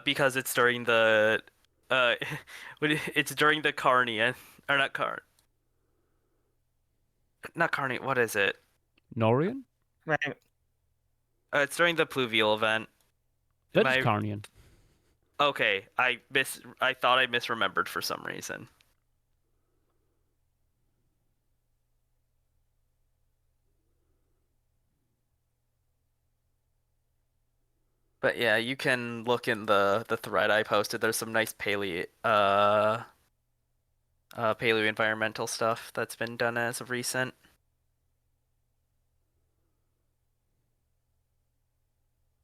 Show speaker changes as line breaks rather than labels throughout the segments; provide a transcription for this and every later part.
Because it's during the uh it's during the Carnian or not Carnian, what is it?
Norian?
Man,
It's during the pluvial event. Am
That is
I
Carnian.
okay? I thought I misremembered for some reason. But yeah, you can look in the thread I posted. There's some nice paleo environmental stuff that's been done as of recent.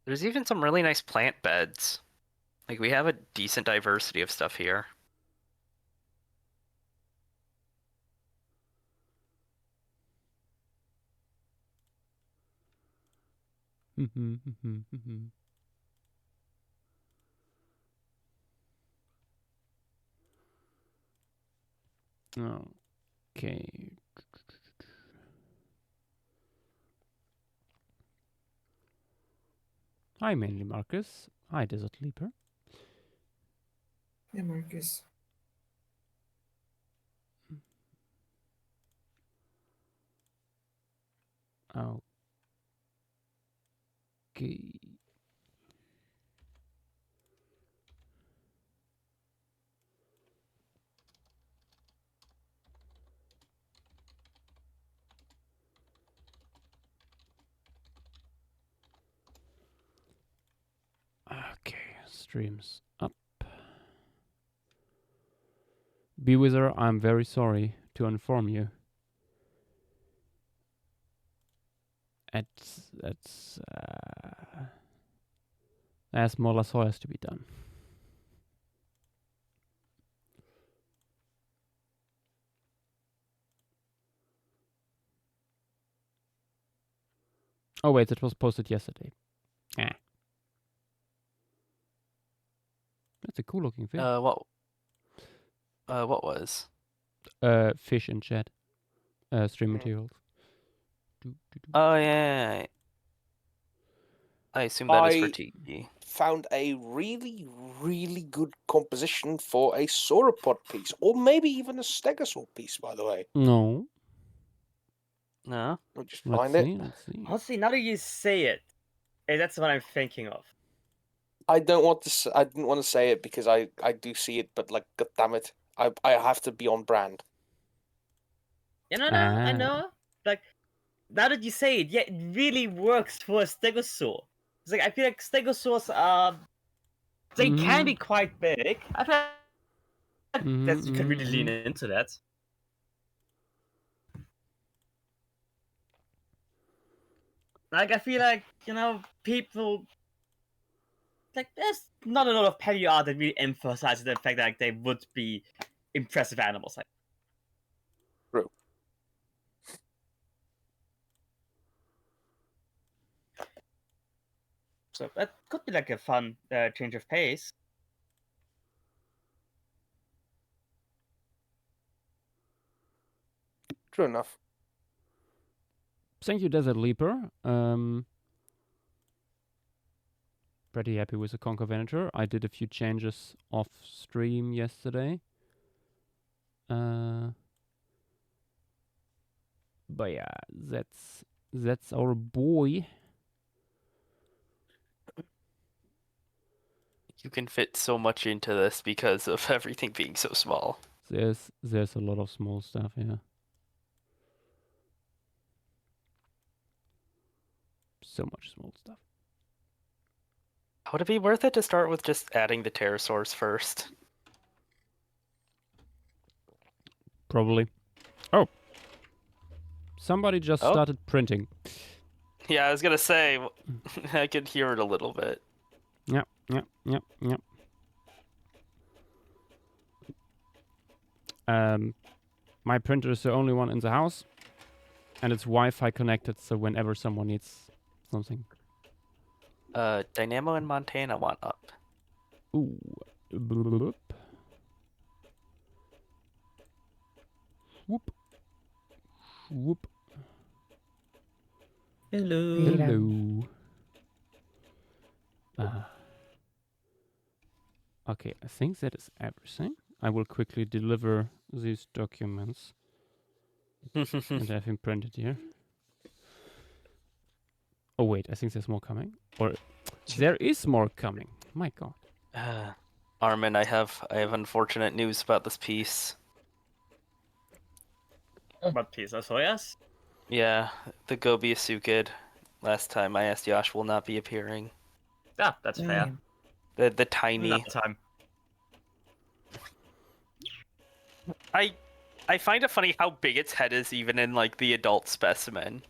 There's even some really nice plant beds. Like we have a decent diversity of stuff here.
Okay. Hi, mainly Marcus. Hi, Desert Leaper.
Yeah, Marcus.
Okay. Okay, streams up. Bewither, I'm very sorry to inform you. There's more Hoyas to be done. Oh wait, it was posted yesterday. Ah. That's a cool looking fish.
What was?
Fish in chat. Stream materials.
Oh yeah. I assume that is for Tiki.
Found a really, really good composition for a sauropod piece, or maybe even a stegosaur piece, by the way.
No.
No?
I'll just
Let's
find
see,
it.
let's see.
honestly, now that you say it, that's what I'm thinking of.
I don't want to. I didn't want to say it because I do see it, but like, god damn it, I have to be on brand.
Yeah, no, I know. Like, now that you say it, yeah, it really works for a stegosaur. It's like I feel like stegosaurs are they can be quite big. I feel like that you can really lean into that. Like I feel like people like there's not a lot of paleo art that really emphasizes the fact that like, they would be impressive animals. Like,
True.
so that could be like a fun change of pace.
True enough.
Thank you, Desert Leaper. Pretty happy with the Conquer Venator. I did a few changes off stream yesterday. But yeah, that's our boy.
You can fit so much into this because of everything being so small.
There's a lot of small stuff here. So much small stuff.
Would it be worth it to start with just adding the pterosaurs first?
Probably. Oh. Somebody just started printing.
Yeah, I was gonna say, I could hear it a little bit.
Yep. My printer is the only one in the house, and it's Wi-Fi connected, so whenever someone needs something.
Dynamo in Montana want up.
Ooh. Bloop. Whoop. Whoop.
Hello.
Hello. Okay, I think that is everything. I will quickly deliver these documents and have him printed here. Oh wait, I think there's more coming. Or there is more coming. My god.
Armin, I have unfortunate news about this piece.
What piece? Hoyas?
Yeah, the Gobiasu kid. Last time I asked Yash will not be appearing.
Yeah, that's fair.
The tiny.
Another time.
I find it funny how big its head is even in like the adult specimen.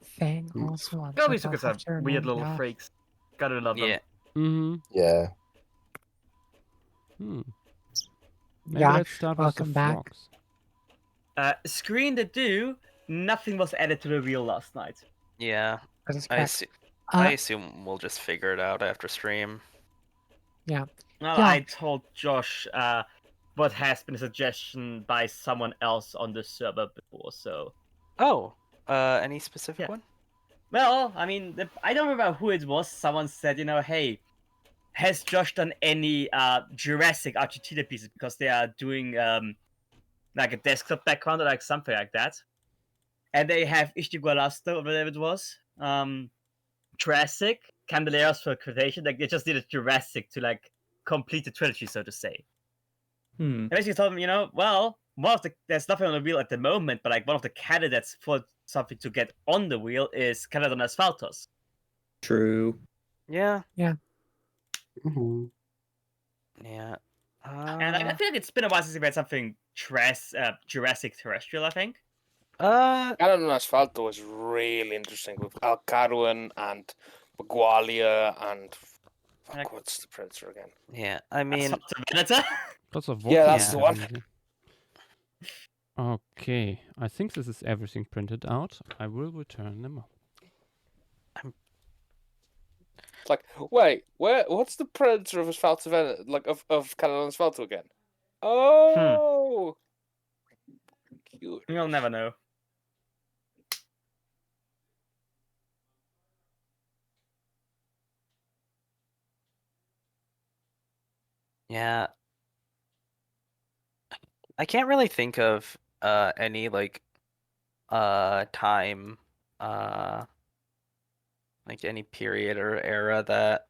Fang also on
Gobiasukas
top
are
after
weird little
Navidad.
freaks. Gotta love them.
Yeah.
Mm-hmm.
Yeah.
Maybe
Yash,
let's start with the
welcome back.
frogs.
Screen to do. Nothing was added to the wheel last night.
Yeah.
That is
I,
correct.
I assume we'll just figure it out after stream.
Yeah.
Well,
Yeah.
I told Josh what has been a suggestion by someone else on the server before, so.
Oh. Any specific
Yeah.
one?
Well, I mean, I don't remember who it was. Someone said, hey, has Josh done any Jurassic Argentina pieces? Because they are doing like a desktop background or like something like that. And they have Ishigualasto, or whatever it was. Jurassic, Candeleros for Cretaceous. Like, they just did a Jurassic to like complete the trilogy, so to say. I basically told him, well, there's nothing on the wheel at the moment, but like one of the candidates for something to get on the wheel is Canadon Asphaltos.
True.
Yeah.
Yeah.
Mm-hmm.
Yeah.
And I feel like it's been a while since we've had something Jurassic terrestrial, I think.
Cannon Asfalto was really interesting with Alcaruan and Bagualia and what's the predator again?
Yeah. I mean,
Predator?
Lots of
Yeah,
vocal
that's the one.
easy. Okay, I think this is everything printed out. I will return them.
It's like, wait, what's the predator of Asfalto, like of Cannon Asfalto again? Oh, cute.
You'll never know.
yeah. I can't really think of any like time like any period or era that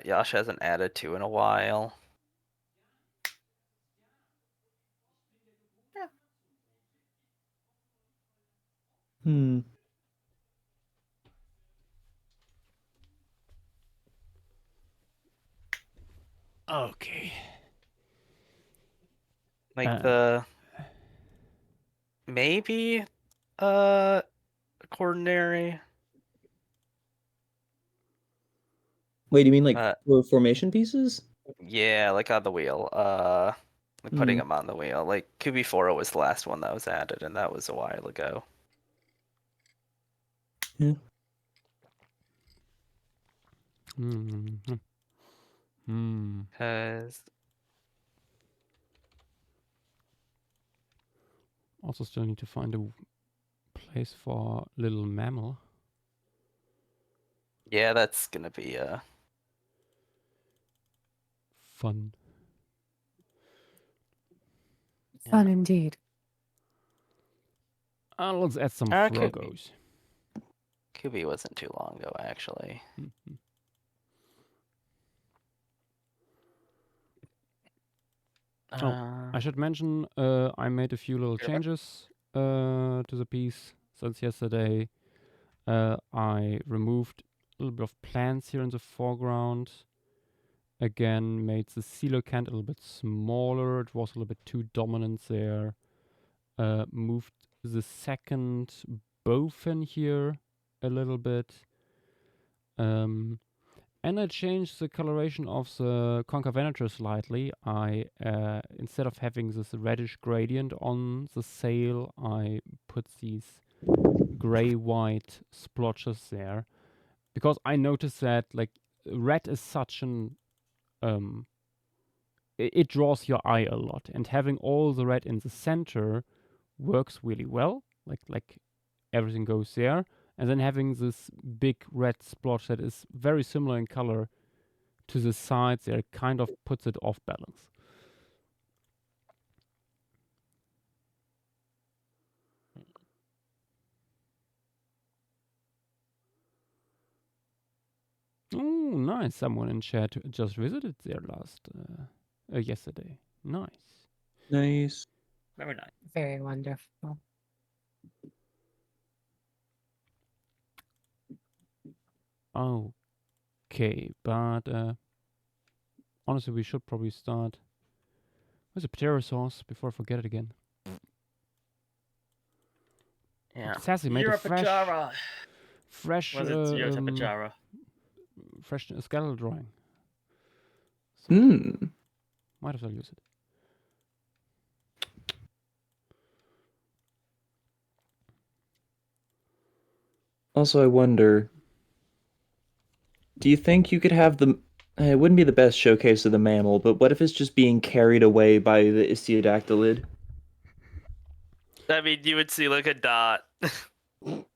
Yash hasn't added to in a while.
Hmm.
Okay.
Like the maybe coordinary.
Wait, you mean like
Uh,
for formation pieces?
Yeah, like on the wheel. Like putting
Hmm.
them on the wheel. Like QB4 was the last one that was added, and that was a while ago.
Yeah.
Cause
Also still need to find a place for little mammal.
yeah, that's gonna be
Fun.
Fun indeed.
Let's add some
could be.
frogos.
QB wasn't too long ago actually.
I should mention I made a few little changes to the piece since yesterday. I removed a little bit of plants here in the foreground. Again, made the coelacanth a little bit smaller. It was a little bit too dominant there. Moved the second bowfin here a little bit. And I changed the coloration of the concha venator slightly. I instead of having this reddish gradient on the sail, I put these gray-white splotches there, because I noticed that like red is such an it draws your eye a lot, and having all the red in the center works really well. Like everything goes there, and then having this big red splotch that is very similar in color to the sides there kind of puts it off balance. Oh, nice. Someone in chat just visited there yesterday. Nice.
Nice.
Very nice.
Very wonderful.
Okay, but honestly, we should probably start with the potato sauce before I forget it again.
Yeah.
Sassy made a fresh
Was it Europajara?
fresh skeletal drawing. So
Hmm.
might as well use it.
Also, I wonder, do you think you could have the... It wouldn't be the best showcase of the mammal, but what if it's just being carried away by the istiodactylid?
I mean, you would see like a dot.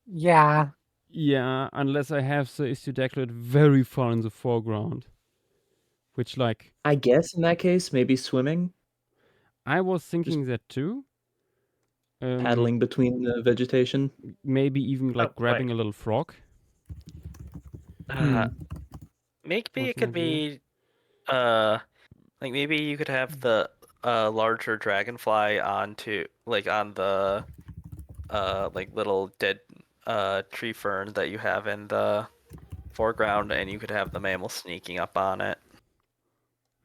Yeah.
Yeah, unless I have the istiodactylid very far in the foreground. Which, like...
I guess in that case, maybe swimming?
I was thinking that too.
Paddling between the vegetation?
Maybe even like grabbing a little frog.
Maybe
Was
it
an
could
idea.
be, like maybe you could have the larger dragonfly onto like on the like little dead tree fern that you have in the foreground, and you could have the mammal sneaking up on it.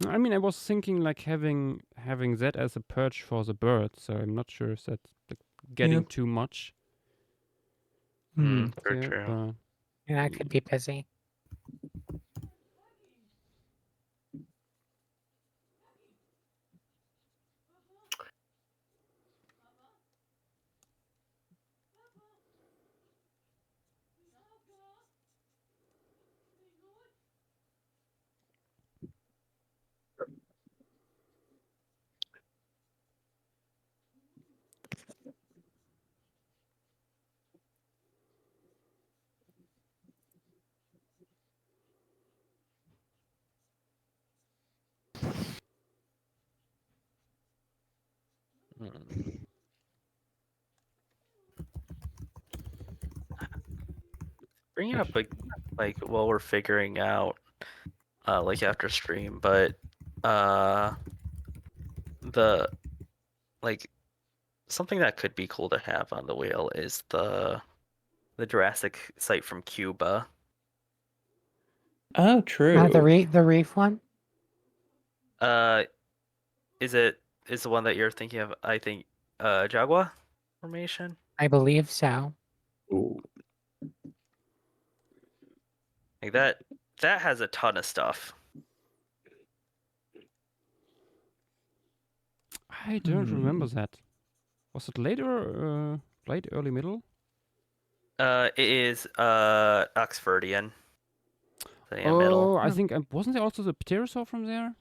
I mean, I was thinking like having that as a perch for the bird, so I'm not sure if that's like, getting too much.
True,
there,
true.
but
And I could be busy.
Bring it up like while we're figuring out like after stream, but the like something that could be cool to have on the wheel is the Jurassic site from Cuba.
Oh, true.
The reef one?
Is the one that you're thinking of, I think, Jaguar formation?
I believe so.
Ooh.
Like that has a ton of stuff.
I don't remember that. Was it later, late, early, middle?
It is Oxfordian. So yeah, middle.
I think wasn't there also the pterosaur from there?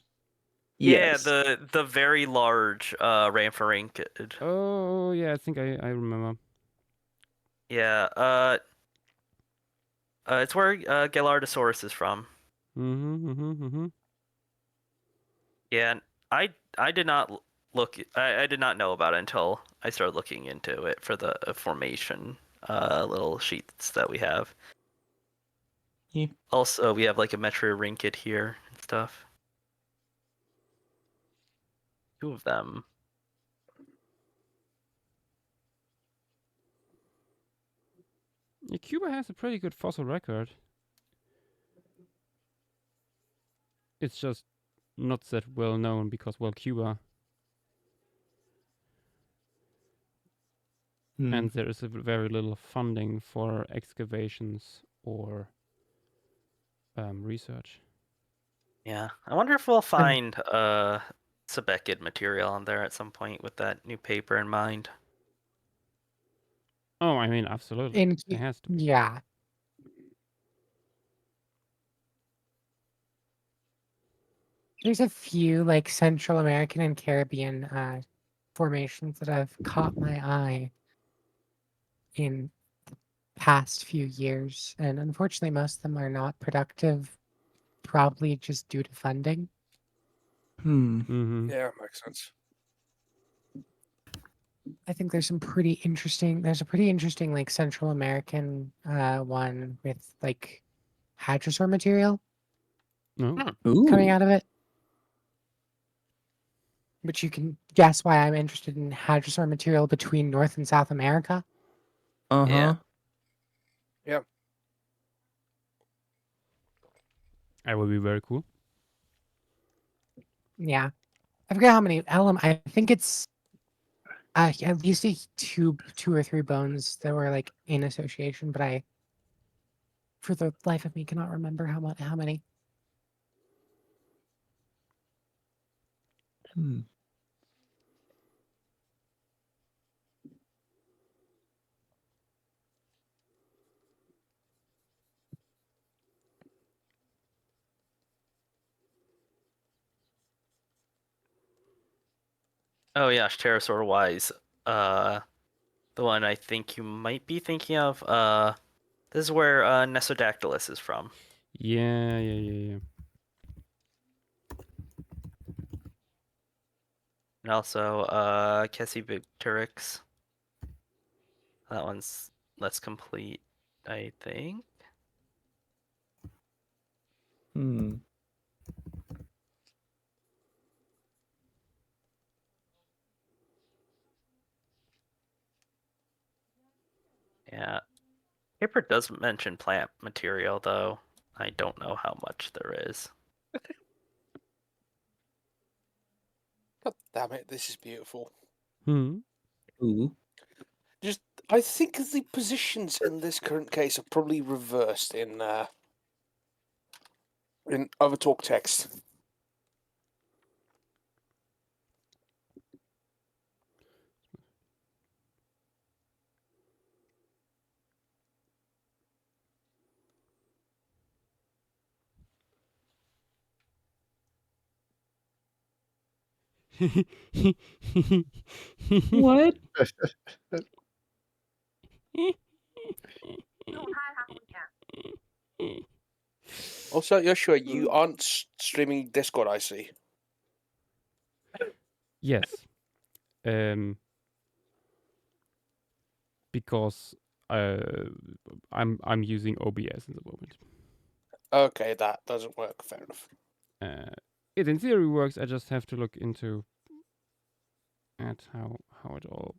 Yes.
Yeah, the very large Ramphorhynchid.
Oh yeah, I think I remember.
Yeah, it's where Gallardosaurus is from. Yeah, and I did not look. I did not know about it until I started looking into it for the formation little sheets that we have.
Yeah.
Also, we have like a Metriorhynchid here and stuff. 2 of them.
Yeah, Cuba has a pretty good fossil record. It's just not that well known because, well, Cuba. And there is very little funding for excavations or research.
Yeah, I wonder if we'll find Sebekid material on there at some point with that new paper in mind.
Oh, I mean, absolutely. It has to be.
Yeah. There's a few like Central American and Caribbean formations that have caught my eye in past few years, and unfortunately, most of them are not productive, probably just due to funding.
Mm-hmm.
Yeah, makes sense.
I think there's some pretty interesting. There's a pretty interesting like Central American one with like hadrosaur material
No.
coming
Ooh.
out of it. But you can guess why I'm interested in hadrosaur material between North and South America.
Uh-huh.
Yeah.
That would be very cool.
Yeah, I forget how many element. I think it's at least two or three bones that were like in association, but I, for the life of me, cannot remember how many.
Hmm.
Oh yeah, pterosaur wise. The one I think you might be thinking of. This is where Nesodactylus is from.
Yeah.
And also Cassibicteryx. That one's less complete, I think.
Hmm.
Yeah. Paper does mention plant material though. I don't know how much there is.
God damn it, this is beautiful.
Hmm.
Ooh.
Just, I think the positions in this current case are probably reversed in Overtalk text.
What?
Also, Joshua, you aren't streaming Discord, I see.
Yes. Because I'm using OBS at the moment.
Okay, that doesn't work. Fair enough.
It in theory works. I just have to look into at how it all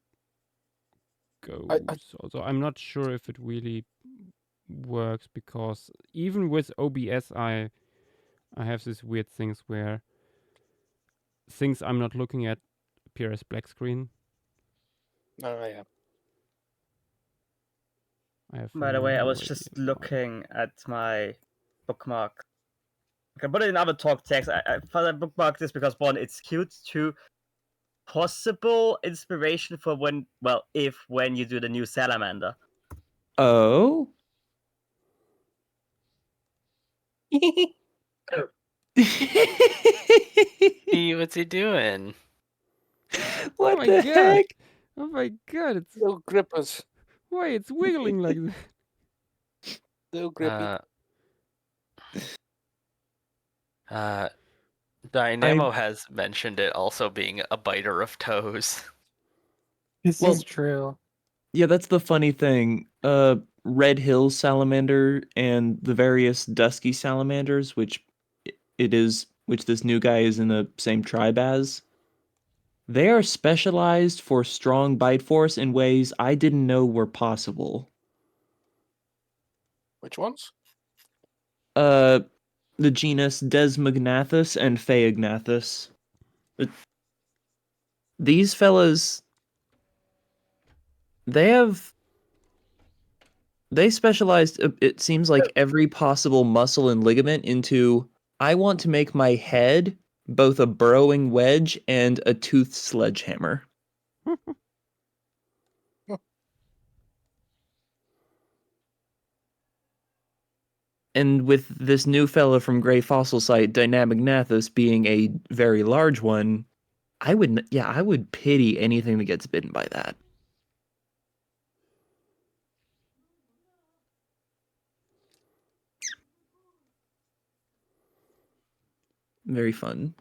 goes.
I
Also, I'm not sure if it really works because even with OBS, I have these weird things where things I'm not looking at appear as black screen.
yeah.
I have
By the way, I
no
was
idea
just
why.
looking at my bookmark. I can put it in other talk text. I bookmarked this because one, it's cute. Two, possible inspiration for when you do the new salamander.
Oh?
What's he doing?
Oh
What
my
the
god!
heck?
Oh my god! It's
Little grippers.
why it's wiggling like that.
Little grippy.
Dynamo has mentioned it also being a biter of toes.
This
Well,
is true.
yeah, that's the funny thing. Red Hill salamander and the various dusky salamanders, which this new guy is in the same tribe as, they are specialized for strong bite force in ways I didn't know were possible.
Which ones?
The genus Desmognathus and Phaeognathus. These fellas, they specialized, it seems like, every possible muscle and ligament into, I want to make my head both a burrowing wedge and a toothed sledgehammer. And with this new fella from Gray Fossil Site, Dynamognathus, being a very large one, I would pity anything that gets bitten by that. Very fun.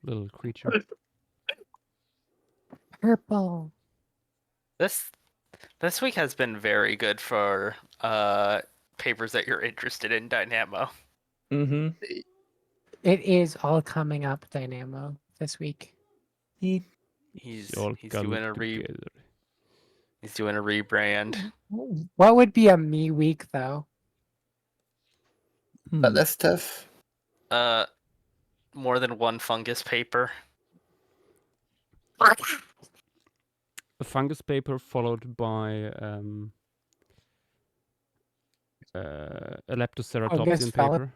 Little creature.
Purple.
This week has been very good for papers that you're interested in, Dynamo.
Mm-hmm.
It is all coming up, Dynamo, this week.
He's
all
he's
coming
doing a
together.
he's doing a rebrand.
What would be a me week, though?
Hmm.
That's tough.
More than one fungus paper.
A fungus paper followed by a
Fungus
Leptoceratopsian paper,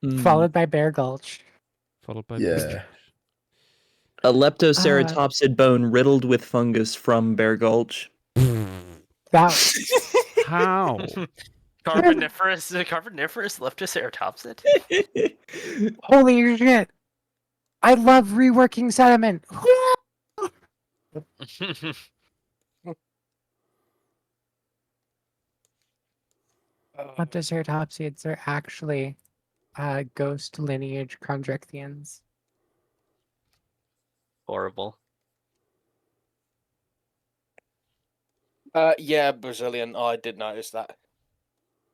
Hmm.
followed by Bear Gulch.
followed by
Yeah.
Bear.
A leptoceratopsid bone riddled with fungus from Bear Gulch.
That
How?
Carboniferous Leptoceratopsid.
holy shit! I love reworking sediment. Leptoceratopsids are actually ghost lineage Chondrichthyans.
Horrible.
Yeah, Brazilian. Oh, I did notice that.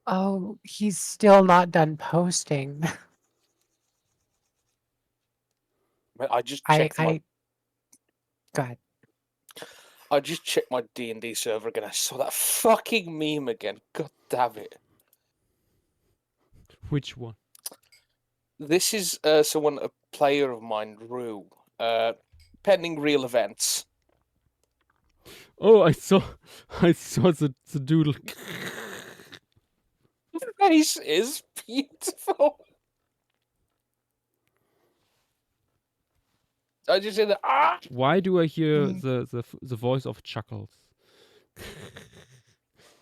Oh, he's still not done posting.
I just
I
checked my
God.
I just checked my D&D server again. I saw that fucking meme again. God damn it.
Which one?
This is someone, a player of mine, Rue. Pending real events.
Oh, I saw the doodle.
The face is beautiful. I just said that. Ah!
Why do I hear the voice of Chuckles?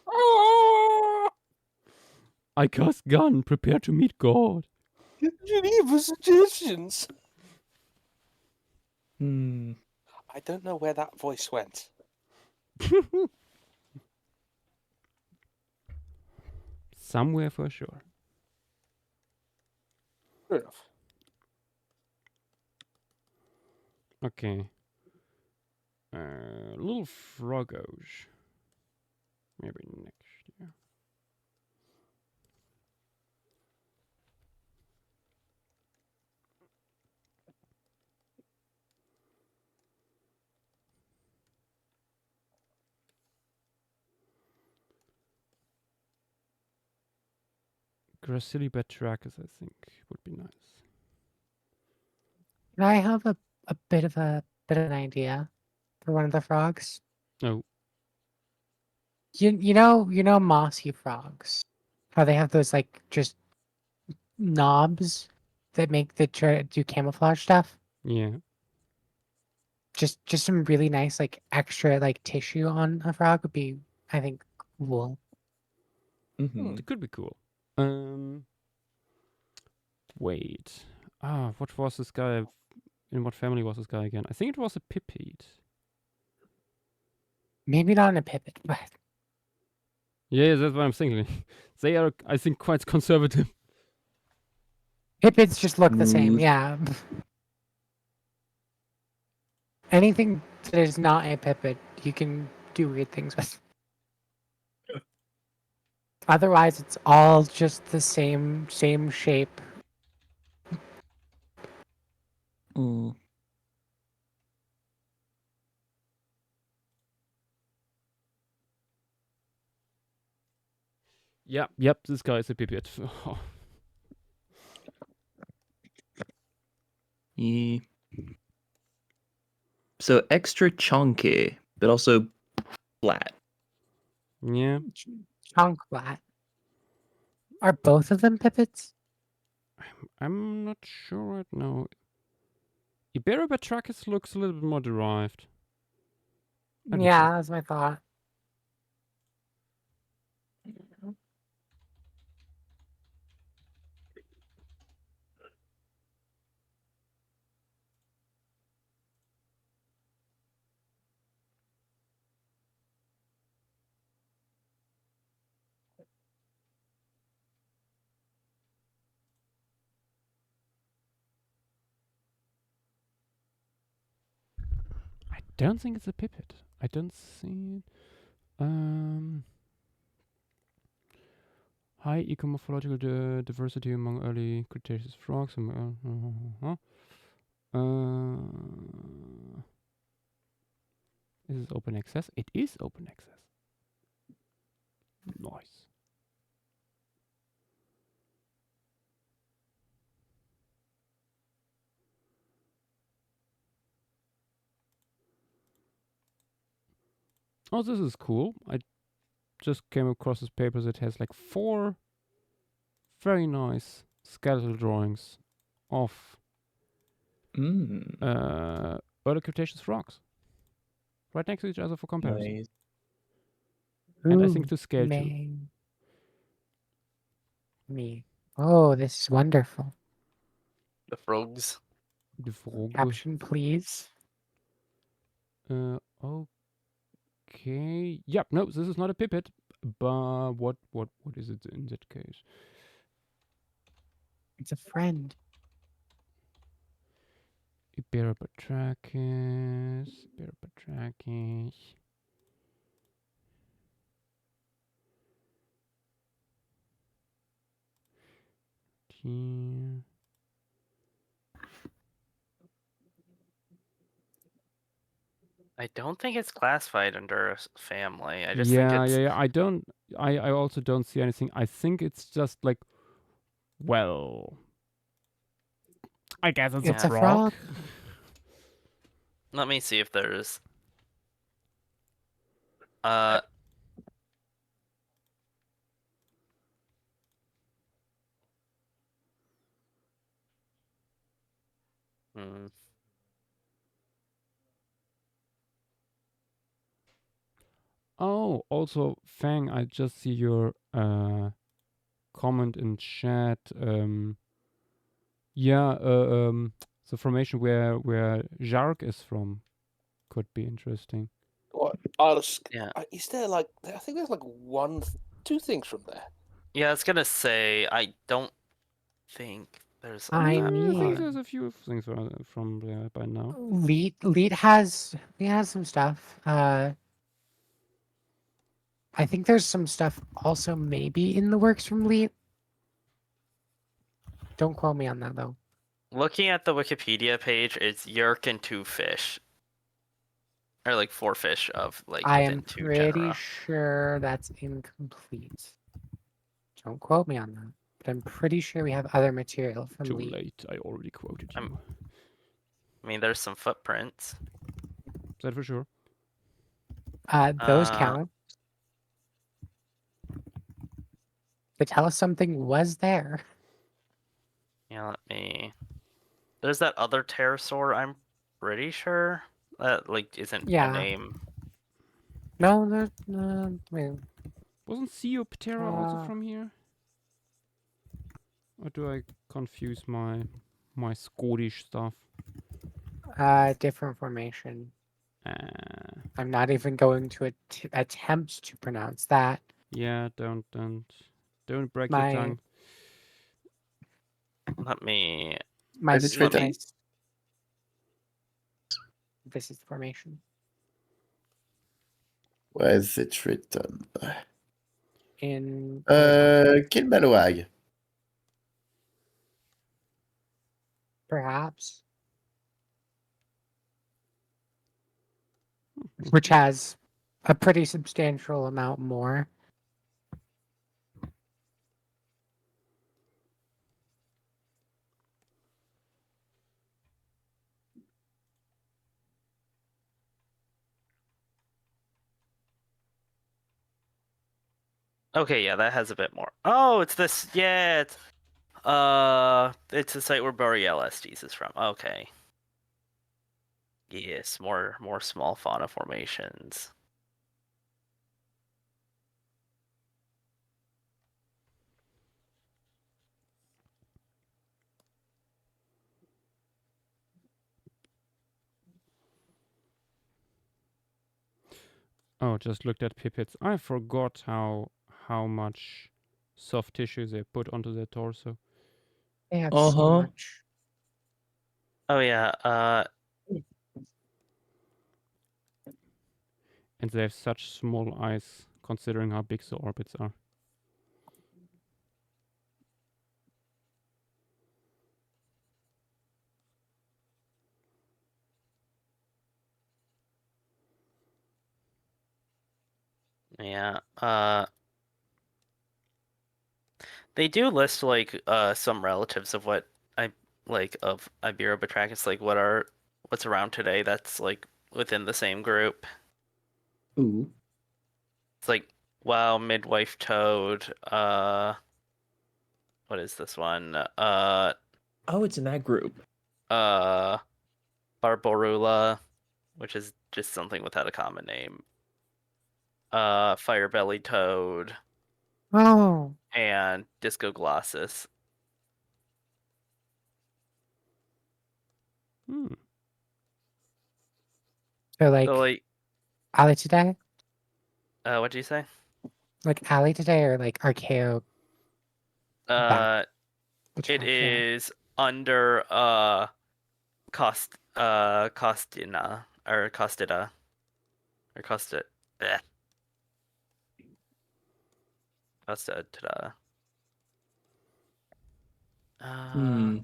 Ah!
I cast gun. Prepare to meet God.
Geneva suggestions.
Hmm.
I don't know where that voice went.
Somewhere for sure.
Fair enough.
Okay. Little frogos. Maybe next year. Gracili Batrachus, I think, would be nice.
Can I have a bit of an idea for one of the frogs?
Oh,
You know mossy frogs. How they have those like just knobs that make the do camouflage stuff.
yeah.
Just some really nice like extra like tissue on a frog would be, I think, cool.
Mm-hmm.
It could be cool. Wait. What was this guy? In what family was this guy again? I think it was a pipit.
Maybe not in a pipit, but
Yeah, that's what I'm thinking. They are, I think, quite conservative.
pipits just look the same.
Mm.
Yeah. Anything that is not a pipit, you can do weird things with. Otherwise, it's all just the same shape.
Mm.
Yep, this guy is a pipit.
Yeah. So extra chunky, but also flat.
Yeah.
Chunk flat. Are both of them pipits?
I'm not sure right now. Iberobatrachus looks a little bit more derived. I can
Yeah,
check.
that's my thought.
don't think it's a pipit. I don't see it. High ecomorphological diversity among early Cretaceous frogs. Is this open access? It is open access. Nice. Oh, this is cool. I just came across this paper that has like 4 very nice skeletal drawings of early Cretaceous frogs. Right next to each other for comparison.
Nice.
And I think to scale too.
Me. Oh, this is wonderful.
The frogs.
The frog.
Caption, please.
Okay. Yep. No, this is not a pipit. But what is it in that case?
It's a friend.
Iberobatrachus. Iberobatrachus. Here.
I don't think it's classified under a family. I just think
Yeah.
it's
I also don't see anything. I think it's just like, well, I guess it's
It's
a
a
frog.
frog.
Let me see if there's uh hmm.
Oh, also, Fang, I just see your comment in chat. Yeah, the formation where Jark is from could be interesting.
What?
Yeah.
Is there like? I think there's like 2 things from there.
Yeah, I was gonna say I don't think there's
I
that
I think
much.
there's a few things from there by now.
Leet has some stuff. I think there's some stuff also maybe in the works from Leet. Don't quote me on that though.
Looking at the Wikipedia page, it's Yerk and 2 fish. Or like 4 fish of like
I
within
am
2
pretty
genera.
sure that's incomplete. Don't quote me on that. But I'm pretty sure we have other material from
Too
Leet.
late. I already quoted you.
I mean, there's some footprints.
That for sure.
Those
Uh,
count. They tell us something was there.
Yeah, let me. There's that other pterosaur. I'm pretty sure that like isn't a
Yeah.
name.
No, there's wait.
Wasn't Theoptera also
Uh,
from here? Or do I confuse my Scottish stuff?
different formation.
Uh,
I'm not even going to attempt to pronounce that.
yeah, don't break your
My
tongue.
Let me.
my
Where's it written?
my- This is the formation.
Where is it written?
In
Kilbeloag.
perhaps, which has a pretty substantial amount more.
Okay, yeah, that has a bit more. Oh, it's this. Yeah, it's the site where Boreal Estes is from. Okay. Yes, more small fauna formations.
Oh, just looked at pipits. I forgot how much soft tissue they put onto their torso.
They have so
Uh-huh.
much.
Oh yeah,
And they have such small eyes, considering how big the orbits are.
Yeah. They do list like some relatives of what I like of Iberobatrachus, like what's around today that's like within the same group.
Ooh.
It's like wow, midwife toad. What is this one?
Oh, it's in that group.
Barborula, which is just something without a common name. Firebelly toad
Oh,
and Discoglossus.
Hmm.
so like
So like,
Ali today,
what'd you say?
like Ali today, or like Archeo back? Which
It
Archeo?
is under Costina or Costida or Costa eh, Costida.
Hmm.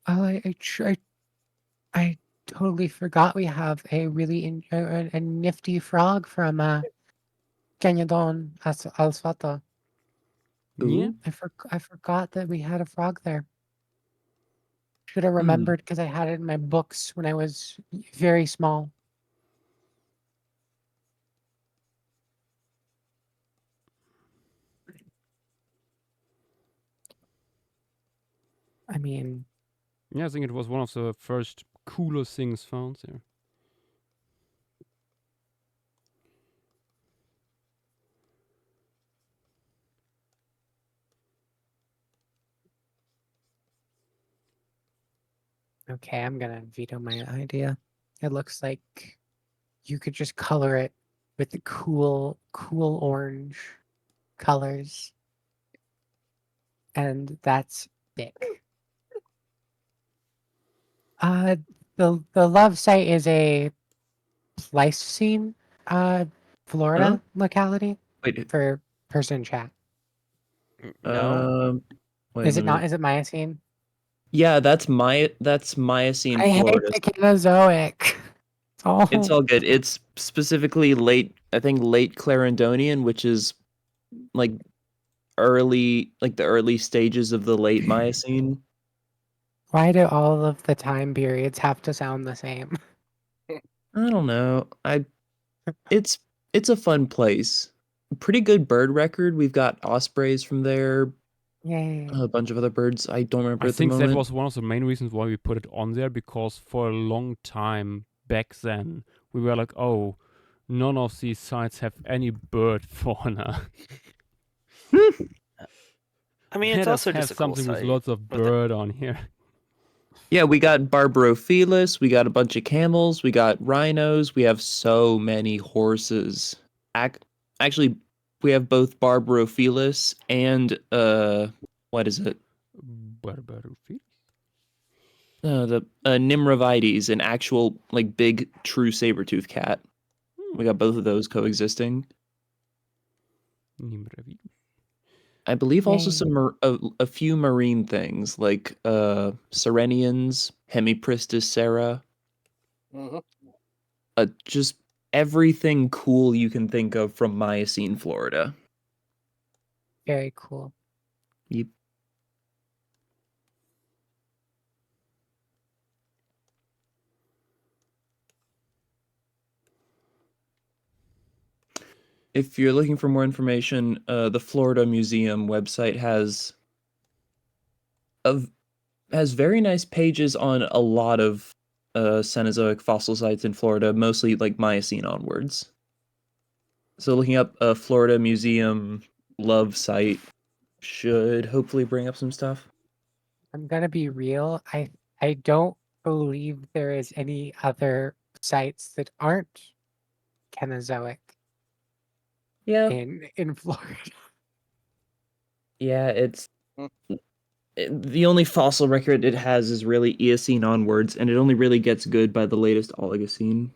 Oh, I totally forgot we have a really a nifty frog from Cañadón Alsfata.
Yeah.
Ooh.
I forgot that we had a frog there. Should have
Hmm.
remembered because I had it in my books when I was very small. I mean,
Yeah, I think it was one of the first cooler things found there.
okay, I'm gonna veto my idea. It looks like you could just color it with the cool orange colors, and that's thick. Uh, the love site is a Pleistocene, Florida locality
Wait.
for person chat.
No.
Wait a
Is it not?
minute.
Is it Miocene?
Yeah, that's Miocene,
I hate
Florida.
the Kenozoic.
It's
Oh,
all good. It's specifically I think late Clarendonian, which is like the early stages of the late Miocene.
why do all of the time periods have to sound the same?
I don't know. It's it's a fun place. Pretty good bird record. We've got ospreys from there,
Yay.
a bunch of other birds I don't remember
I
at the
think that
moment.
was one of the main reasons why we put it on there, because for a long time back then, we were like, oh, none of these sites have any bird fauna.
I mean, it's
Let us
also
have
just a cool
something with
site.
lots of bird on here.
Yeah, we got Barbarophilus, we got a bunch of camels, we got rhinos, we have so many horses. Actually, we have both Barbarophilus and what is it?
Barbarophilus?
The Nimrovides, an actual like big true saber-tooth cat. We got both of those coexisting.
Nimravid.
I believe also
Yay.
a few marine things like Sirenians, Hemipristis Sarah,
Mm-hmm.
just everything cool you can think of from Miocene, Florida.
Very cool.
Yep. If you're looking for more information, the Florida Museum website has very nice pages on a lot of Cenozoic fossil sites in Florida, mostly like Miocene onwards. So looking up a Florida Museum love site should hopefully bring up some stuff.
I'm gonna be real. I don't believe there is any other sites that aren't Kenozoic
Yeah.
in Florida.
Yeah, it's
Mm.
The only fossil record it has is really Eocene onwards, and it only really gets good by the latest Oligocene.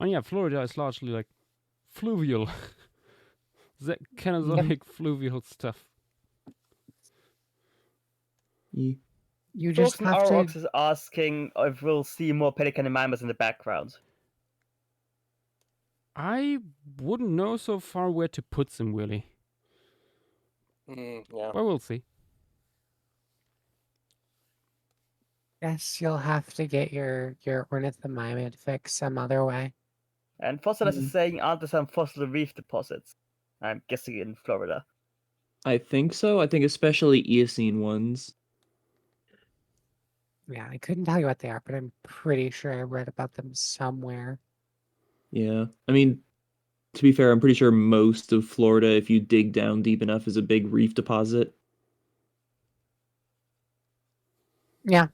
And yeah, Florida is largely like fluvial. That Cenozoic fluvial stuff.
Yeah.
You just
Thorsten
have to.
Aurochs is asking if we'll see more pelican and mammoths in the background.
I wouldn't know so far where to put them, really.
Yeah.
But we'll see.
Guess you'll have to get your ornithomimid fixed some other way.
And Fossilis is saying, aren't there some fossil reef deposits? I'm guessing in Florida.
I think so. I think especially Eocene ones.
Yeah, I couldn't tell you what they are, but I'm pretty sure I read about them somewhere.
Yeah. I mean, to be fair, I'm pretty sure most of Florida, if you dig down deep enough, is a big reef deposit.
Yeah.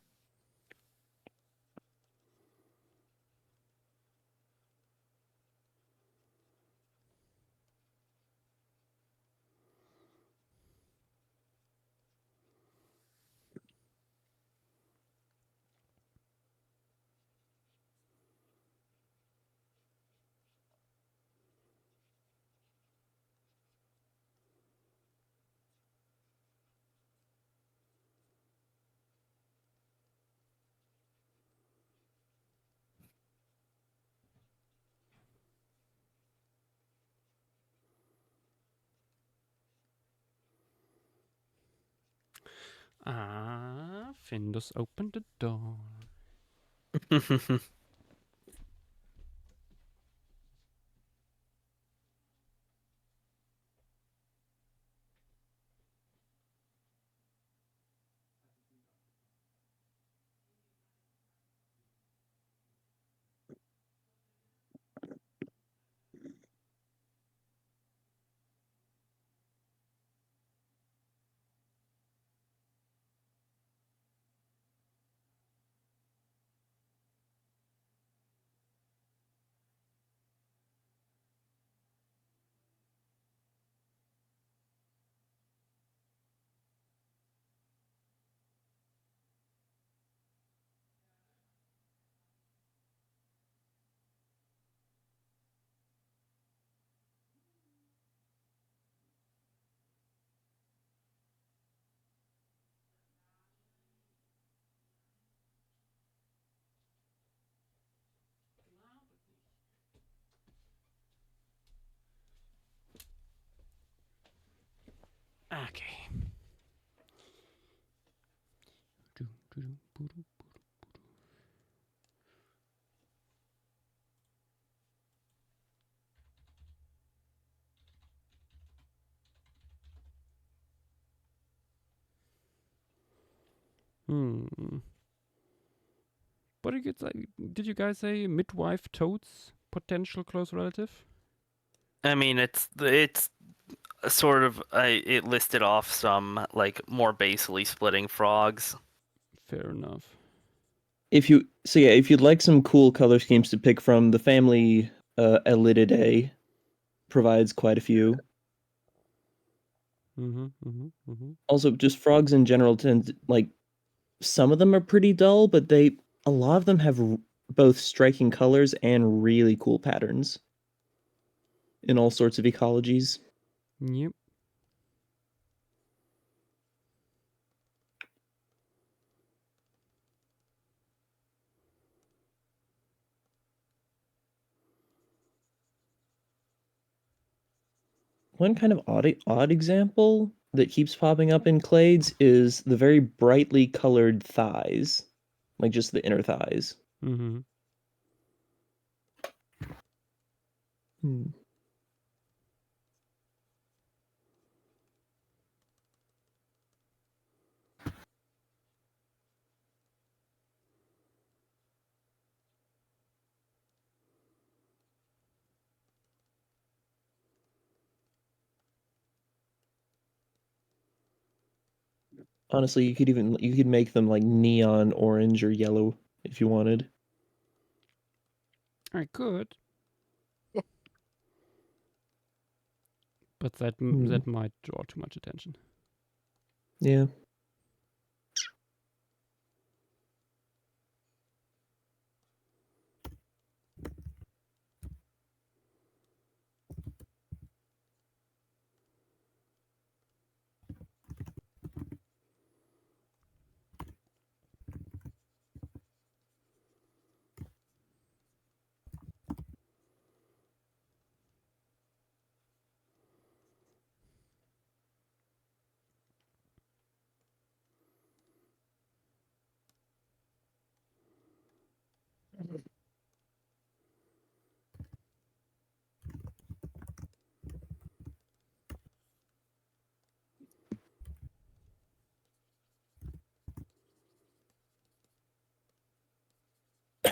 Findus opened the door. Okay. What did you say? Did you guys say midwife toads potential close relative?
I mean, it's sort of it listed off some like more basally splitting frogs.
Fair enough.
If you'd like some cool color schemes to pick from, the family Elytidae provides quite a few. Also, just frogs in general tend like some of them are pretty dull, but a lot of them have both striking colors and really cool patterns in all sorts of ecologies.
Yep.
One kind of odd example that keeps popping up in clades is the very brightly colored thighs, like just the inner thighs. Honestly, you could make them like neon orange or yellow if you wanted.
I could. But that might draw too much attention.
Yeah.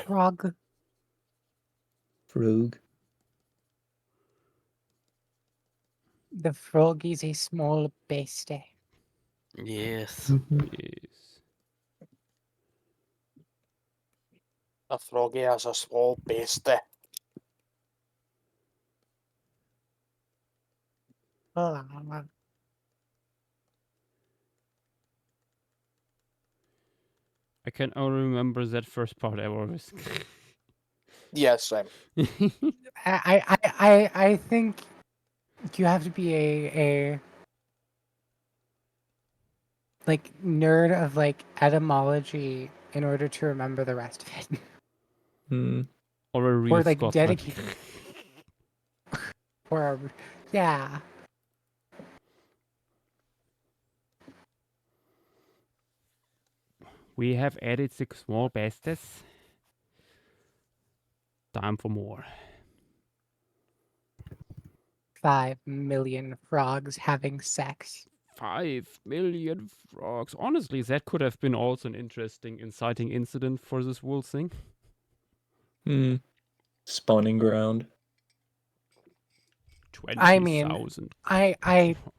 Frog.
Frog.
The frog is a small beastie.
Yes.
Yes.
A froggy has a small beastie.
I can only remember that first part I always.
Yes, same.
I think you have to be a like nerd of like etymology in order to remember the rest of it.
Hmm.
Or a real
Or like
Scotsman.
dedicated. Or yeah.
We have added 6 small besties. Time for more.
5 million frogs having sex.
5 million frogs. Honestly, that could have been also an interesting inciting incident for this whole thing.
Hmm. Spawning ground.
I mean,
20,000
I
frogs.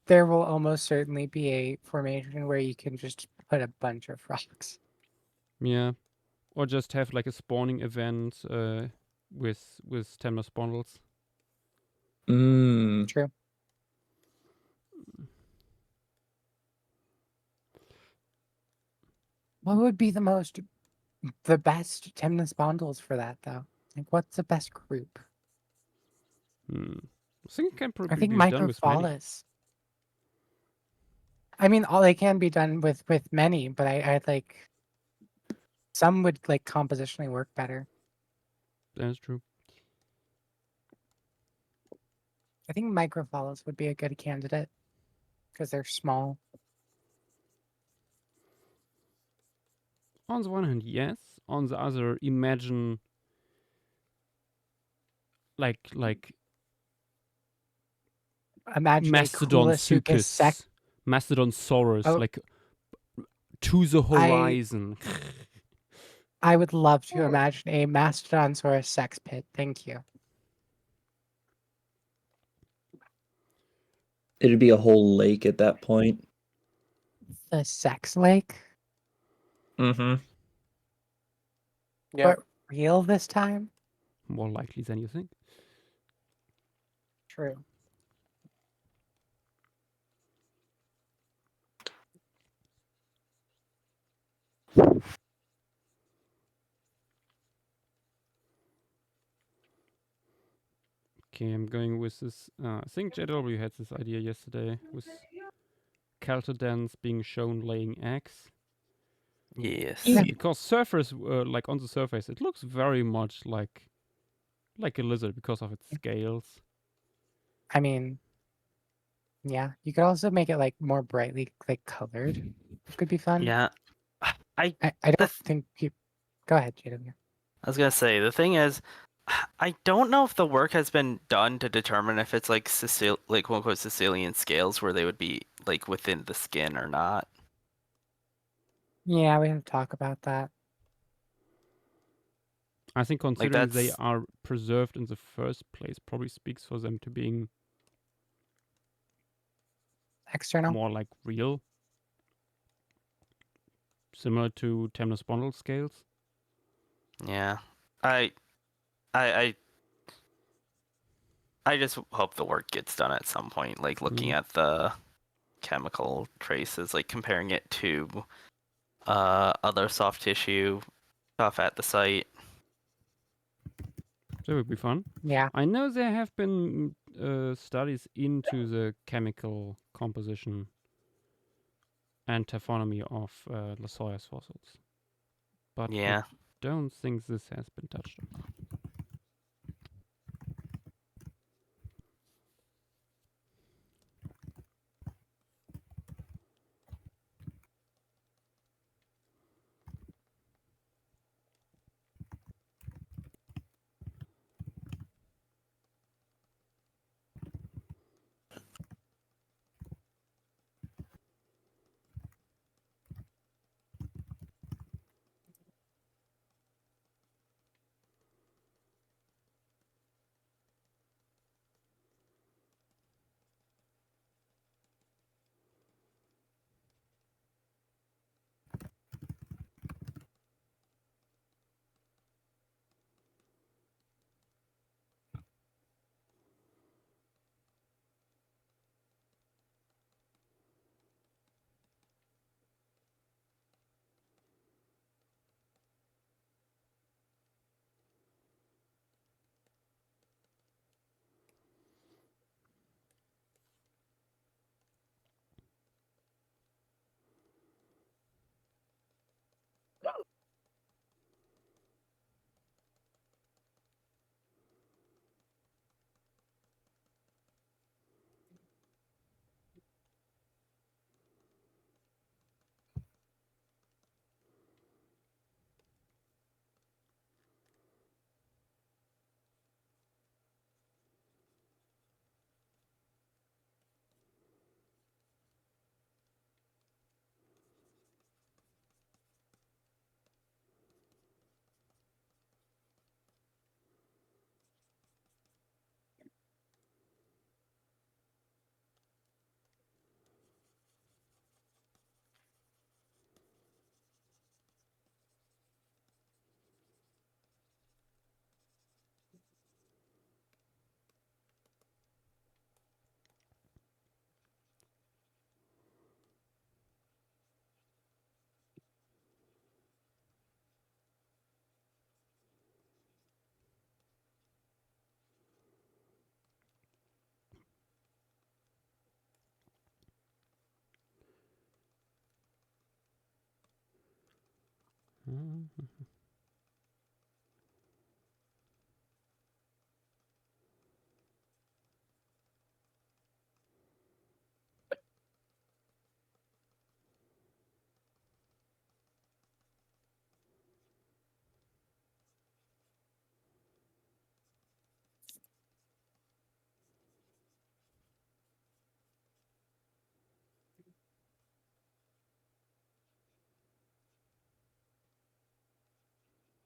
there will almost certainly be a formation where you can just put a bunch of frogs.
Yeah. Or just have like a spawning event with Temnos bundles.
Hmm.
True. What would be the best Temnus bundles for that though? Like what's the best group?
I think it can
I
probably
think
be done with many.
Microphalis. I mean, all they can be done with many, but I'd like some would like compositionally work better.
That's true.
I think Microphalis would be a good candidate because they're small.
On the one hand, yes. On the other, imagine like
Imagine a
Mastodonsuchus, Mastodonsaurus,
Oh,
like to the horizon.
I would love to imagine a Mastodonsaurus sex pit. Thank you.
It'd be a whole lake at that point.
The sex lake,
Mm-hmm.
Yeah.
but real this time.
More likely than you think.
True.
Okay, I'm going with this. I think JW had this idea yesterday with Keltodens being shown laying eggs.
Yes.
Yeah.
Because surface, like on the surface, it looks very much like a lizard because of its scales.
I mean, yeah. You could also make it like more brightly like colored. It could be fun.
Yeah. I
I
the
don't
th-
think you. Go ahead, JW.
I was gonna say the thing is, I don't know if the work has been done to determine if it's like like quote unquote Sicilian scales where they would be like within the skin or not.
Yeah, we have to talk about that.
I think
Like
considering they
that's
are preserved in the first place probably speaks for them to being
External.
more like real. Similar to Temnospondyl scales.
yeah. I I I just hope the work gets done at some point. Like looking at the chemical traces, like comparing it to other soft tissue stuff at the site.
That would be fun.
Yeah.
I know there have been studies into the chemical composition and taphonomy of Las Hoyas fossils, but
Yeah.
I don't think this has been touched on.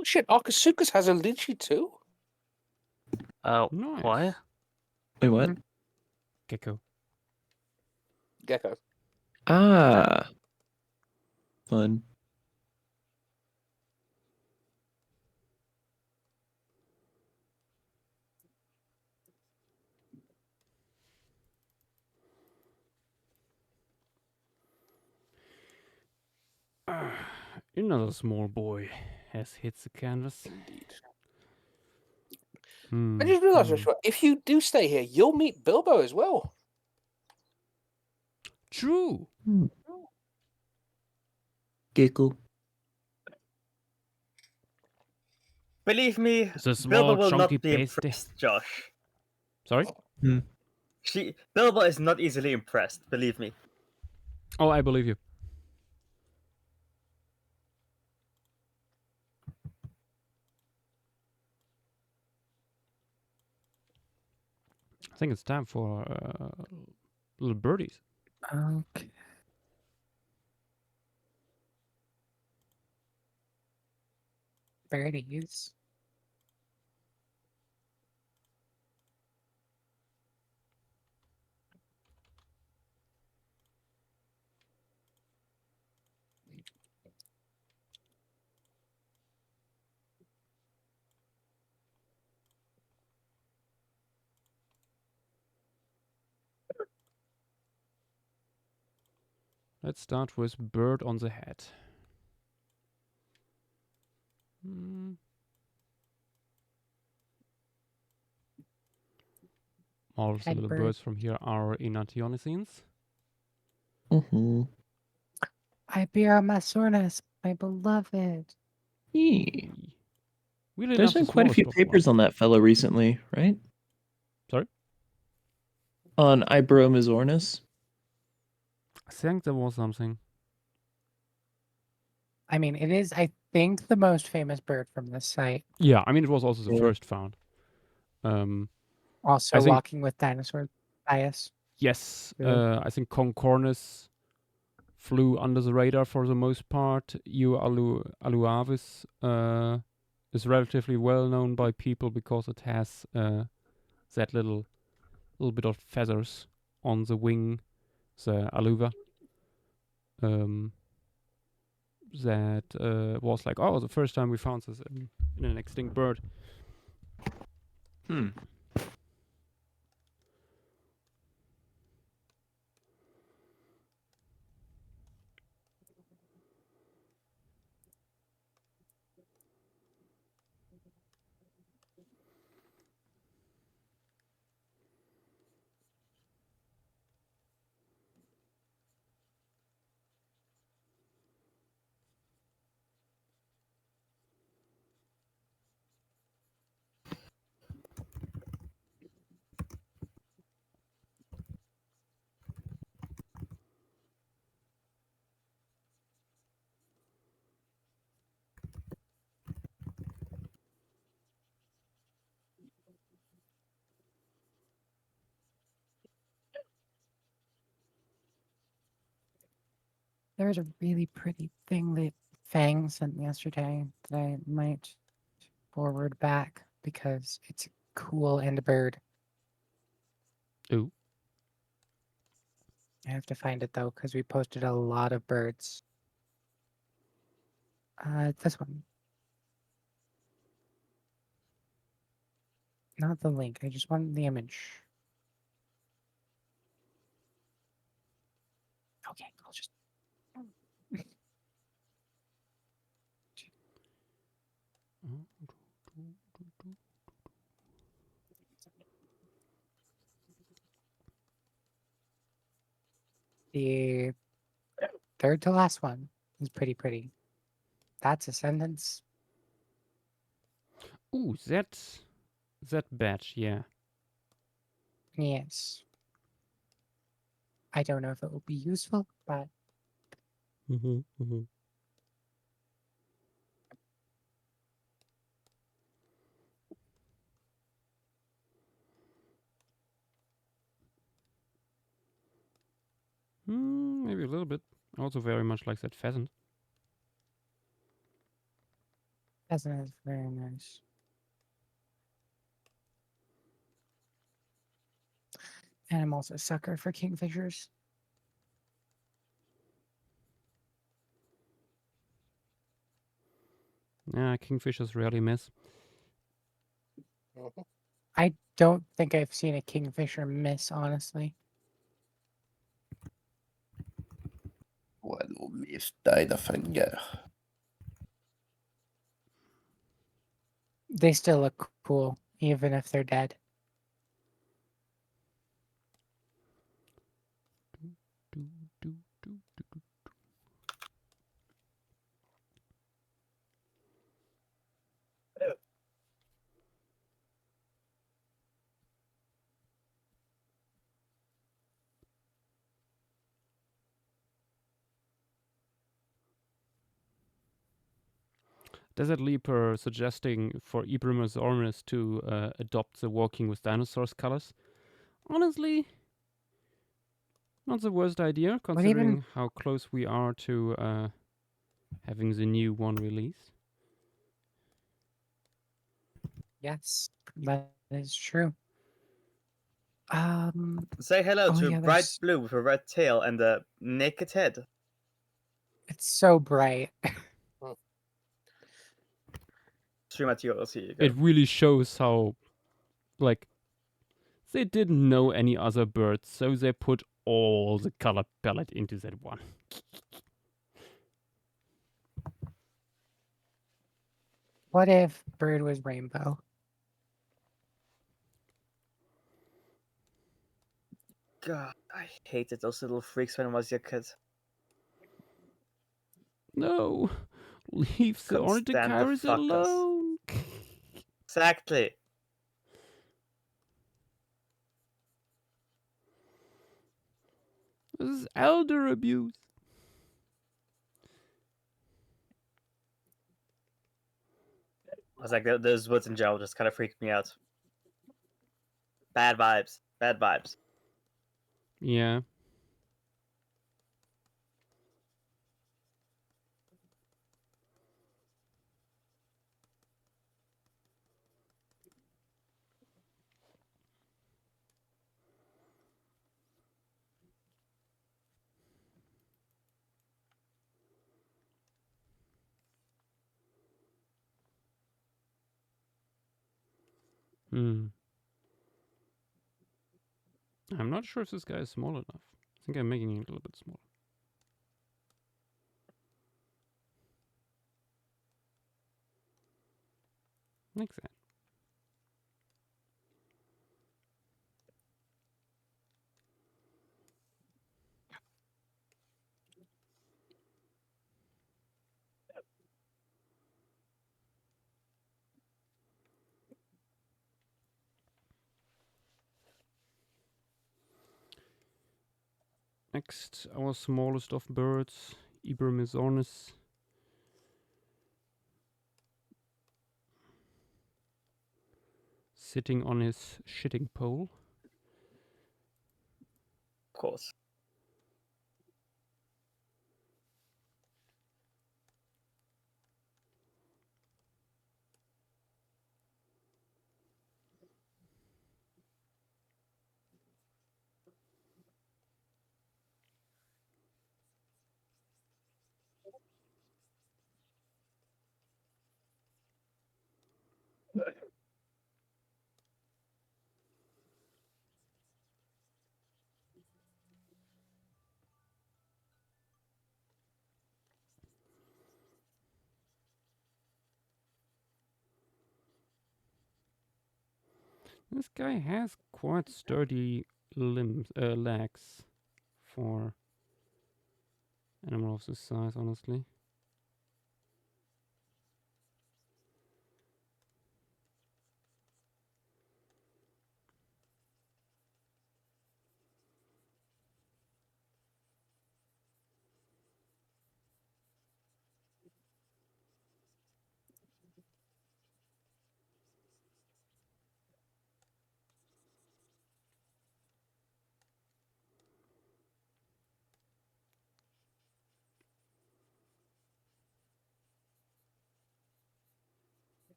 Oh shit, Akasukas has a lychee too.
Nice.
What?
Wait, what?
Gecko.
Gecko.
Ah, fun.
Another small boy has hit the canvas.
Indeed.
Hmm.
I just realised, Joshua, if you do stay here, you'll meet Bilbo as well.
True.
Gickle.
Believe me,
The small,
Bilbo will
chunky
not be
pasty.
impressed, Josh.
Sorry?
Bilbo is not easily impressed, believe me.
Oh, I believe you. I think it's time for little birdies.
Okay. Birdies.
Let's start with bird on the head. All of the
Head
little
bird.
birds from here are Enantiomycenes.
Mm-hmm.
Iberomysornis, my beloved.
Yeah.
Really
There's
love
been
the
quite a
smaller
few
stuff
papers
one.
on that fellow recently, right?
Sorry?
On Iberomysornis.
I think there was something.
I mean, it is, I think, the most famous bird from this site.
Yeah, I mean, it was also the
Yeah.
first found.
Also,
I think-
Walking with Dinosaurs bias.
Yes,
Really?
I think Concornis flew under the radar for the most part. Aluavis is relatively well known by people because it has that little bit of feathers on the wing, the aluva. That was like, oh, the first time we found this in an extinct bird.
Hmm.
There's a really pretty thing that Fang sent me yesterday that I might forward back because it's cool and a bird.
Ooh.
I have to find it though because we posted a lot of birds. This one. Not the link. I just want the image. Okay, I'll just. The third to last one is pretty. That's a sentence.
Ooh, that badge, yeah.
Yes. I don't know if it will be useful, but
Maybe a little bit. Also very much like that pheasant.
pheasant is very nice. And I'm also a sucker for kingfishers.
Yeah, kingfishers rarely miss.
Mhm.
I don't think I've seen a kingfisher miss, honestly.
Oiseau med dina fingrar.
They still look cool, even if they're dead.
Desert Leaper suggesting for Ibrimus Ormus to adopt the Walking with Dinosaurs colors. Honestly, not the worst idea, considering how close we are to having the new one released.
Yes, that is true.
Say hello
Oh,
to
yeah,
a bright
there's-
blue with a red tail and a naked head.
It's so bright.
Stream materials, here you go.
It really shows how, like, they didn't know any other birds, so they put all the color palette into that one.
What if bird was rainbow?
God, I hated those little freaks when I was a kid.
No, leave the
Couldn't stand the
ornithopteris
fuckers.
alone.
Exactly.
This is elder abuse.
I was like, those woods in general just kind of freaked me out. Bad vibes. Bad vibes.
Yeah. I'm not sure if this guy is small enough. I think I'm making it a little bit smaller. Like that. Next, our smallest of birds, Ibermizornis. Sitting on his shitting pole.
Of course.
This guy has quite sturdy legs for animal of this size, honestly.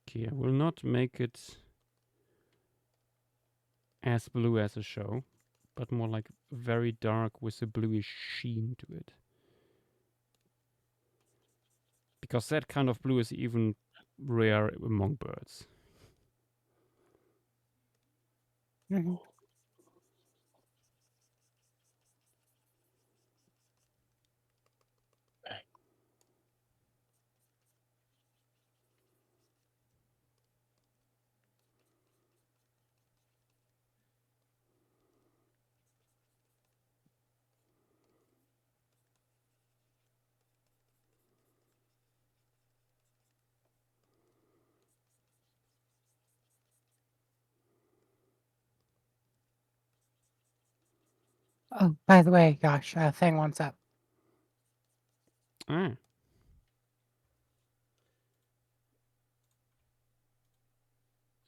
Okay, I will not make it as blue as a show, but more like very dark with a bluish sheen to it. Because that kind of blue is even rare among birds.
Mhm. Oh, by the way, gosh, Thing wants up.
Ah.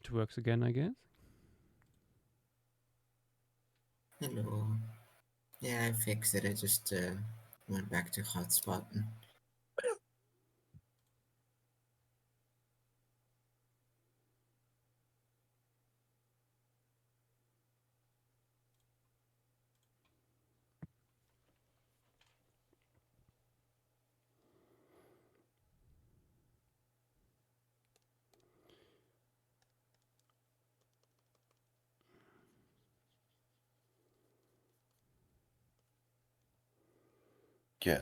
It works again, I guess.
Hello. Yeah, I fixed it. I just went back to hotspot.
Yeah.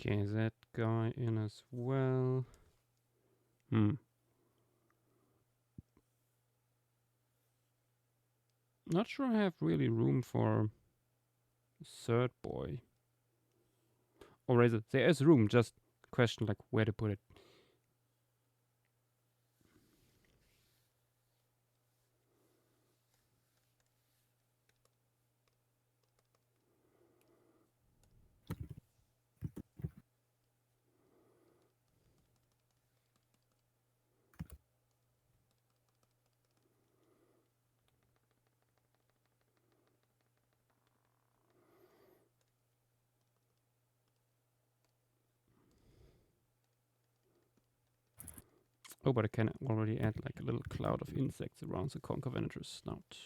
Okay, that guy in as well. Not sure I have really room for a third boy. Or is it? There is room, just question like where to put it. Oh, but I can already add like a little cloud of insects around the conch venator's snout.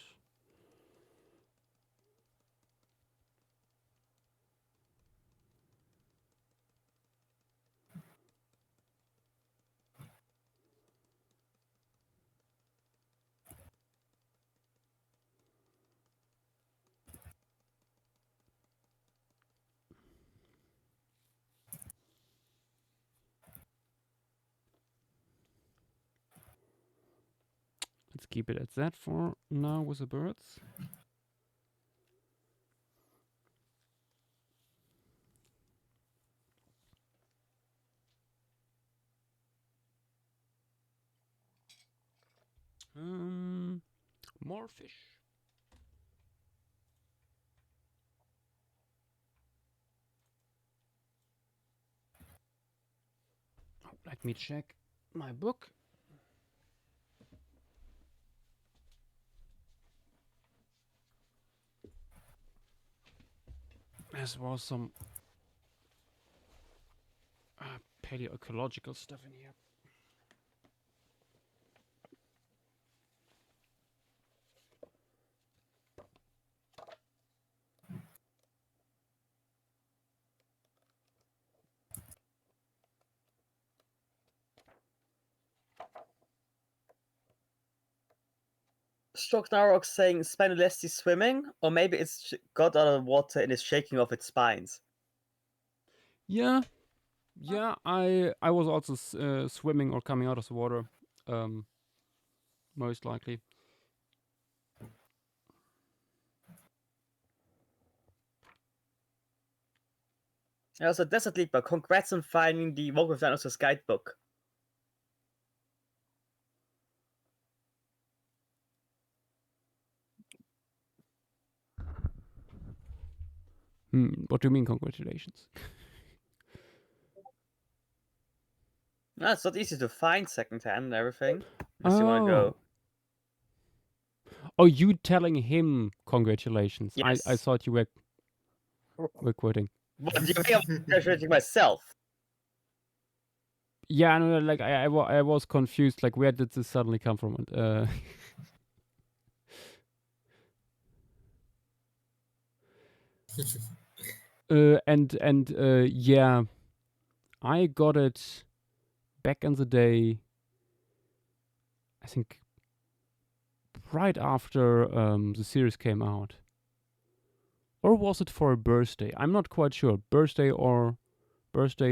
Let's keep it at that for now with the birds. More fish. Oh, let me check my book. There was some paleoecological stuff in here.
Stroke Narok saying Spinolesti swimming, or maybe it's got out of the water and is shaking off its spines.
Yeah, I was also swimming or coming out of the water, most likely.
Also, Desert Leaper, congrats on finding the Walk with Dinosaurs guidebook.
What do you mean, congratulations?
No, it's not easy to find secondhand and everything. Unless you want to go.
Oh, you telling him congratulations.
Yes.
I thought you were quoting.
What do you think I'm congratulating myself?
Yeah, no, like I was confused. Like, where did this suddenly come from? And yeah, I got it back in the day. I think right after the series came out, or was it for a birthday? I'm not quite sure. Birthday,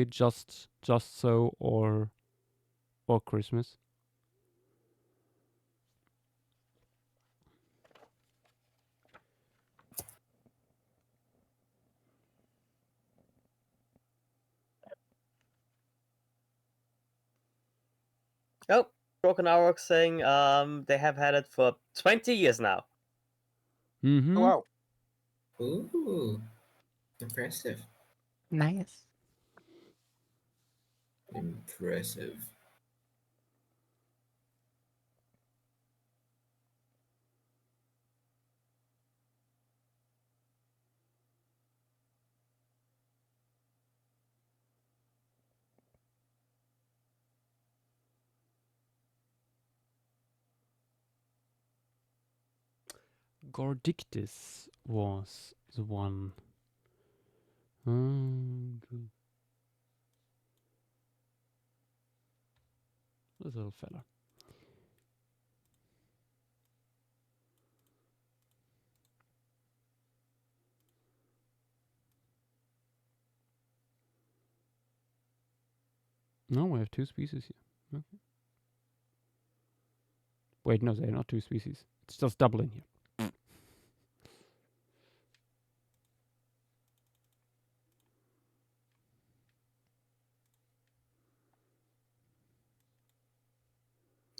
just so, or Christmas.
Oh, Broken Arrow saying they have had it for 20 years now.
Mm-hmm.
Wow.
Ooh, impressive.
Nice.
Impressive.
Gordictis was the one. This little fella. No, we have two species here. Okay. Wait, no, they're not two species. It's just doubling here.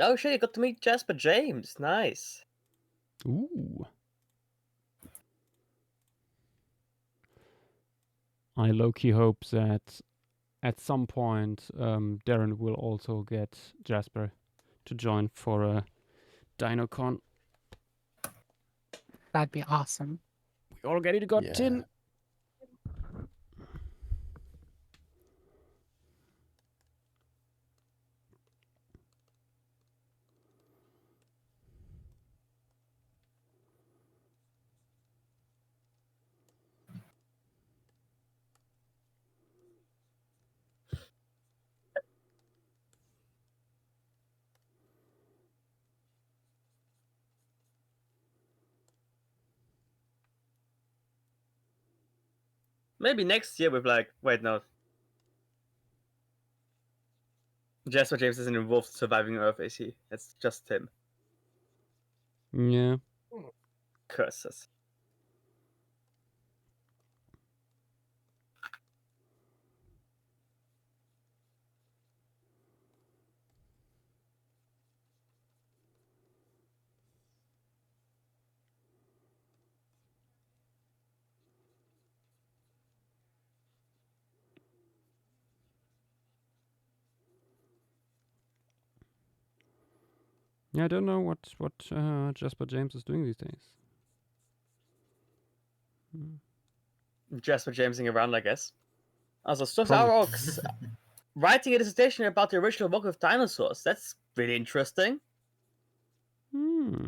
Oh shit, you got to meet Jasper James. Nice.
Ooh. I low-key hope that at some point Darren will also get Jasper to join for a DinoCon.
That'd be awesome.
We already got
Yeah.
Tin.
Maybe next year with like, wait, no. Jasper James isn't involved in surviving Earth, is he? It's just him.
Yeah.
Curses.
Yeah, I don't know what Jasper James is doing these days.
Jasper Jamesing around, I guess. Also, Stuff's
Probably.
Aurochs writing a dissertation about the original book of dinosaurs. That's really interesting.
Hmm.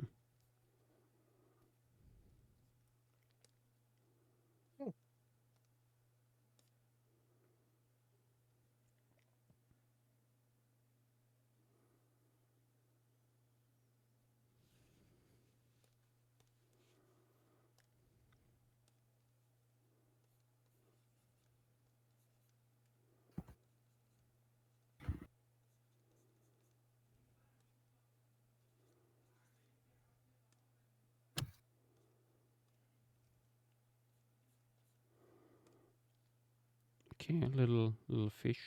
Okay, a little fish.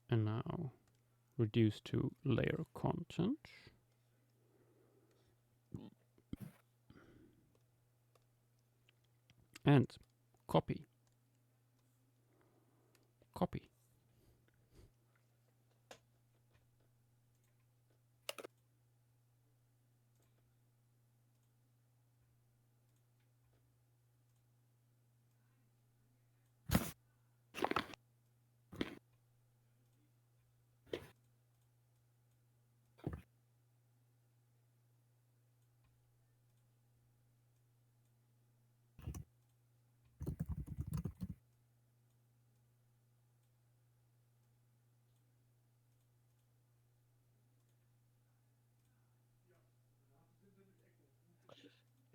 And now reduce to layer content. And copy. Copy.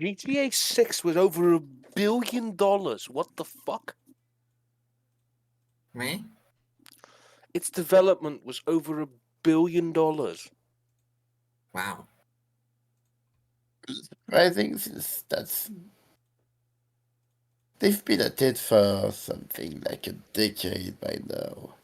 GTA 6 was over $1 billion. What the fuck?
Right?
Its development was over $1 billion.
Wow.
I think they've been at it for something like a decade by now.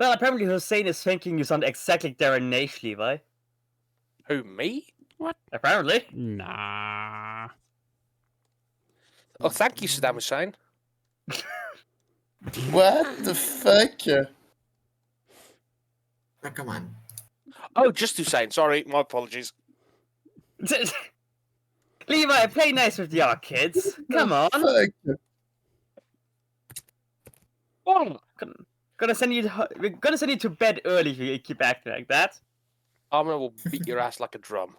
Well, apparently Hussein is thinking you sound exactly like Darren Naish, Levi.
Who, me?
Apparently.
Nah.
Oh, thank you, Saddam Hussein.
What the fuck?
Oh, come on.
Oh, just Hussein. Sorry, my apologies.
Levi, play nice with the other kids. Come on.
Fuck.
Oh,
We're gonna send you to bed early if you keep acting like that.
Armor will beat your ass like a drum.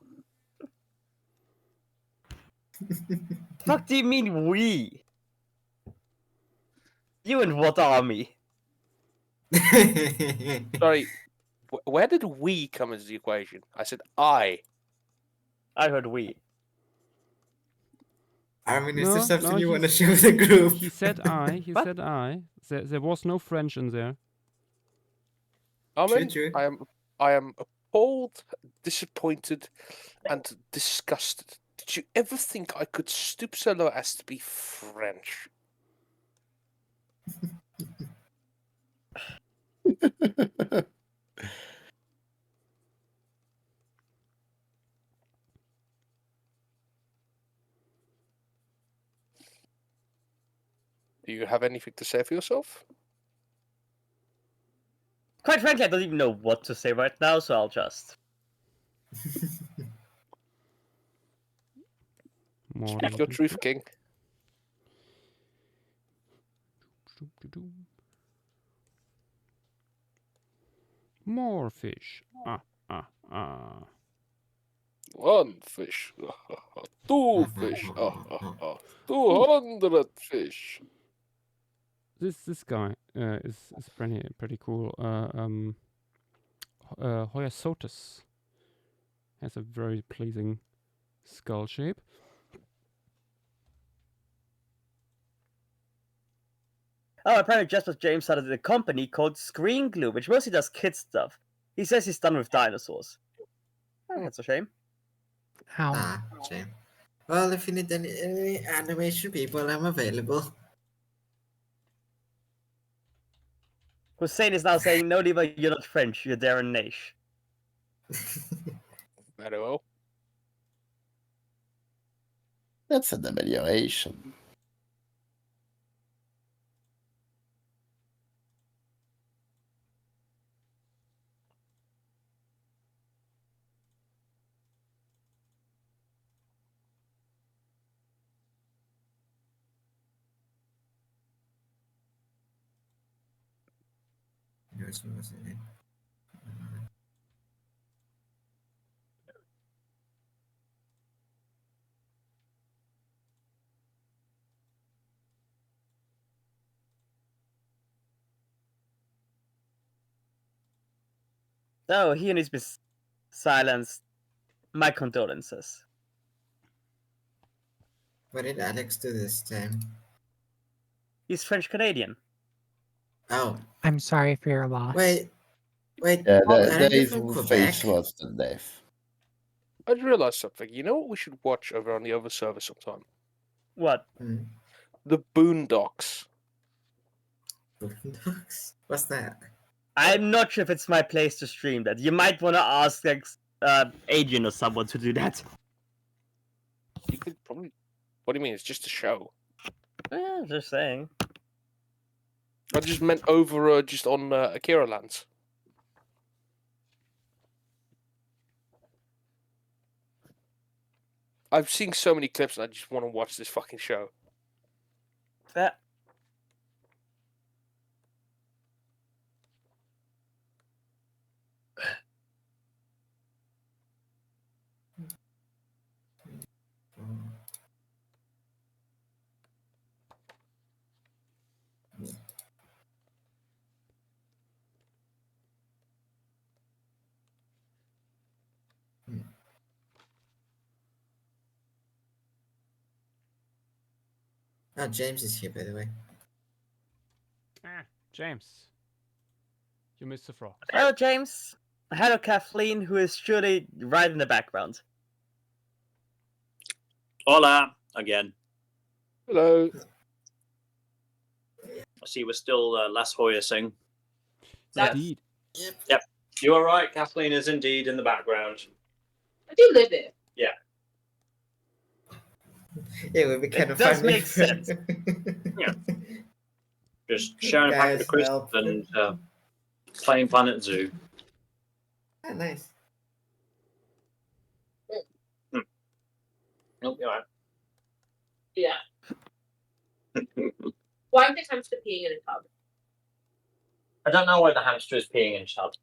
Fuck do you mean we? You and what army?
Sorry, where did we come into the equation? I said I.
I heard we.
I mean, is
No,
there something
no,
you want to
he's-
show the group?
He said I. He
What?
said I. There was no French in there.
Armin,
True.
I am appalled, disappointed, and disgusted. Did you ever think I could stoop so low as to be French? Do you have anything to say for yourself?
Quite frankly, I don't even know what to say right now, so I'll just.
More
Speak your truth, King.
More fish. Ah.
One fish. 2 fish. 200 fish.
This guy is pretty cool. Hoyas has a very pleasing skull shape.
Oh, apparently Jasper James started a company called Screen Glue, which mostly does kid stuff. He says he's done with dinosaurs. Oh, that's a shame.
How?
Ah, shame. Well, if you need any animation people, I'm available.
Hussein is now saying, no, Levi, you're not French, you're Darren Naish.
Very well.
That's an amelioration.
Here's what was it?
Oh, he needs to be silenced. My condolences.
What did Alex do this time?
He's French Canadian.
Oh,
I'm sorry for your loss.
wait.
Yeah,
Aren't they
they
from
face
Quebec?
was to death.
I just realised something. You know what we should watch over on the other server sometime?
What?
Hmm.
The Boondocks.
Boondocks? What's that?
I'm not sure if it's my place to stream that. You might want to ask like Adrian or someone to do that.
You could probably. What do you mean? It's just a show.
Yeah, just saying.
I just meant over just on Akira Lands. I've seen so many clips and I just want to watch this fucking show.
That.
Oh, James is here, by the way.
James. You missed the frog.
Hello, James. Hello, Kathleen, who is surely right in the background.
Hola again.
Hello.
I see we're still last Hoya sing.
Indeed.
Yep. You are right. Kathleen is indeed in the background.
I do live here.
It would be kind
It
of
does
funny.
make sense.
Yeah. Just sharing a packet
Guys,
of crisps
help.
and playing Planet Zoo.
Ah, nice.
Nope, you're right.
Yeah. Why are the hamster peeing in a tub?
I don't know why the hamster is peeing in a tub.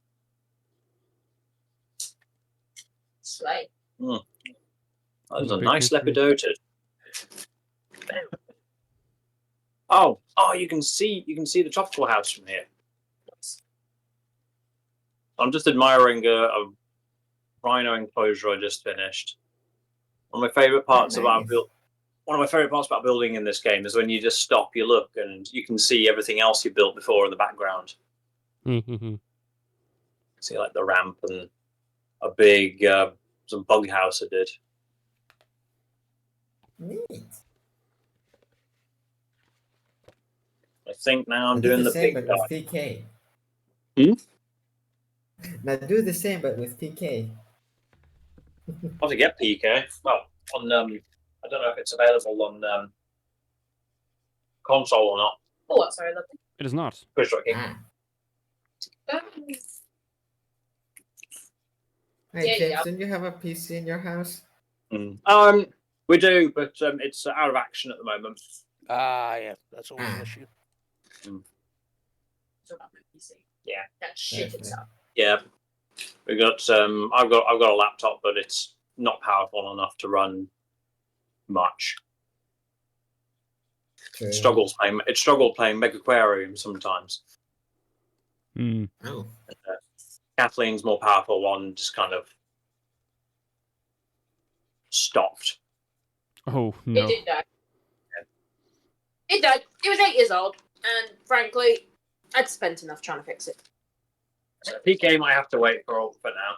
Slay.
That was
A
a
big
nice
mystery.
lepidoted. Oh, you can see the tropical house from here. I'm just admiring a rhino enclosure I just finished. One of my favorite parts about building in this game is when you just stop, you look, and you can see everything else you built before in the background. See, like the ramp and a big some bug house I did.
Neat.
I think now I'm
Now do
doing
the
the
same,
big
but
guy.
with PK.
Hmm?
Now do the same, but with PK.
How to get PK? Well, on I don't know if it's available on console or not.
Oh, what? Sorry, lovely.
It is not.
Push Rocky.
Ah.
Um,
Hey,
Yeah,
James,
yeah.
don't you have a PC in your house?
We do, but it's out of action at the moment.
Yeah, that's always an
Ah.
issue.
so about my PC.
Yeah.
That shit
Perfect.
itself.
Yeah, we got. I've got a laptop, but it's not powerful enough to run much.
True.
It struggled playing MegaQuarium sometimes.
Oh.
Kathleen's more powerful one just kind of stopped.
Oh
It
no.
did die. It died. It was 8 years old, and frankly, I'd spent enough trying to fix it.
So PK might have to wait for now.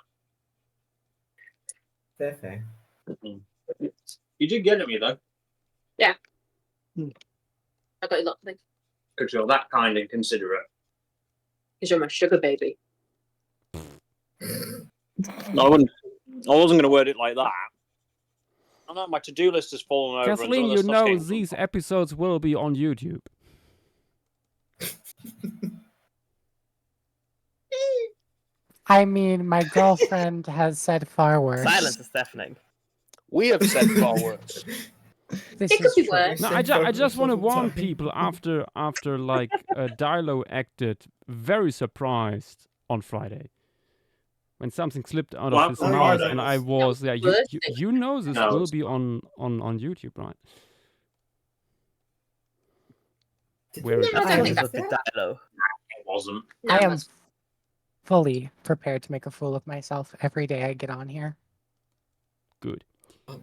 Fair.
You did get at me though,
I got you lots of things.
because you're that kind and considerate.
Because you're my sugar baby.
No, I wasn't going to word it like that. I know my to-do list has fallen over.
Kathleen,
and
you
some of the stuff's
know
getting-
these episodes will be on YouTube.
I mean, my girlfriend has said far worse.
Silence is deafening.
We have said far worse.
This
It could
is
be
true.
worse.
No, I just want to warn people after like Dilo acted very surprised on Friday when something slipped out
Well,
of his
on
mouth,
Friday.
and I was yeah.
Worst
You know this
No,
will
it's
be
not.
on YouTube, right?
Did
Where
you
is
never
it?
I
tell
think
us
that's the
that?
dialogue.
It wasn't.
No,
I am
that's-
fully prepared to make a fool of myself every day I get on here.
Good.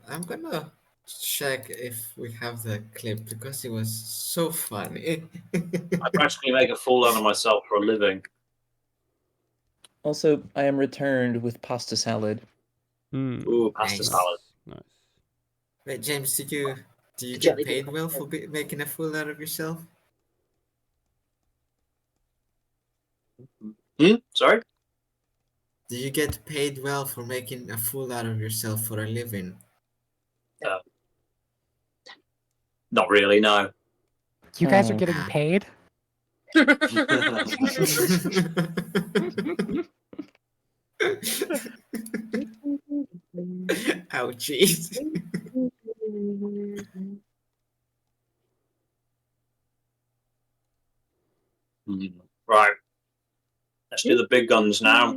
I'm gonna check if we have the clip because it was so funny.
I practically make a fool out of myself for a living.
Also, I am returned with pasta salad.
Ooh, pasta
Nice.
salad.
Nice.
Wait, James, do you
The
get
jelly
paid
bean
well
pasta.
for making a fool out of yourself?
Sorry?
Do you get paid well for making a fool out of yourself for a living?
Not really, no.
You guys are
Oh.
getting paid?
Ouchies.
Right. Let's do the big guns now.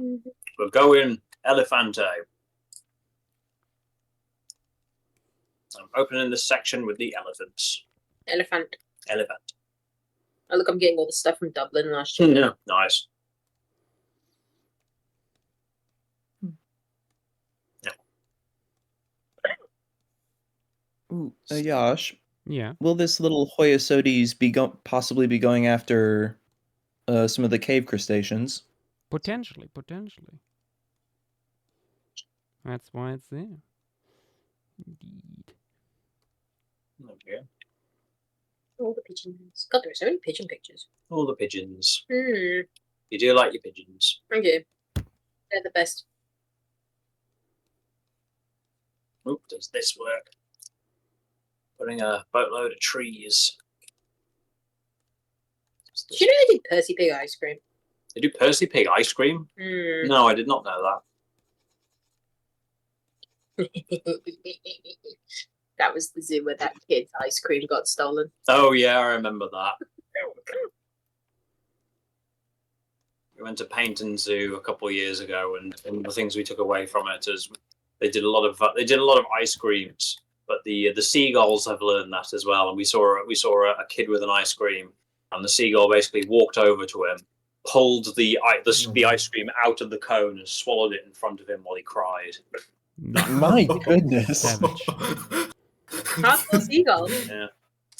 We're going Elefante. I'm opening this section with the elephants.
Elephant.
Elephant.
Oh, look, I'm getting all the stuff from Dublin last year.
Yeah, nice.
Ooh, Yash,
Yeah.
will this little Hoyasotes possibly be going after some of the cave crustaceans?
Potentially. That's why it's there. Indeed.
Okay.
All the pigeons. God, there are so many pigeon pictures.
All the pigeons. You do like your pigeons.
Thank you. They're the best.
Oop, does this work? Putting a boatload of trees.
Did you know they do Percy Pig ice cream?
They do Percy Pig ice cream?
Mm.
No, I did not know that.
That was the zoo where that kid's ice cream got stolen.
Oh yeah, I remember that. We went to Paynton Zoo a couple of years ago, and one of the things we took away from it is they did a lot of ice creams. But the seagulls have learned that as well, and we saw a kid with an ice cream, and the seagull basically walked over to him, pulled the ice cream out of the cone, and swallowed it in front of him while he cried.
My goodness.
Savage.
Hardcore seagulls.
Yeah.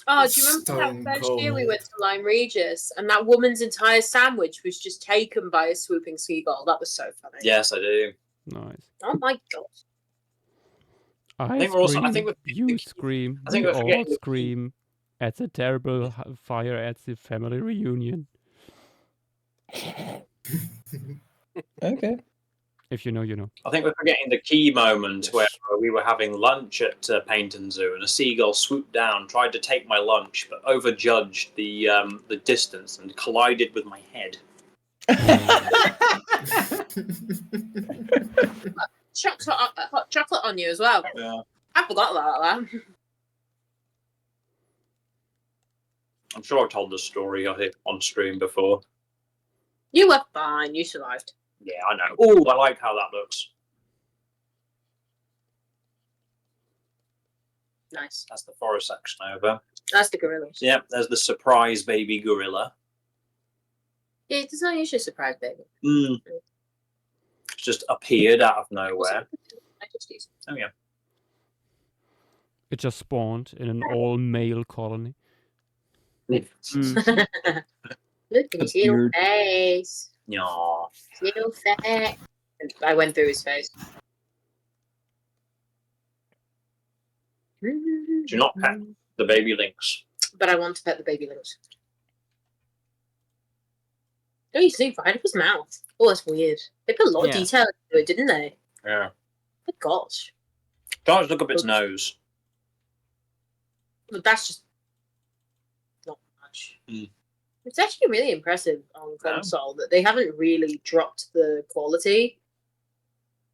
Oh, do you remember that first year we went to Lyme Regis and that woman's entire sandwich was just taken by a swooping seagull? That was so funny.
Yes, I do.
Nice.
Oh my god.
I
think we're also-
scream,
I think we're-
you scream,
I think
we
we're
all
forgetting the-
scream at the terrible fire at the family reunion.
Okay.
If you know, you know.
I think we're forgetting the key moment where we were having lunch at Paynton Zoo, and a seagull swooped down, tried to take my lunch, but overjudged the distance and collided with my head.
Hot chocolate on you as well.
Yeah.
I forgot about that.
I'm sure I've told this story on stream before.
You were fine. You survived.
Yeah, I know. Oh, I like how that looks.
Nice.
That's the forest section over.
That's the gorillas.
Yeah, there's the surprise baby gorilla.
Yeah, it does not usually surprise baby.
It's just appeared out of nowhere. Oh yeah.
It just spawned in an all-male colony.
Look at his little
Weird.
face.
Yeah.
Little face. I went through his face.
Do not pet the baby lynx.
But I want to pet the baby lynx. Oh, you see right up his mouth. Oh, that's weird. They put a lot of
Yeah.
detail into it, didn't they?
Yeah.
My gosh.
Can't look up its nose.
But that's just not much.
Mm.
It's actually really impressive on console that they haven't really dropped the quality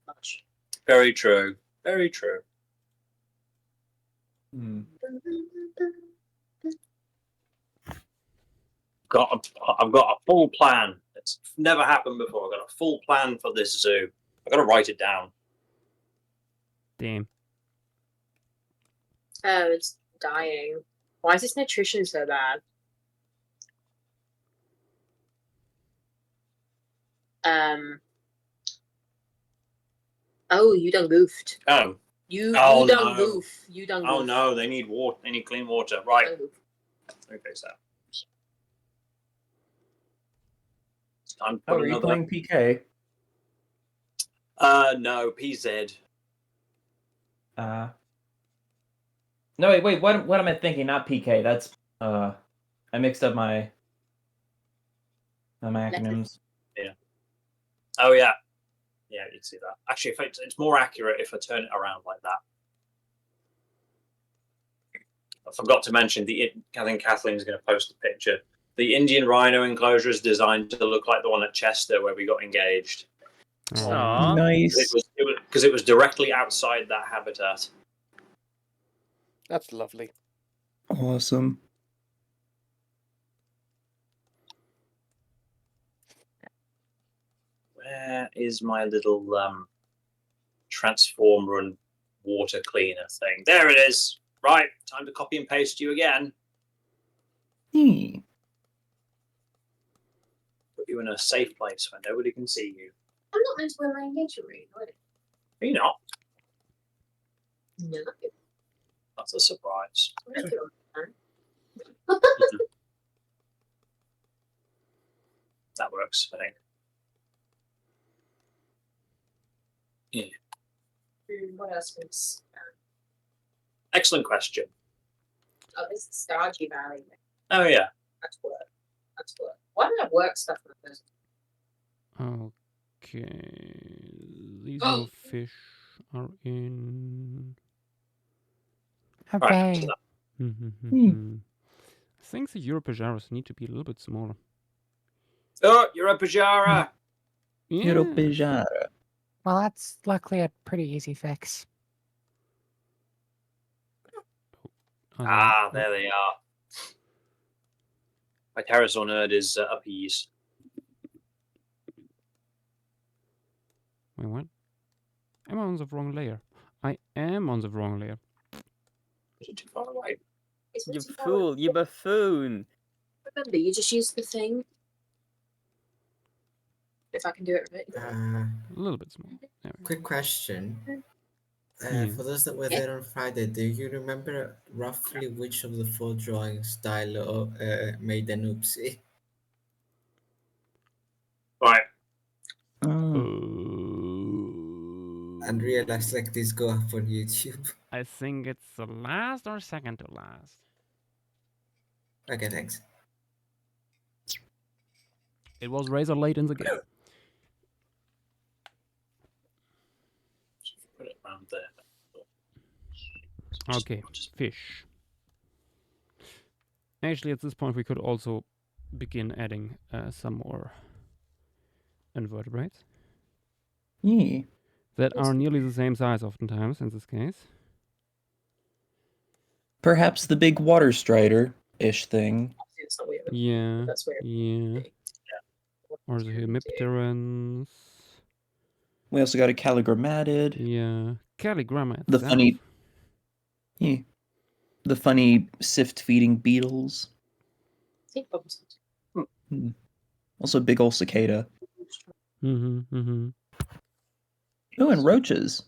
much.
Very true. Very true. I've got a full plan. It's never happened before. I've got a full plan for this zoo. I've got to write it down.
Damn.
Oh, it's dying. Why is its nutrition so bad? Oh, you done goofed.
Oh.
You
Oh,
done
no.
goof. You done goof.
Oh no, they need water. They need clean water. Right. Let me fix that. It's time to
Oh,
put
are you
another.
playing PK?
No, PZ.
No, wait. What am I thinking? Not PK. That's I mixed up my acronyms.
Yeah. Oh yeah. Yeah, you'd see that. Actually, if it's more accurate if I turn it around like that. I forgot to mention I think Kathleen's going to post the picture. The Indian rhino enclosure is designed to look like the one at Chester where we got engaged.
Aww.
Nice.
Because it was directly outside that habitat.
That's lovely.
Awesome.
Where is my little transformer and water cleaner thing? There it is. Right, time to copy and paste you again. Put you in a safe place where nobody can see you.
I'm not meant to wear my engagement ring, are
Are you not?
No.
That's a surprise. That works, I think. Yeah.
What else was?
Excellent question.
Oh, this is Stardew Valley.
Oh yeah.
That's work. That's work. Why did I work stuff on the first?
Okay. These little fish are in.
Okay.
I think the Europajaras need to be a little bit smaller.
Oh, you're a Pajara!
Yeah.
Well, that's luckily a pretty easy fix.
Ah, there they are. My Pterosaur nerd is appeased.
Wait, what? Am I on the wrong layer? I am on the wrong layer.
Is it too far away?
You fool, you buffoon.
Remember, you just use the thing. If I can do it right.
A little bit small. There we go.
Quick question.
Yeah.
For those that were there on Friday, do you remember roughly which of the 4 drawings Stylo made an oopsie?
Right.
And realized like these go up on YouTube.
I think it's the last or second to last.
Okay, thanks.
It was razor late in the game.
Put it around there.
Okay, fish. Actually, at this point, we could also begin adding some more invertebrates.
Yeah.
That are nearly the same size, oftentimes, in this case.
Perhaps the big water strider-ish thing.
It's not weird.
Yeah.
That's weird.
Yeah. Or the hemipterans.
We also got a calligrammatid.
Yeah. Calligramma
The
itself.
funny... Yeah. The funny sift-feeding beetles. Also big ol' cicada. Oh, and roaches.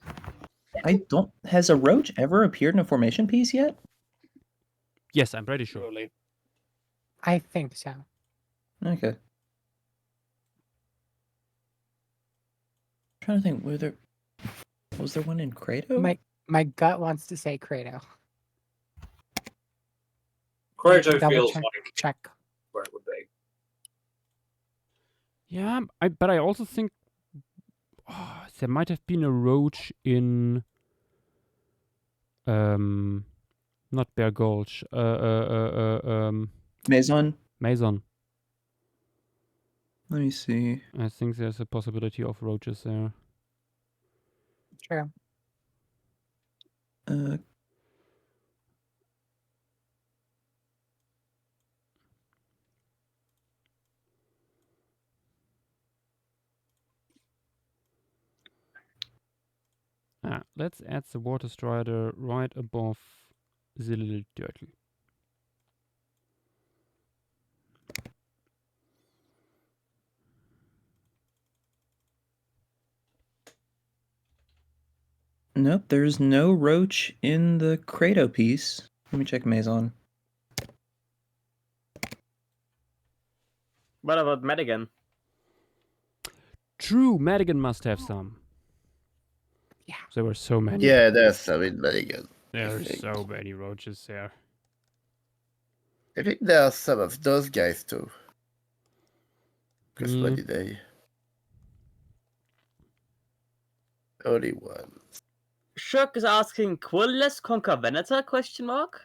Has a roach ever appeared in a formation piece yet?
Yes, I'm pretty sure.
Surely.
I think so.
Okay. Trying to think, was there one in Kratos?
My gut wants to say Credo.
Kratos
Double
feels
check,
like
check.
where it would be.
Yeah, but I also think there might have been a roach in not Bear Gulch.
Maison?
Maison.
Let me see.
I think there's a possibility of roaches there.
True.
Let's add the water strider right above the little turtle.
Nope, there's no roach in the Kratos piece. Let me check Maison.
What about Madigan?
True, Madigan must have some.
Yeah.
There were so many.
Yeah, there's some in Madigan.
There are so many roaches there.
I think there are some of those guys too. Because what
Yeah.
did they? Only one.
Shirk is asking, Quillless conquer Venator? Question mark.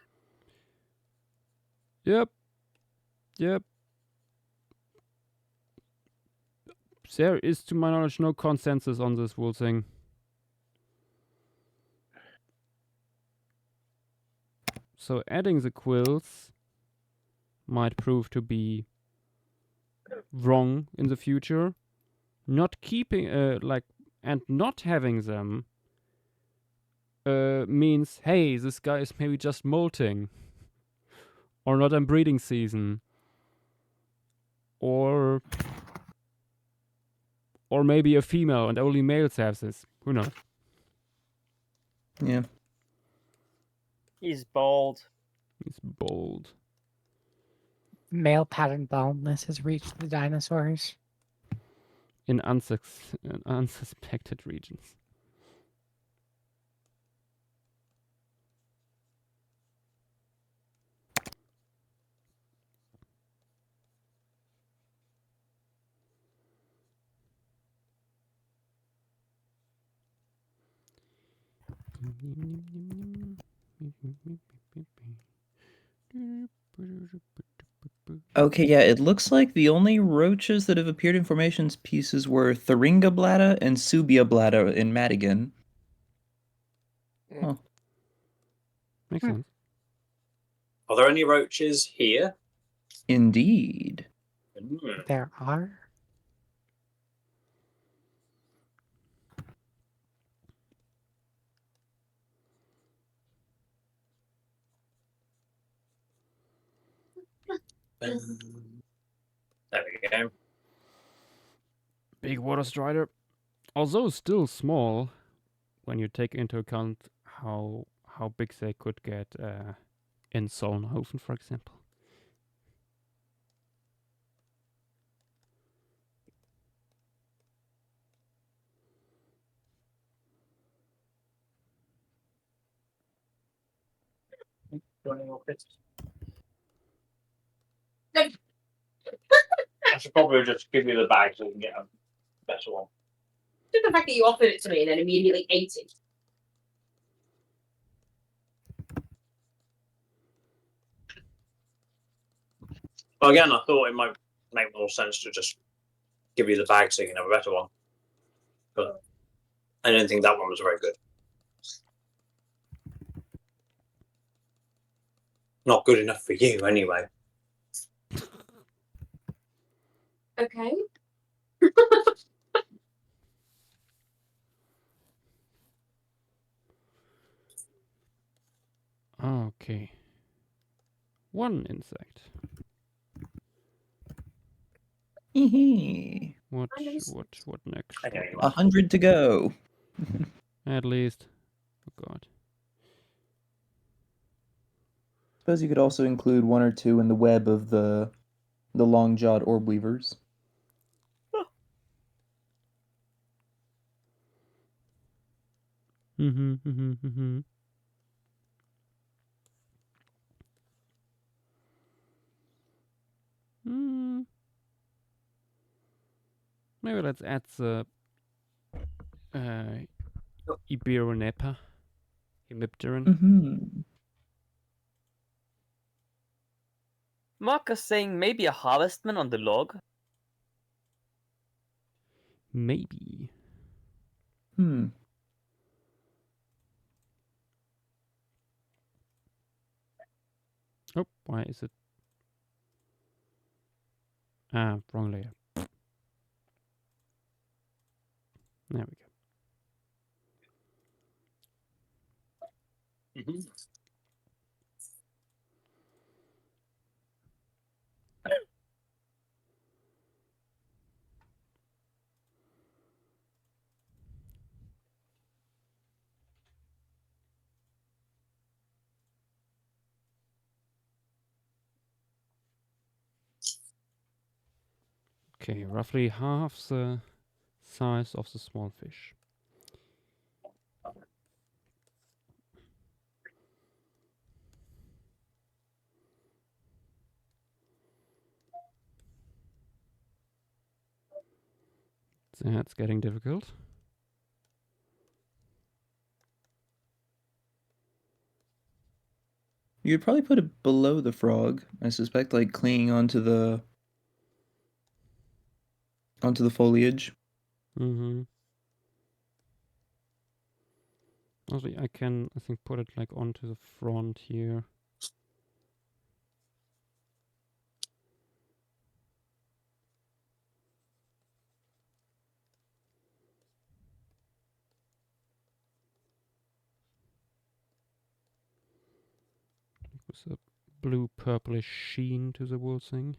Yep. There is, to my knowledge, no consensus on this whole thing. So adding the quills might prove to be wrong in the future. Not keeping and not having them means, hey, this guy is maybe just molting or not in breeding season, or maybe a female and only males have this. Who knows?
Yeah.
He's bald.
He's bold.
Male pattern baldness has reached the dinosaurs.
In unsuspected regions.
Okay, yeah, it looks like the only roaches that have appeared in formations pieces were Thuringia blatta and Subia blatta in Madigan. Huh.
Makes sense.
Are there any roaches here?
Indeed.
There are.
There we go.
Big water strider. Although still small, when you take into account how big they could get in Solnhofen, for example.
I should probably just give you the bag so we can get a better one.
Just the fact that you offered it to me and then immediately ate it.
Well, again, I thought it might make more sense to just give you the bag so you can have a better one. But I didn't think that one was very good. Not good enough for you, anyway.
Okay.
Okay. One insect. What next?
Okay,
What
100 to go.
next? At least. Oh god.
Suppose you could also include one or two in the web of the long-jawed orb weavers.
Mm-hmm. Maybe let's add the Iberonepa. Hemipteran.
Mm-hmm.
Marcus saying maybe a harvestman on the log.
Maybe.
Hmm.
Oh, why is it? Ah, wrong layer. There we go.
Mm-hmm.
Okay, roughly half the size of the small fish. That's getting difficult.
You'd probably put it below the frog, I suspect, like clinging onto the foliage.
Mm-hmm. Also, I think, put it like onto the front here. With a blue purplish sheen to the whole thing.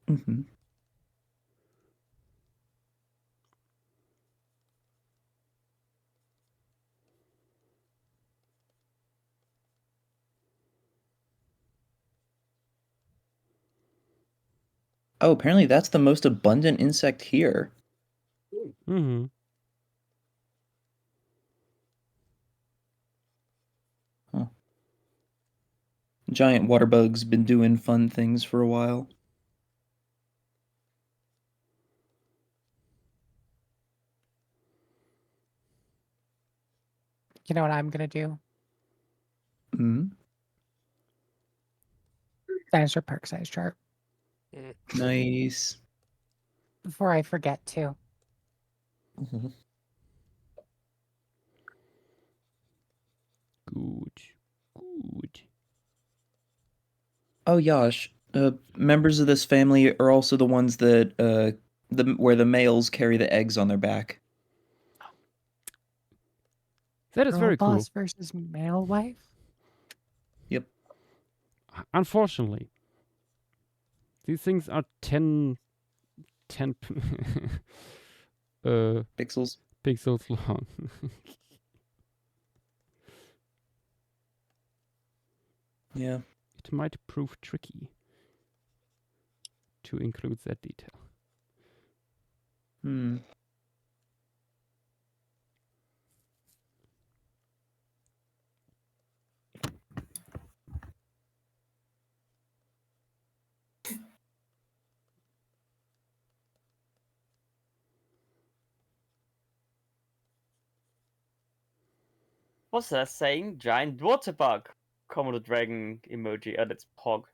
Mm-hmm. Oh, apparently that's the most abundant insect here.
Mm-hmm.
Huh. Giant water bugs been doing fun things for a while.
You know what I'm gonna do?
Hmm.
Dinosaur park size chart
Nice.
before I forget to.
Mhm.
Good. Good.
Oh, Yash. Members of this family are also the ones that where the males carry the eggs on their back.
That is
Girl
very cool.
boss versus male wife.
Yep.
Unfortunately, these things are 10
Pixels.
pixels long.
Yeah.
It might prove tricky to include that detail.
Hmm.
What's that saying? Giant water bug. Komodo dragon emoji. Oh, that's Pog.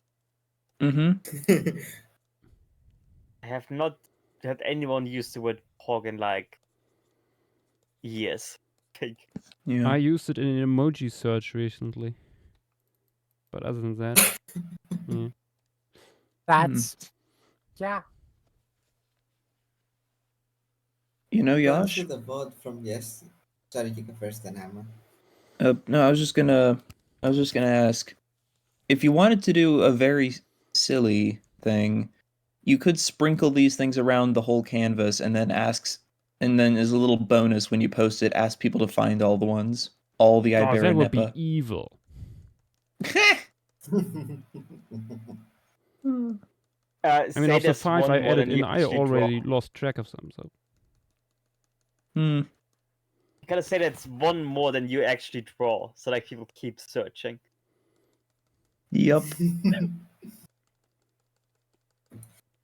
Mm-hmm.
I have not had anyone use the word Pog in like years.
Yeah.
I used it in an emoji search recently. But other than that, yeah.
That's yeah.
You know,
Going through
Yash.
the vote from yes. Sorry, you go first, then Emma.
No, I was just gonna ask if you wanted to do a very silly thing, you could sprinkle these things around the whole canvas, and then as a little bonus when you post it, ask people to find all the ones, all the
Oh, that would be
Iberonepa.
evil. I mean,
Say
of the
there's
5
one
I
more
added
than
in,
you
I
actually draw.
already lost track of some. So
Hmm.
You gotta say that's one more than you actually draw, so like people keep searching.
Yep.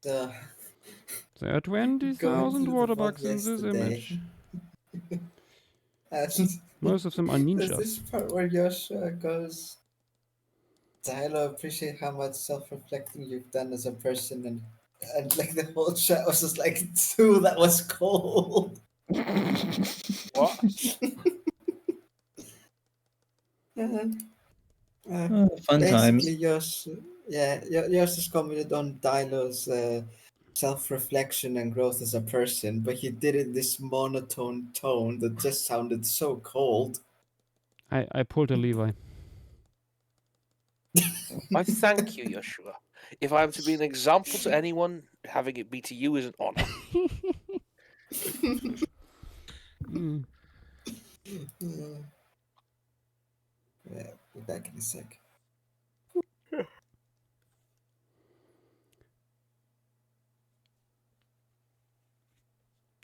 So,
there are 20,000
through the
water
vote
bugs in this
yesterday.
image.
And
Most of them are
there's this
ninjas.
part where Joshua goes, Tyler, appreciate how much self-reflecting you've done as a person, and like the whole chat was just like, dude, that was cold.
What?
Fun times.
Basically, Josh just commented on Dilo's self-reflection and growth as a person, but he did it in this monotone tone that just sounded so cold.
I pulled a Levi.
I thank you, Joshua. If I am to be an example to anyone, having it be to you is an honor.
Mm.
Yeah, be back in a sec.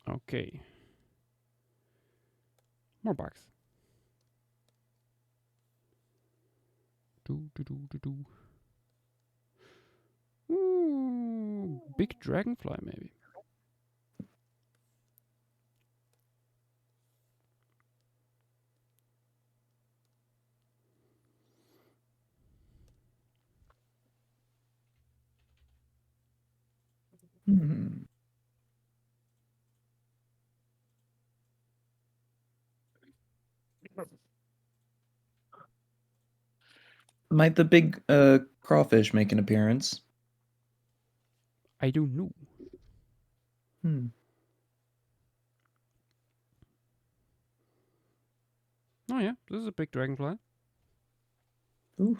Okay. More bugs. Do. Ooh, big dragonfly maybe.
Hmm. Might the big crawfish make an appearance?
I don't know.
Hmm.
Oh yeah, this is a big dragonfly.
Ooh.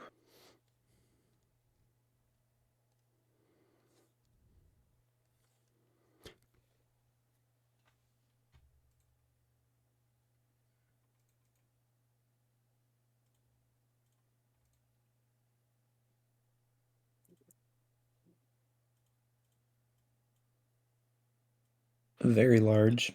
Very large.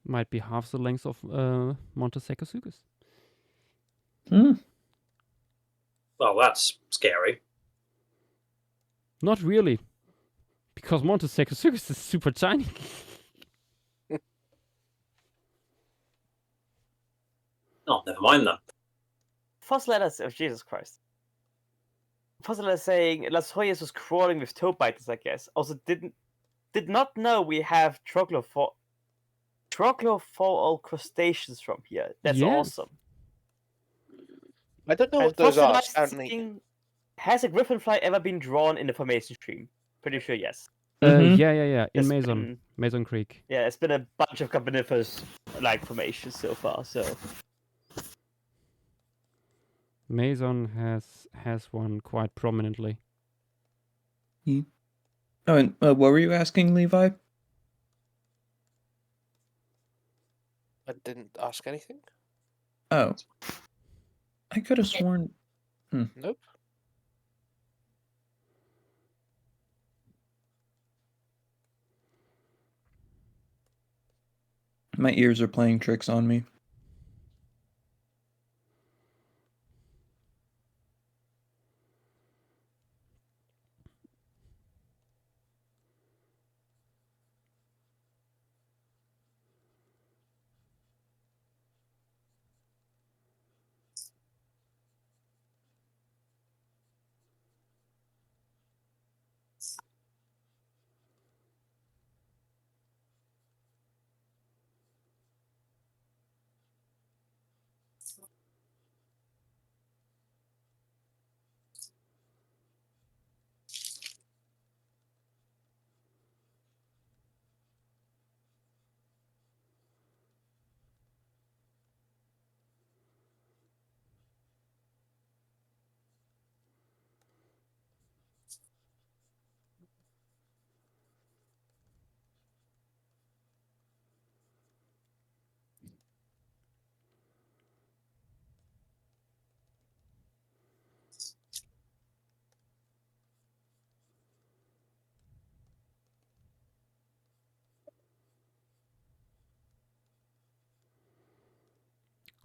Might be half the length of Monte Secasugus.
Hmm.
Well, that's scary.
Not really, because Montesecosuchus is super tiny.
Oh, never mind then.
Fossil letters of Jesus Christ. Fossil letters saying Las Hoyas was crawling with toe biters, I guess. Also did not know we have troglophorol crustaceans from here. That's
Yeah.
awesome.
I don't know
And
what those are.
fossilized
Apparently,
saying, has a griffinfly ever been drawn in the formation stream? Pretty sure yes.
Mhm.
Yeah. In
There's
Mason.
been-
Mason Creek.
Yeah, it's been a bunch of carboniferous like formations so far. So
Mason has one quite prominently.
Oh, and what were you asking, Levi?
I didn't ask anything.
Oh, I could have sworn.
Nope.
My ears are playing tricks on me.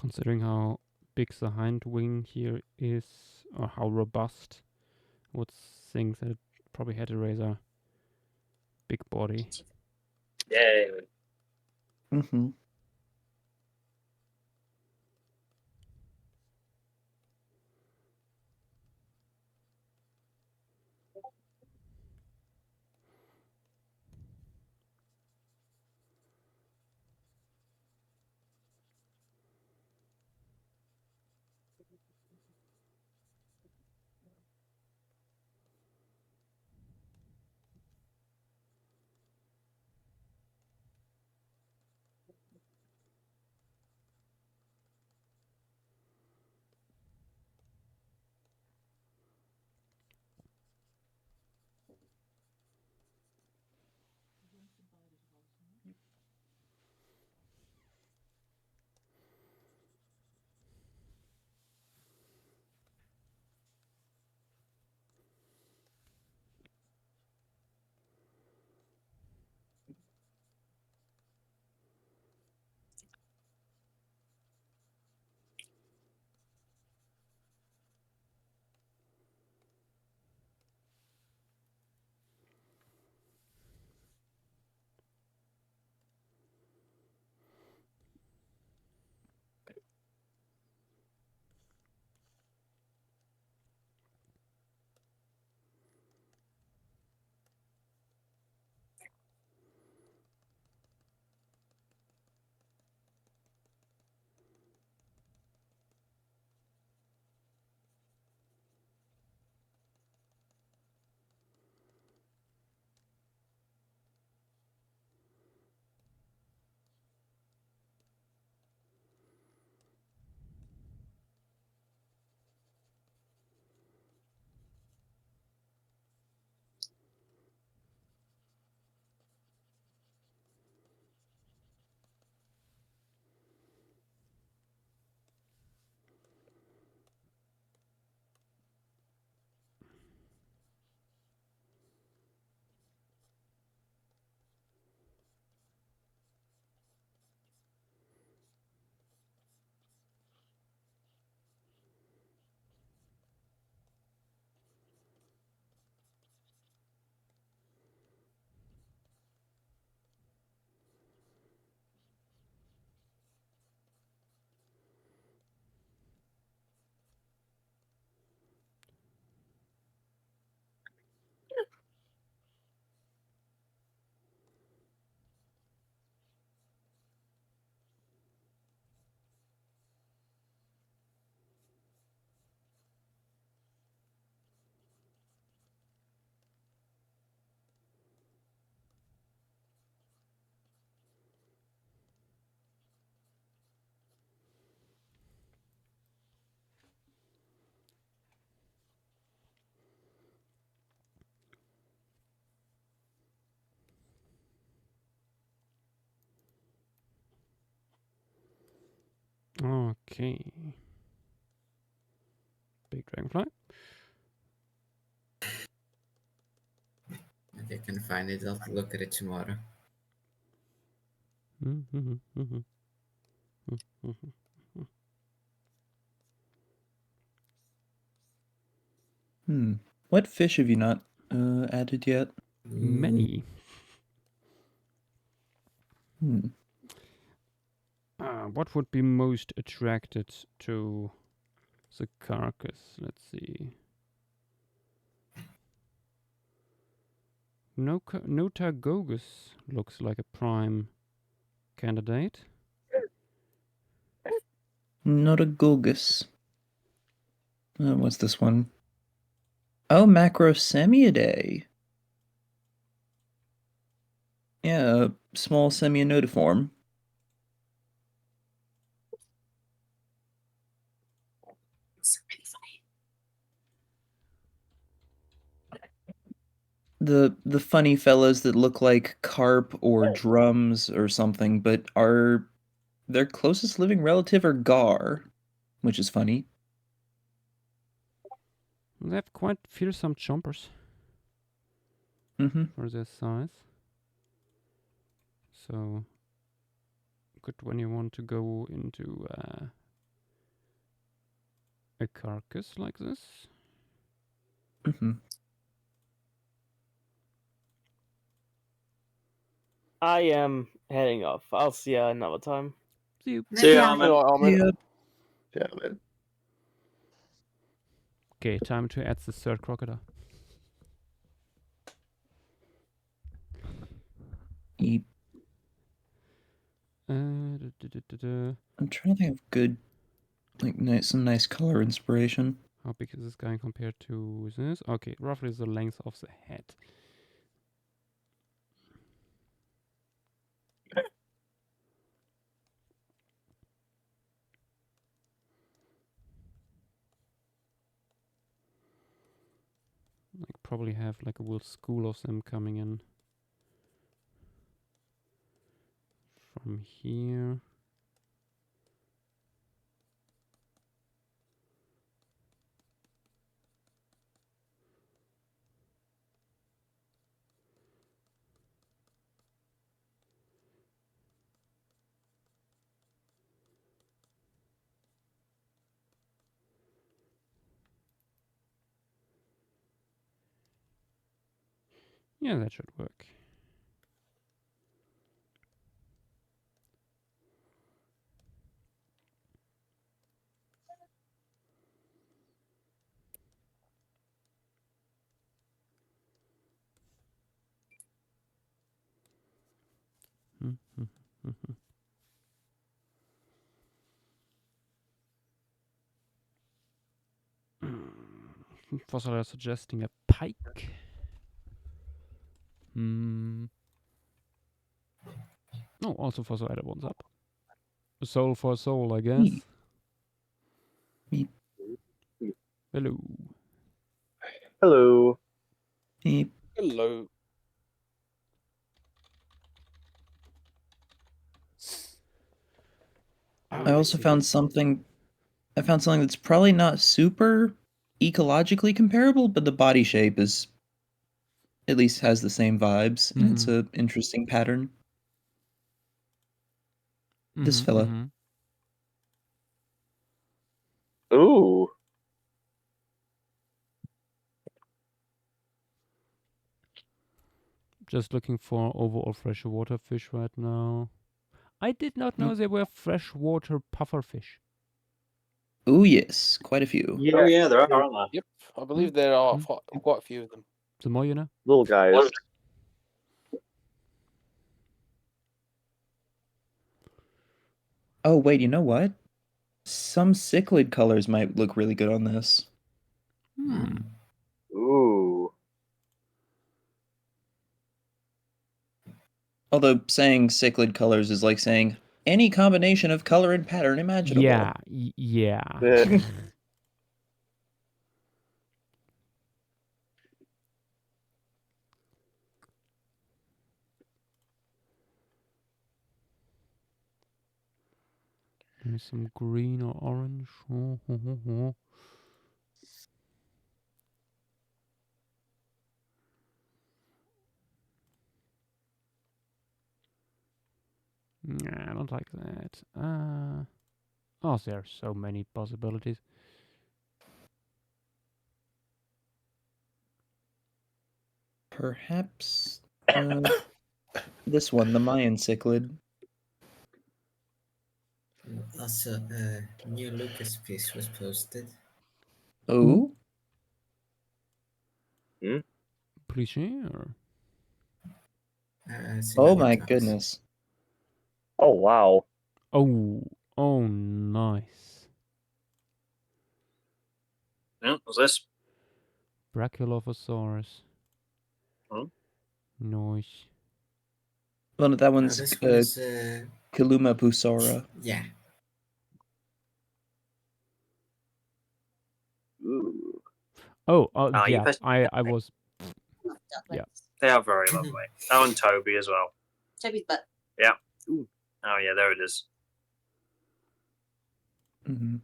Considering how big the hind wing here is, or how robust, I would think that it probably had a rather big body.
Yay.
Mm-hmm.
Okay. Big dragonfly.
If I can find it, I'll look at it tomorrow.
What fish have you not added yet?
Many. What would be most attracted to the carcass? Let's see. Notagogus looks like a prime candidate.
Not a Gulgus. What's this one? Oh, Macrosemiidae. Yeah, a small semi-notiform.
It's really funny.
The funny fellows that look like carp or drums or something, but are their closest living relative are gar, which is funny.
They have quite fearsome chompers for their size. So good when you want to go into a carcass like this.
I am heading off. I'll see you another time.
See you.
See you, Armin.
Yeah, man.
Okay, time to add the third crocodile.
Eep.
I'm
trying to think of good, like some nice color inspiration.
How big is this guy compared to this? Okay, roughly the length of the head. Like probably have like a whole school of them coming in from here. Yeah, that should work. Fossil are suggesting a pike. Oh, also Fossil added ones up. A soul for a soul, I guess.
Meep.
Hello.
Hello.
Meep.
Hello.
I also found something. I found something that's probably not super ecologically comparable, but the body shape is at least has the same vibes, and it's an interesting pattern. This fella.
Ooh.
Just looking for overall freshwater fish right now. I did not know there were freshwater pufferfish.
Oh yes, quite a few.
Yeah. Oh yeah, there are, aren't there?
Yep, I believe there are quite a few of them.
The more you know.
Little guys.
Oh wait, you know what? Some cichlid colors might look really good on this.
Ooh.
Although saying cichlid colors is like saying any combination of color and pattern imaginable.
Yeah, yeah. There's some green or orange. Nah, I don't like that. Oh, there are so many possibilities.
Perhaps this one, the Mayan cichlid.
Also, a new Lucas piece was posted.
Oh,
Pretty sure.
oh my goodness!
Oh wow.
Oh, nice.
Yeah, what's this?
Brachylophosaurus.
Hmm?
Nice.
Well, that one's
This one is
Kaluma pusara.
yeah.
Ooh.
Yeah. I was. Yeah.
They are very lovely. Oh, and Toby as well.
Toby's butt.
Yeah. Ooh. Oh yeah, there it is.
Mm-hmm.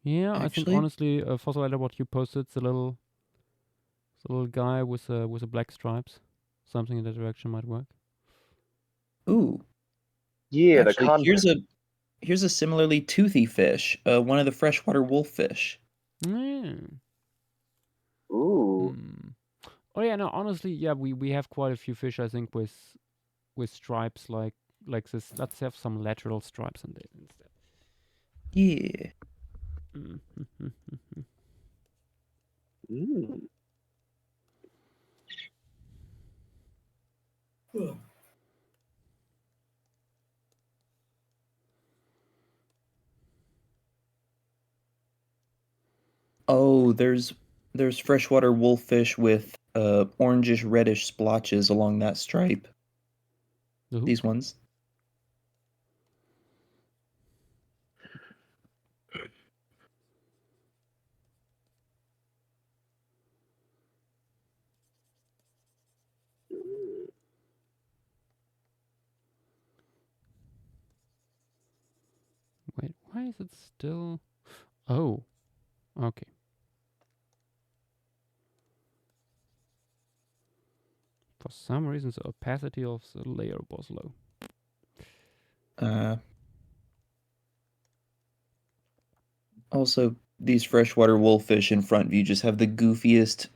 Yeah, I think
Actually,
honestly, Fossilizer, what you posted, the little guy with the black stripes, something in that direction might work.
ooh,
Yeah,
actually,
the
here's a similarly toothy fish, one of the freshwater wolffish.
Mm.
Ooh.
Hmm. Oh yeah, no, honestly, yeah, we have quite a few fish, I think, with stripes like this. Let's have some lateral stripes on it instead.
Yeah.
Mm.
Oh, there's freshwater wolffish with orangish reddish splotches along that stripe.
Ooh.
These ones.
Wait, why is it still? Oh, okay. For some reason, the opacity of the layer was low.
Also, these freshwater wolffish in front view just have the goofiest,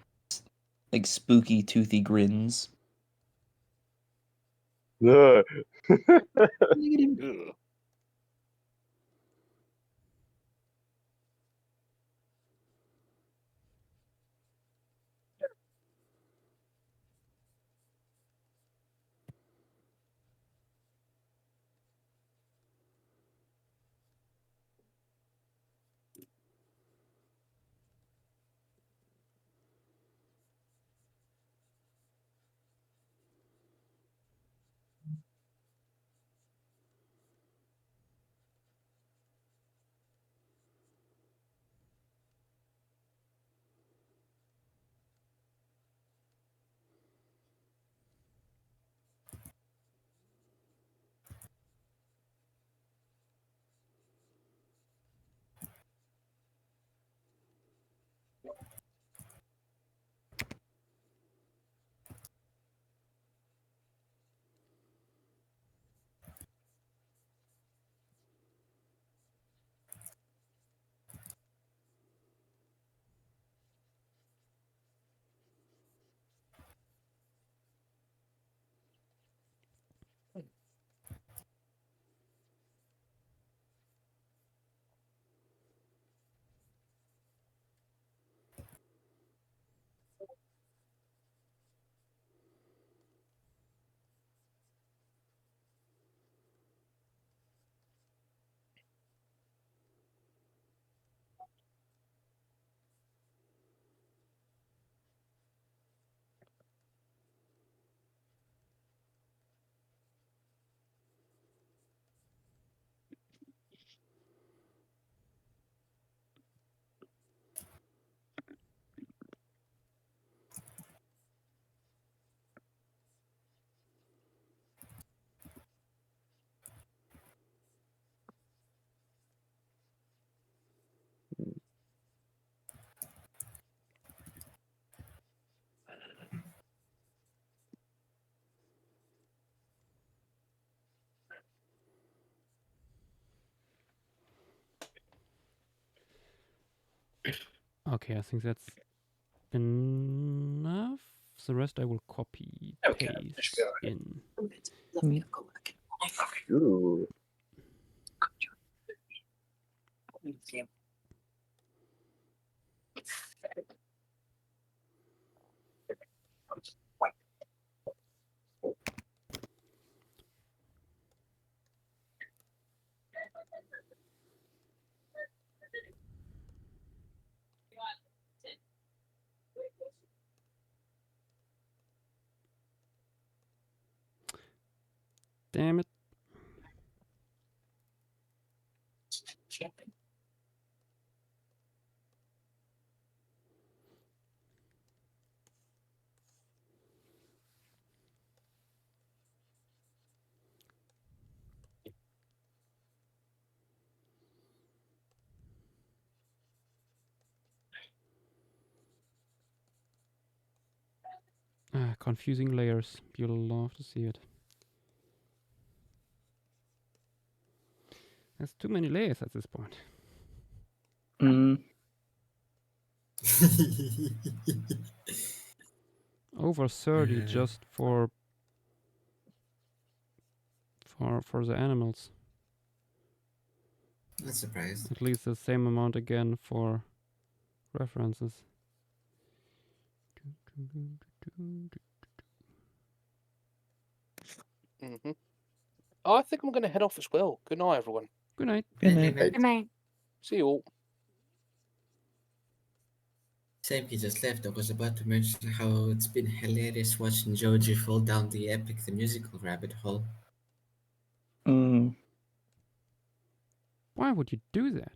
like spooky, toothy grins.
Ugh.
Okay, I think that's enough. The rest I will copy
Okay, there should
paste
be all right.
in.
Let me go look.
Ooh.
Damn it. Confusing layers. You'll love to see it. There's too many layers at this point.
Mm.
Over 30 just for the animals.
Not surprised.
At least the same amount again for references.
Mm-hmm. I think I'm going to head off as well. Good night, everyone.
Good night.
Good night.
Good night.
See you all.
Same, he just left. I was about to mention how it's been hilarious watching Joji fall down the Epic the Musical rabbit hole.
Mm.
Why would you do that?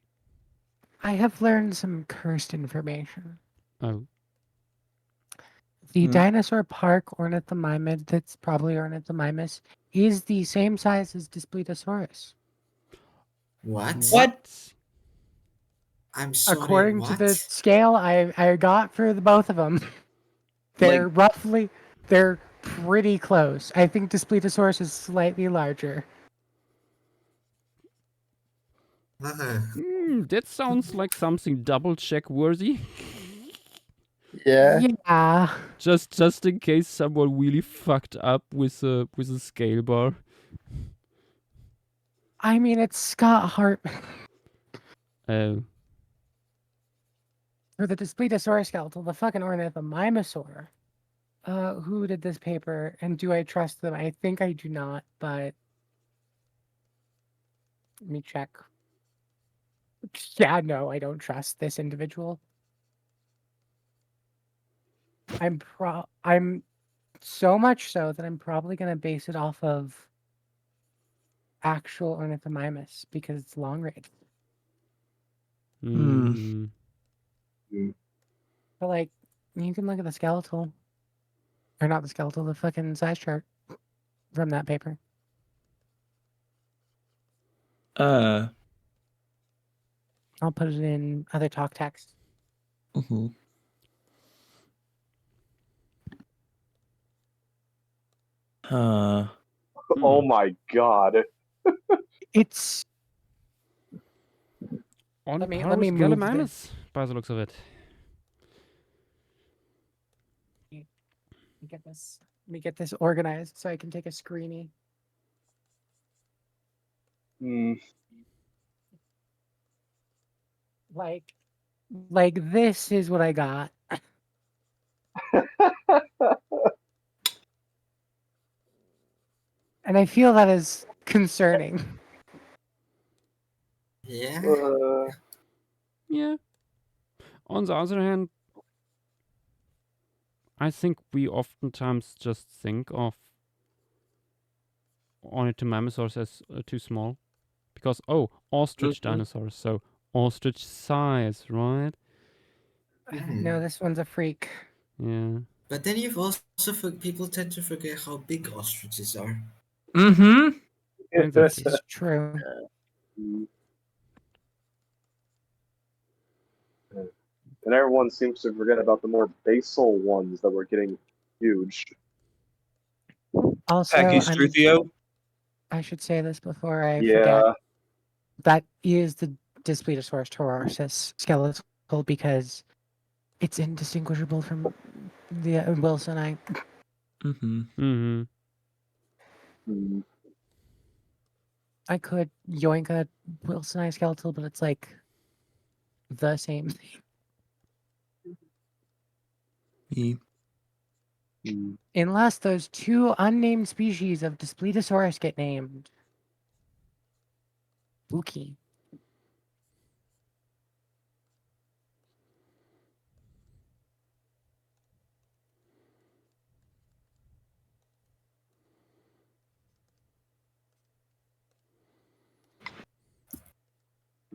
I have learned some cursed information.
Oh.
The
Hmm.
dinosaur park ornithomimid, that's probably Ornithomimus, is the same size as Displetosaurus.
What? I'm sorry,
According
what?
to the scale I got for the both of them, they're they're pretty close. I think Displetosaurus is slightly larger.
That sounds like something double check worthy.
Yeah.
Yeah.
Just in case someone really fucked up with a scale bar.
I mean, it's Scott Hartman.
Oh.
For the Displetosaurus skeletal, the fucking Ornithomimosaur. Who did this paper, and do I trust them? I think I do not, but let me check. Yeah, no, I don't trust this individual. I'm so much so that I'm probably gonna base it off of actual Ornithomimus because it's long range.
Mm.
But like, you can look at the skeletal, or not the skeletal, the fucking size chart from that paper. I'll put it in other talk text.
Mm-hmm.
Oh my god.
It's
On
let me
par with
move
Gallimimus, by the looks of it.
Let me get this organized so I can take a screenie. Like this is what I got. And I feel that is concerning.
Yeah.
Yeah. On the other hand, I think we oftentimes just think of Ornithomimosaurs as too small. Because, ostrich dinosaurs, so ostrich size, right?
No, this one's a freak.
Yeah.
But then you've also people tend to forget how big ostriches are.
Mm-hmm.
This is true.
And everyone seems to forget about the more basal ones that were getting huge.
Also, I should say this before I forget. That is the Displetosaurus torosus skeletal because it's indistinguishable from the Wilsonite.
Mm-hmm.
Mm-hmm.
Hmm.
I could yoink a Wilsonite skeletal, but it's like the same thing.
Yeah.
Hmm.
Unless those two unnamed species of Daspletosaurus get named. Spooky.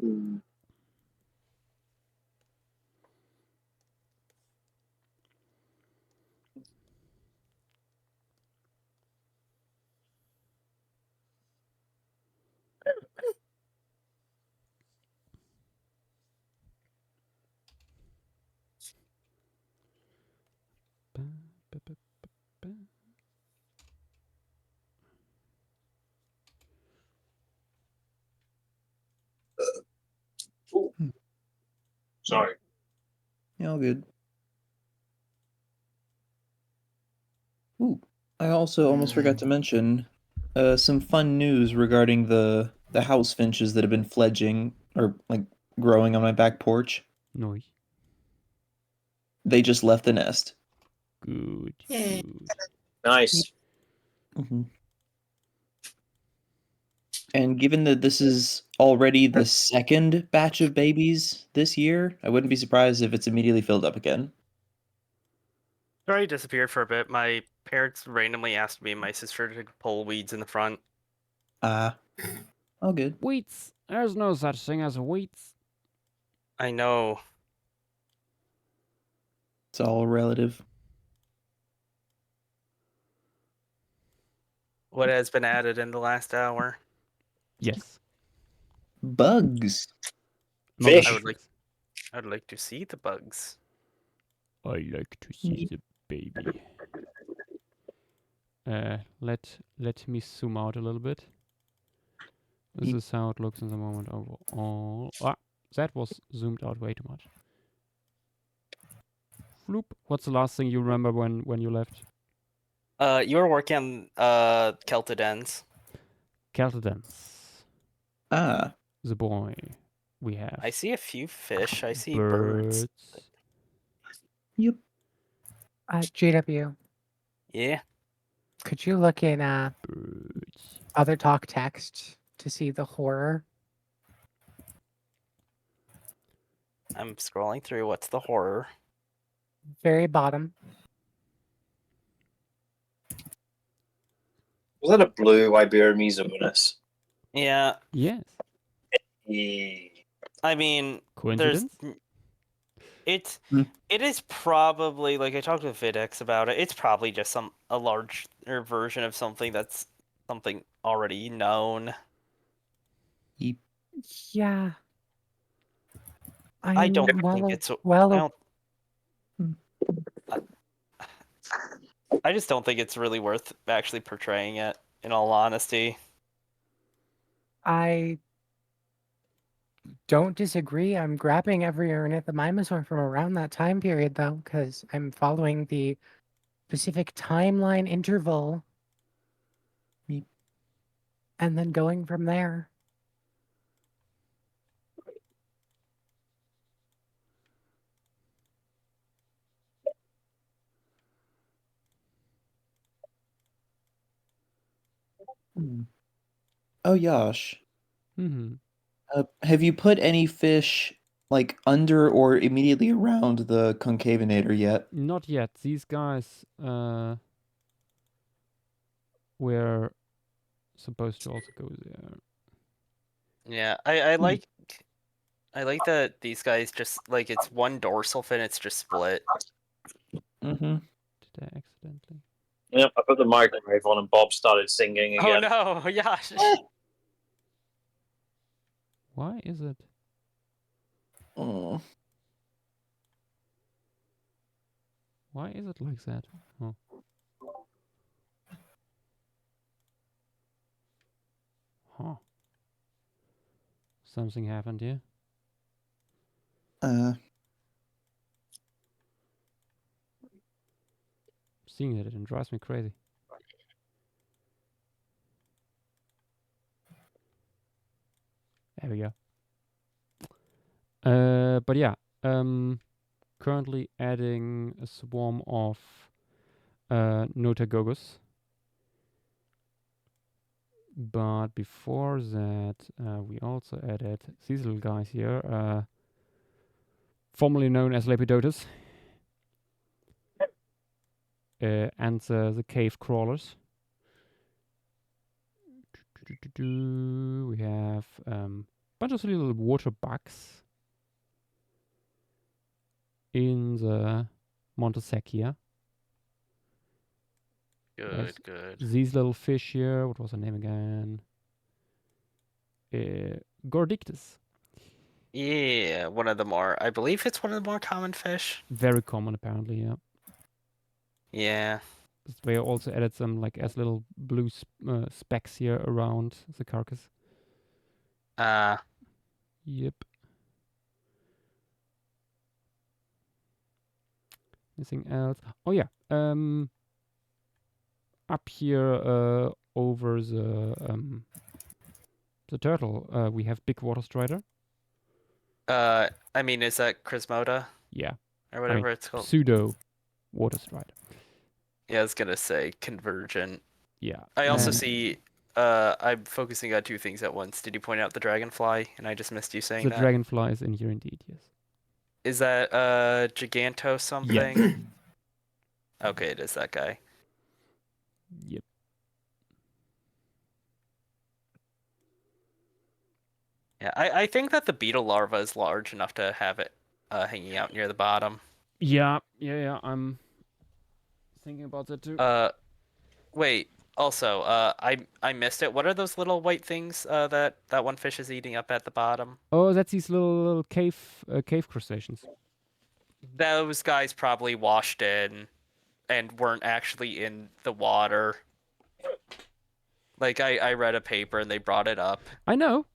Hmm.
Sorry.
Yeah, all good. Ooh, I also almost forgot to mention some fun news regarding the house finches that have been fledging or like growing on my back porch.
Nice.
They just left the nest.
Good.
Yay.
Good.
Nice.
Mm-hmm. And given that this is already the second batch of babies this year, I wouldn't be surprised if it's immediately filled up again.
Already disappeared for a bit. My parents randomly asked me and my sister to pull weeds in the front.
All good.
Weeds. There's no such thing as weeds.
I know.
It's all relative.
What has been added in the last hour?
Yes.
Bugs.
Not
Fish.
I
the
would like
things.
I'd like to see the bugs.
I like to see the baby. Let me zoom out a little bit. This is how it looks in the moment overall. Ah, that was zoomed out way too much. Floop. What's the last thing you remember when you left?
You were working on Keltidens.
Keltidens.
Ah.
The boy. We have
I see a few fish. I see birds.
Yep.
JW,
Yeah.
could you look in
Birds.
other talk text to see the horror?
I'm scrolling through. What's the horror?
Very bottom.
Was that a blue Iberomezonus?
Yeah.
Yes.
Yeah.
I mean,
Coincidence?
it is probably, like, I talked with Videx about it. It's probably just a larger version of something that's something already known.
Yeah.
I don't think it's
well.
I just don't think it's really worth actually portraying it, in all honesty.
I don't disagree. I'm grabbing every Ernith the Mimosaur from around that time period, though, because I'm following the specific timeline interval and then going from there.
Oh, Yash.
Mm-hmm.
Have you put any fish like under or immediately around the concavinator yet?
Not yet. These guys were supposed to also go there.
Yeah, I like that these guys just, like, it's one dorsal fin, it's just split.
Mm-hmm.
Did I accidentally?
Yep, I put the microwave on and Bob started singing again.
Oh no, Yash!
Why is it?
Oh.
Why is it like that? Oh. Huh. Something happened here. seeing it. It drives me crazy. There we go. But yeah, currently adding a swarm of Notagogus. But before that, we also added these little guys here, formerly known as Lepidotus, and the cave crawlers. We have a bunch of little water bugs in the Montesecchia.
Good, good.
These little fish here. What was the name again? Gordictus.
Yeah, I believe it's one of the more common fish.
Very common, apparently. Yeah.
Yeah.
They also added some as little blue specks here around the carcass. Yep. Anything else? Oh yeah. Up here over the turtle, we have big water strider.
I mean, is that Chrysmota?
Yeah.
Or whatever it's called.
Pseudo water strider.
Yeah, I was gonna say convergent.
Yeah.
I also see. I'm focusing on two things at once. Did you point out the dragonfly? And I just missed you saying
the
that.
The dragonfly is in here indeed. Yes.
Is that Giganto something?
Yeah.
Okay, it is that guy.
Yep.
Yeah, I think that the beetle larva is large enough to have it hanging out near the bottom.
Yeah. I'm thinking about that too.
Wait. Also, I missed it. What are those little white things that one fish is eating up at the bottom?
Oh, that's these little cave crustaceans.
Those guys probably washed in and weren't actually in the water. Like I read a paper and they brought it up.
I know.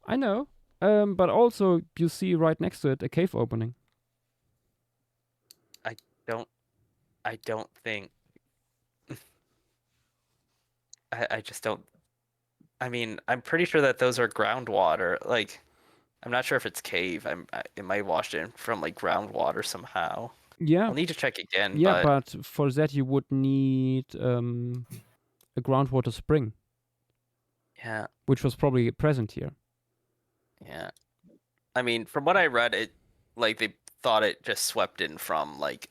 But also you see right next to it a cave opening.
I don't think. I just don't. I mean, I'm pretty sure that those are groundwater. Like, I'm not sure if it's cave. It might washed in from like groundwater somehow.
Yeah.
I'll need to check again.
Yeah, but for that you would need a groundwater spring.
Yeah.
Which was probably present here.
Yeah. I mean, from what I read, it like they thought it just swept in from like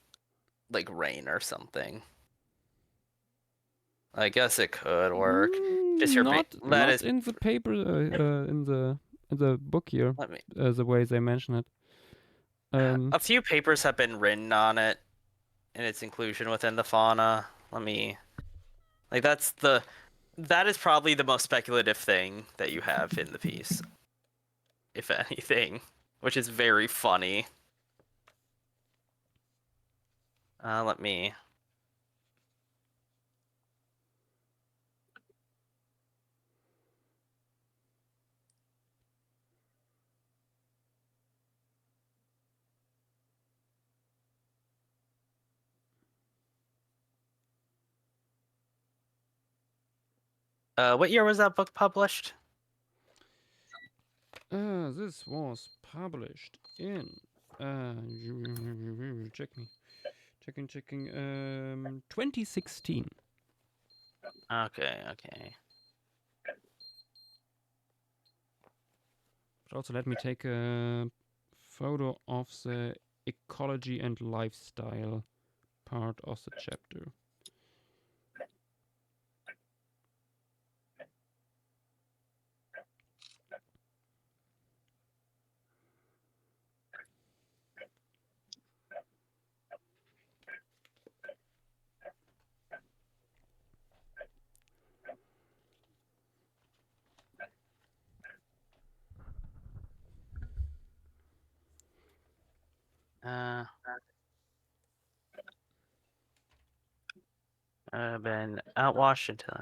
rain or something. I guess it could work. Just your
not in the paper in the book here. The way they mention it.
A few papers have been written on it and its inclusion within the fauna. That is probably the most speculative thing that you have in the piece, if anything, which is very funny. Let me. What year was that book published?
This was published in checking 2016.
Okay.
But also let me take a photo of the ecology and lifestyle part of the chapter.
I've been out Washington.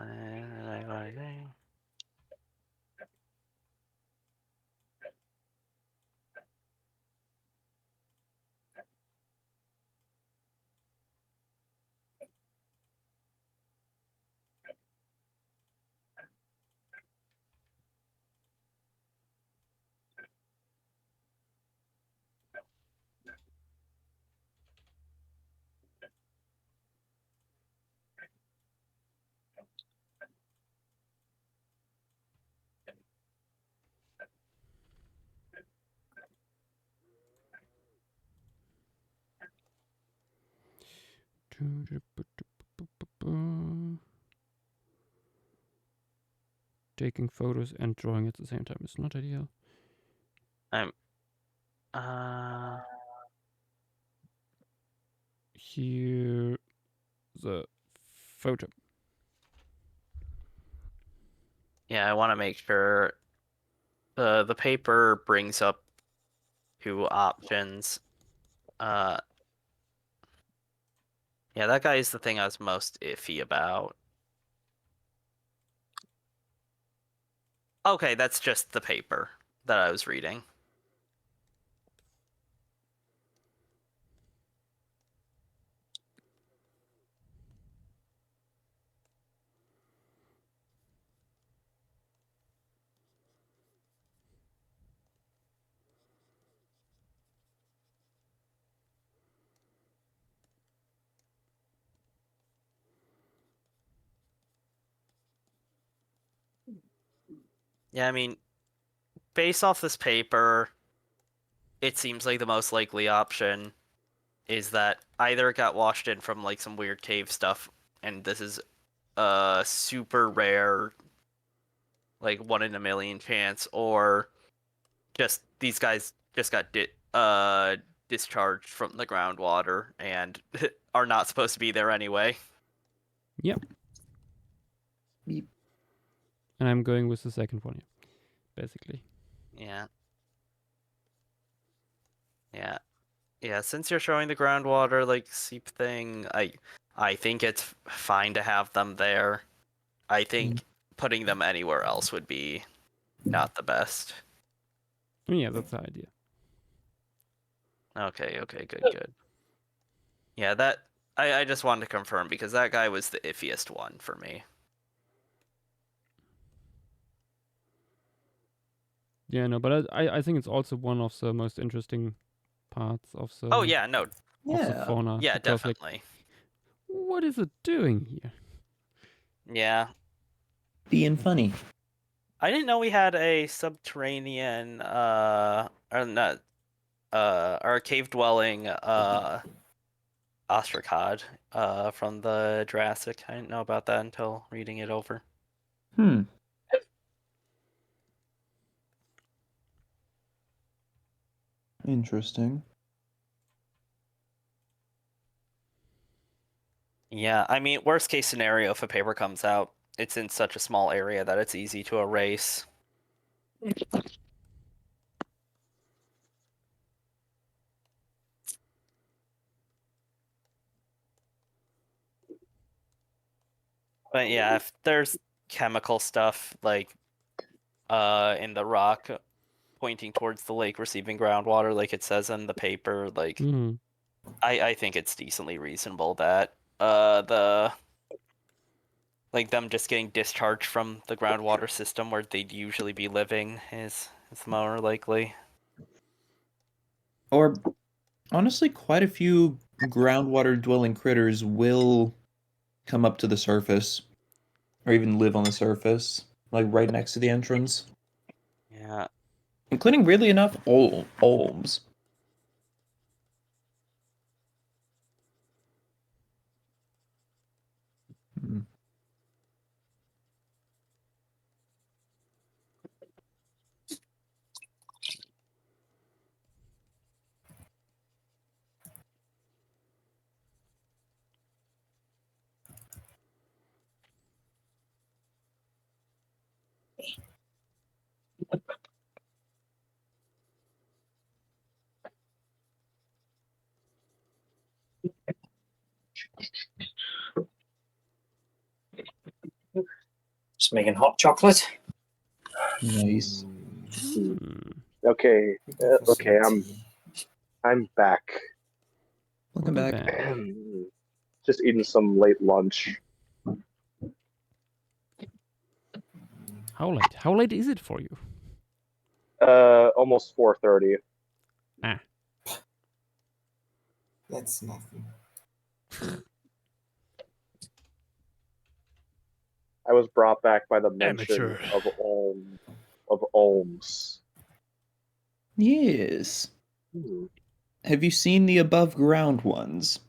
Taking photos and drawing at the same time is not ideal. Here, the photo.
Yeah, I want to make sure the paper brings up 2 options. Yeah, that guy is the thing I was most iffy about. Okay, that's just the paper that I was reading. Yeah, I mean, based off this paper, it seems like the most likely option is that either it got washed in from like some weird cave stuff, and this is a super rare, like 1 in a million chance, or just these guys just got discharged from the groundwater and are not supposed to be there anyway.
Yep.
Beep.
And I'm going with the second one, basically.
Yeah. Since you're showing the groundwater like seep thing, I think it's fine to have them there. I think putting them anywhere else would be not the best.
Yeah, that's the idea.
Okay, good. Yeah, that I just wanted to confirm because that guy was the iffiest one for me.
Yeah, no, but I think it's also one of the most interesting parts of the
Oh yeah, no.
of the fauna.
Yeah,
because,
definitely.
Like, what is it doing here?
Yeah.
Being funny.
I didn't know we had a subterranean or not or a cave dwelling ostracod from the Jurassic. I didn't know about that until reading it over.
Interesting.
Yeah, I mean, worst case scenario, if a paper comes out, it's in such a small area that it's easy to erase. But yeah, if there's chemical stuff like in the rock pointing towards the lake receiving groundwater like it says in the paper, like I think it's decently reasonable that the like them just getting discharged from the groundwater system where they'd usually be living is more likely.
Or honestly, quite a few groundwater dwelling critters will come up to the surface or even live on the surface, like right next to the entrance.
Yeah.
Including, weirdly enough, olms.
Just making hot chocolate.
Nice.
Okay, okay, I'm back.
Welcome back.
Just eating some late lunch.
How late? How late is it for you?
Almost 4:30.
Ah.
That's nothing.
I was brought back by the mention
Amateur.
of olms.
Yes. Have you seen the above ground ones?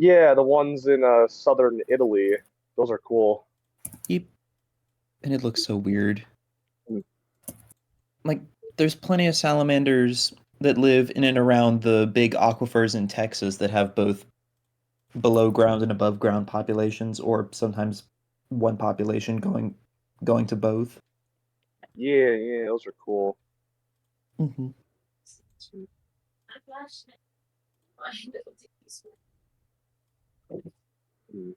Yeah, the ones in southern Italy. Those are cool.
Yep. And it looks so weird.
Mm.
Like, there's plenty of salamanders that live in and around the big aquifers in Texas that have both below ground and above ground populations, or sometimes one population going to both.
Yeah, those are cool.
Mm-hmm.
Mm.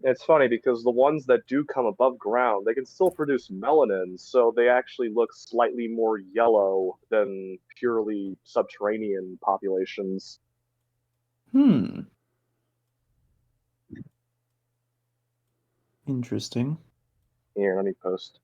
It's funny because the ones that do come above ground, they can still produce melanin, so they actually look slightly more yellow than purely subterranean populations.
Interesting.
Here, let me post.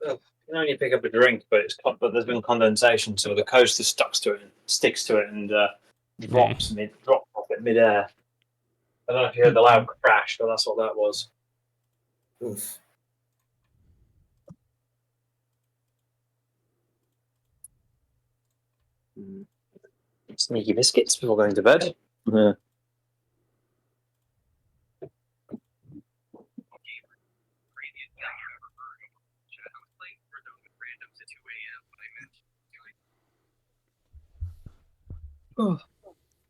You can only pick up a drink, but there's been condensation, so the coaster sticks to it, and drops off it midair. I don't know if you heard the loud crash, but that's what that was.
Oof.
Sneaky biscuits before going to bed. Yeah.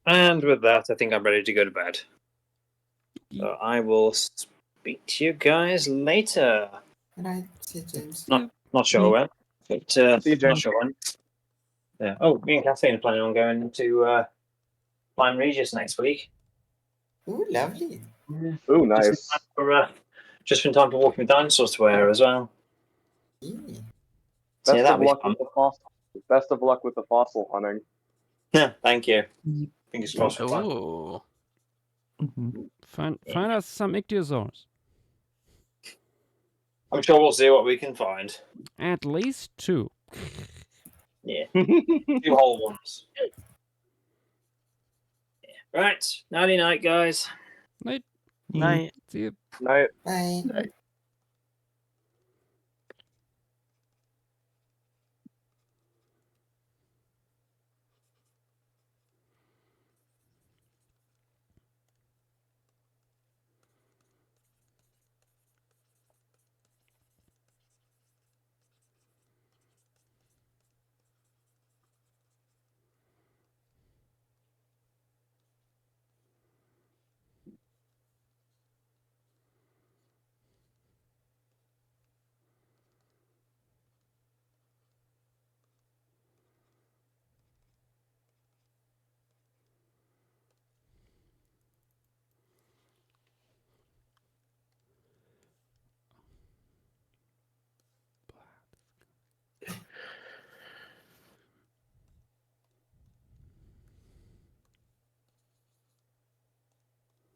And with that, I think I'm ready to go to bed. So I will speak to you guys later.
Good night, see you, James.
Not sure when, but
See you,
not
James.
sure when. Yeah. Oh, me and Kathleen are planning on going to Lyme Regis next week.
Ooh, lovely.
Ooh, nice.
Just in time for walking with dinosaurs to wear as well.
Yeah.
So,
Best
that'll
of
be
luck
fun.
with the fossil. Best of luck with the fossil hunting.
Yeah, thank you. Fingers crossed.
Ooh.
Find us some ichthyosaurs.
I'm sure we'll see what we can find.
At least 2.
Yeah. 2 whole ones. Yeah. Right. Nighty night, guys.
Night.
Night.
See you.
Night.
Bye.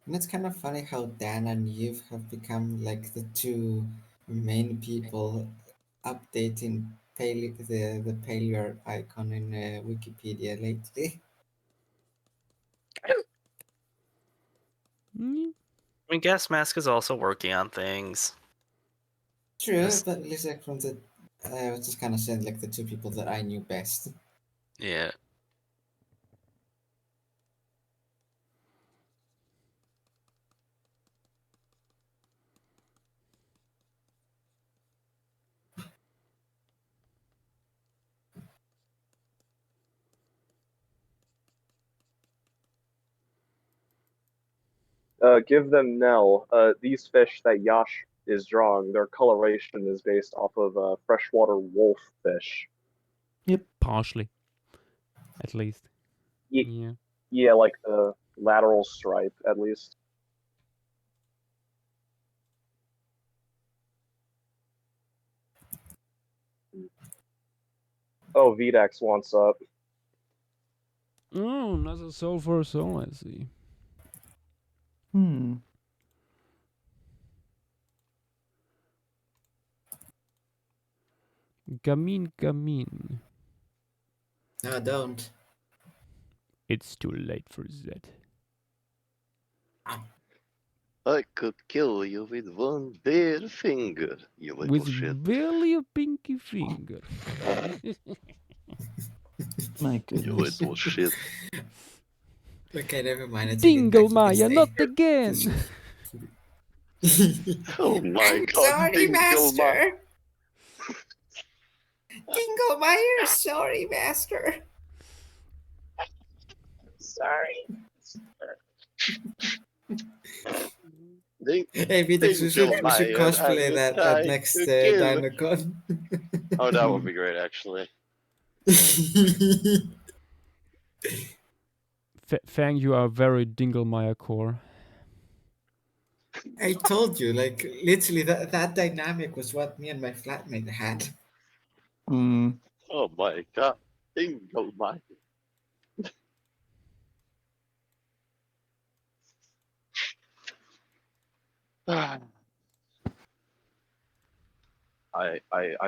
And it's kind of funny how Dan and Eve have become like the two main people updating the paleo icon in Wikipedia lately.
Mm.
I mean, Gas Mask is also working on things.
True,
Yes.
but at least like from the I was just kind of saying like the two people that I knew best.
Yeah.
Give them Nell. These fish that Yash is drawing, their coloration is based off of freshwater wolf fish.
Yep. Partially. At least. Yeah.
Yeah, like the lateral stripe, at least. Oh, Vidax wants up.
Oh, another soul for a soul, I see. Gamin, gamin.
No, don't.
It's too late for that.
I could kill you with one bare finger, you little shit.
With barely a pinky finger.
My
You
goodness.
little shit.
Okay, never mind. I take it
Dingle
back. You can
Maya,
stay.
not again.
Oh my
I'm
god,
sorry,
Dingle
master. Dingle Meyer, sorry, master.
Sorry.
Hey, Vitex, we should
Dinkelmeyer,
cosplay
I'm
that at
trying
next
to kill.
DinoCon.
Oh, that would be great, actually.
Fang, you are very Dinglemeyer core.
I told you, like literally, that dynamic was what me and my flatmate had.
Oh my god, Dinkelmeyer. I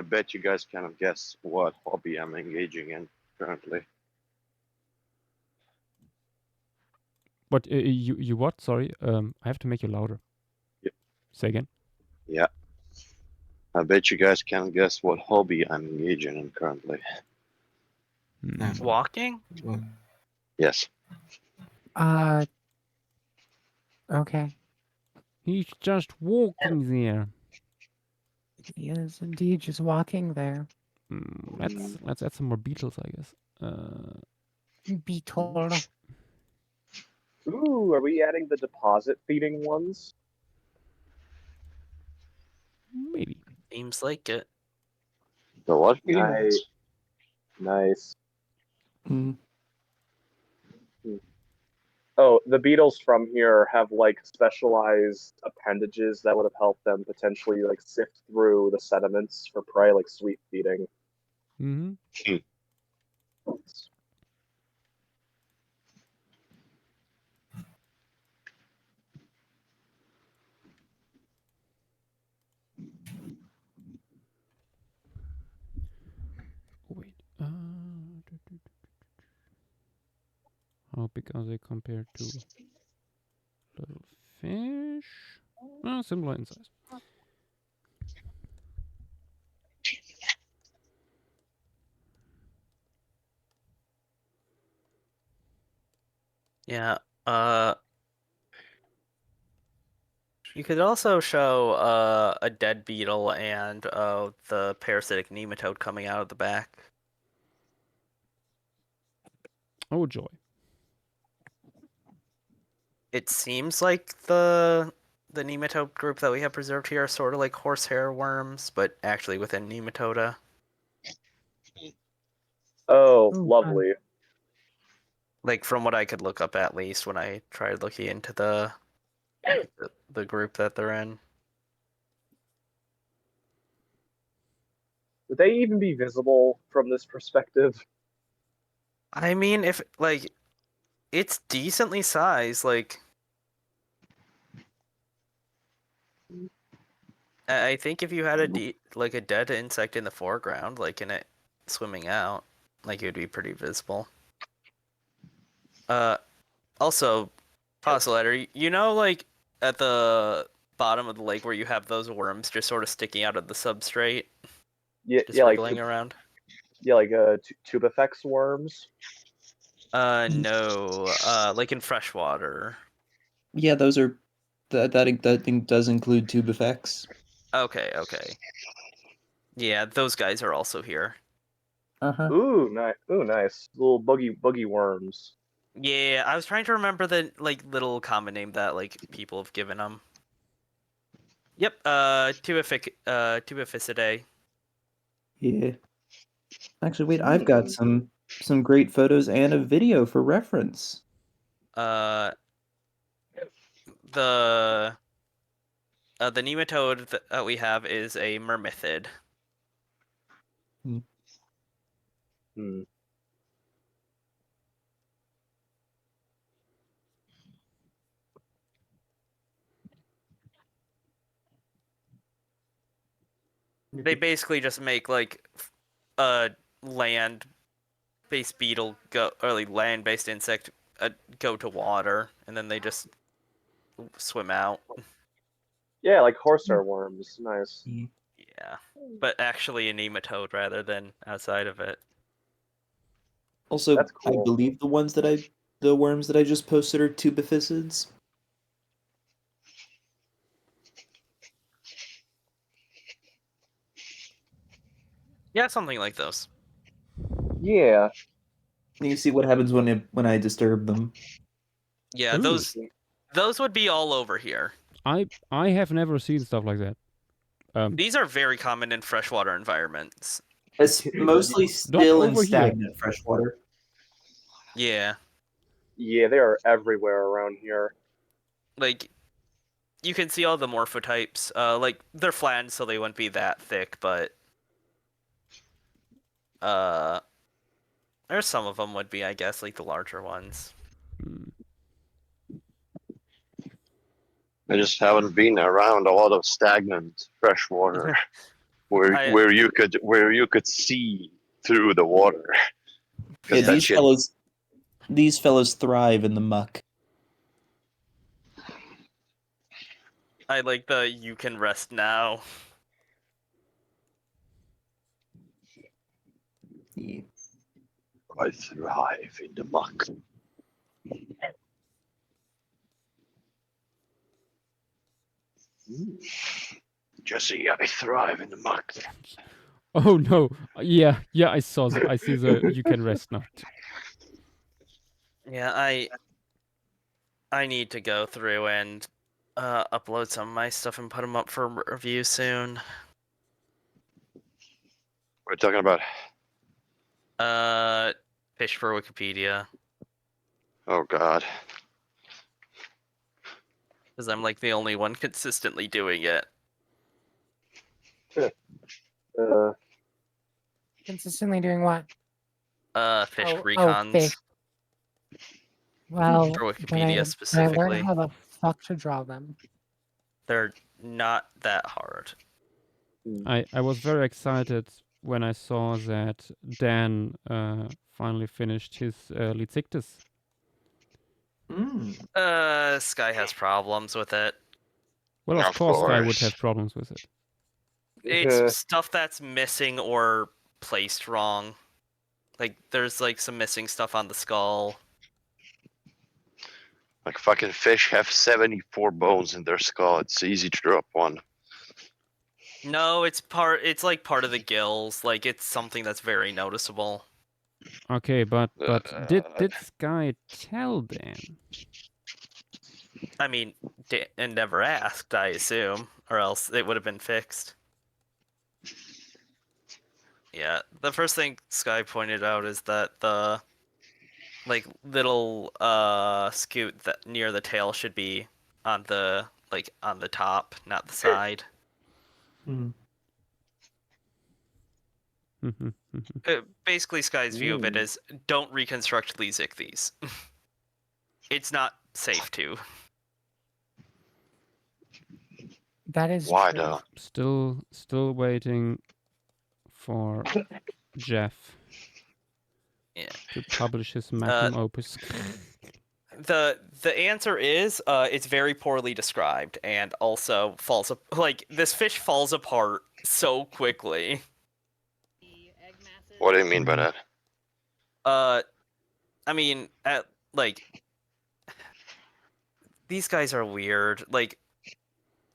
bet you guys kind of guess what hobby I'm engaging in currently.
What you what? Sorry, I have to make you louder.
Yep.
Say again.
Yeah. I bet you guys can guess what hobby I'm engaging in currently.
Walking?
Yes.
Okay.
He's just walking there.
He is indeed just walking there.
Let's add some more Beatles, I guess.
Beetle.
Ooh, are we adding the deposit feeding ones?
Maybe.
Seems like it.
The what?
Nice. Oh, the beetles from here have like specialized appendages that would have helped them potentially like sift through the sediments for prey, like sweep feeding.
Mm-hmm. Wait. How big are they compared to little fish? Similar in size.
Yeah. You could also show a dead beetle and the parasitic nematode coming out of the back.
Oh joy.
It seems like the nematode group that we have preserved here are sort of like horsehair worms, but actually within nematoda.
Oh, lovely.
Like from what I could look up, at least when I tried looking into the group that they're in.
Would they even be visible from this perspective?
I mean, if like it's decently sized, like I think if you had a dead insect in the foreground, like in it swimming out, like it would be pretty visible. Also, Postulator, you know, like at the bottom of the lake where you have those worms just sort of sticking out of the substrate, just wiggling around.
Yeah, like tubifex worms.
No, like in freshwater.
Yeah, those are that thing does include tube effects.
Okay. Yeah, those guys are also here.
Ooh, nice. Ooh, nice. Little boogie worms.
Yeah, I was trying to remember the like little common name that like people have given them. Yep, Tubificidae.
Yeah. Actually, wait, I've got some great photos and a video for reference.
The nematode that we have is a myrmithid. They basically just make like a land-based beetle go, or like land-based insect go to water, and then they just swim out.
Yeah, like horsehair worms. Nice.
Yeah, but actually a nematode rather than outside of it.
Also,
That's
I
cool.
believe the worms that I just posted are tubificids.
Yeah, something like those.
Yeah.
You see what happens when I disturb them.
Yeah,
Ooh.
those would be all over here.
I have never seen stuff like that.
These are very common in freshwater environments.
It's mostly
Not
still in
over here.
stagnant freshwater.
Yeah,
Yeah, they are everywhere around here.
like you can see all the morphotypes. Like they're flattened, so they wouldn't be that thick, but there's some of them would be, I guess, like the larger ones.
I just haven't been around a lot of stagnant freshwater where you could see through the water.
Yeah,
Yeah.
these fellows thrive in the muck.
I like the "you can rest now."
Yeah.
I thrive in the muck. Jesse, I thrive in the muck.
Oh no! Yeah, I saw. I see the "you can rest now."
Yeah, I need to go through and upload some of my stuff and put them up for review soon.
We're talking about.
Fish for Wikipedia,
Oh God.
because I'm like the only one consistently doing it.
Consistently doing what?
Fish
Oh,
recons
fish. Well,
for
when I
Wikipedia
learn
specifically.
how the fuck to draw them.
They're not that hard.
I was very excited when I saw that Dan finally finished his Litzictus.
Sky has problems with it.
Well, of
Of
course, Guy would
course.
have problems with it.
It's stuff that's missing or placed wrong. Like there's like some missing stuff on the skull.
Like fucking fish have 74 bones in their skull. It's easy to drop one.
No, it's like part of the gills. Like it's something that's very noticeable.
Okay, but did Sky tell Dan?
I mean, and never asked, I assume, or else it would have been fixed. Yeah, the first thing Sky pointed out is that the like little scoot that near the tail should be on the top, not the side. Basically, Sky's view of it is don't reconstruct these. It's not safe to.
That is
Why
true.
though?
Still waiting for Jeff to publish his magnum opus.
The answer is it's very poorly described and also like this fish falls apart so quickly.
What do you mean by that?
I mean, these guys are weird. Like,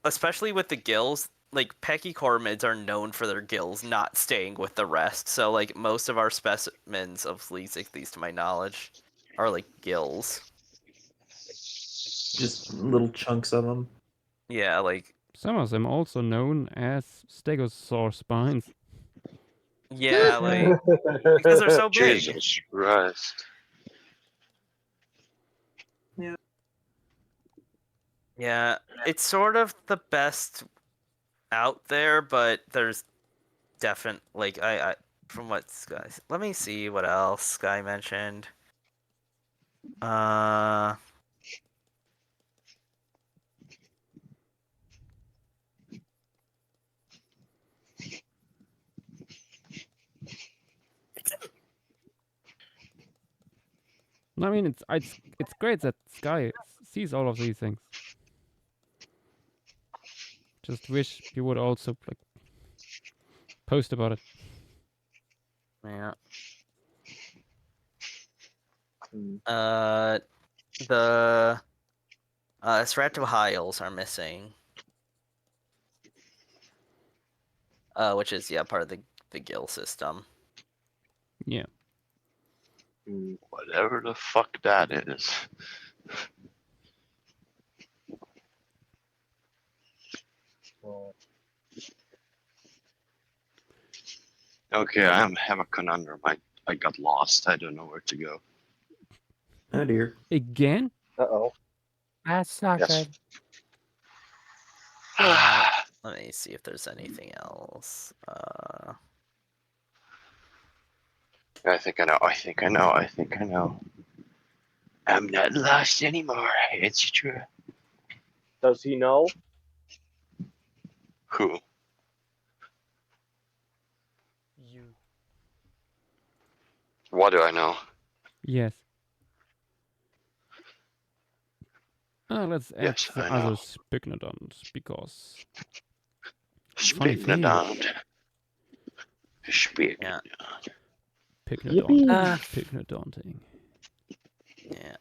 especially with the gills. Like, pachycormids are known for their gills not staying with the rest. So, like, most of our specimens of Lezic, to my knowledge, are like gills.
Just little chunks of them.
Yeah, like
some of them also known as stegosaur spines.
Yeah, like because they're so big.
Jesus Christ.
Yeah, it's sort of the best out there, but there's definite like I from what Sky. Let me see what else Sky mentioned.
I mean, it's great that Sky sees all of these things. Just wish you would also like post about it.
Yeah.
Hmm.
The Stratohyles are missing. Which is part of the gill system.
Yeah.
Whatever the fuck that is. Okay, I have a conundrum. I got lost. I don't know where to go.
Oh dear.
Again?
Uh-oh.
That's not
Yes.
good.
Let me see if there's anything else.
I think I know. I think I know. I think I know. I'm not lost anymore. It's true.
Does he know?
Who?
You.
What do I know?
Yes. Let's add
Yes,
the
I
other
know.
Spignodons because funny
Speaking of
thing.
Don. Speaking.
Yeah.
Pycnodonting. Pycnodonting.
Yeah.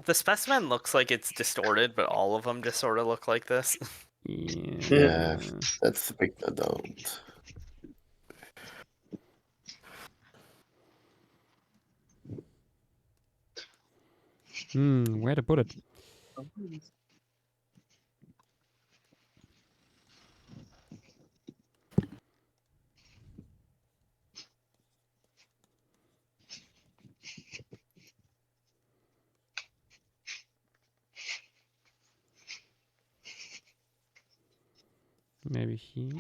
The specimen looks like it's distorted, but all of them just sort of look like this.
Yeah, that's the big don't.
Where to put it? Maybe here?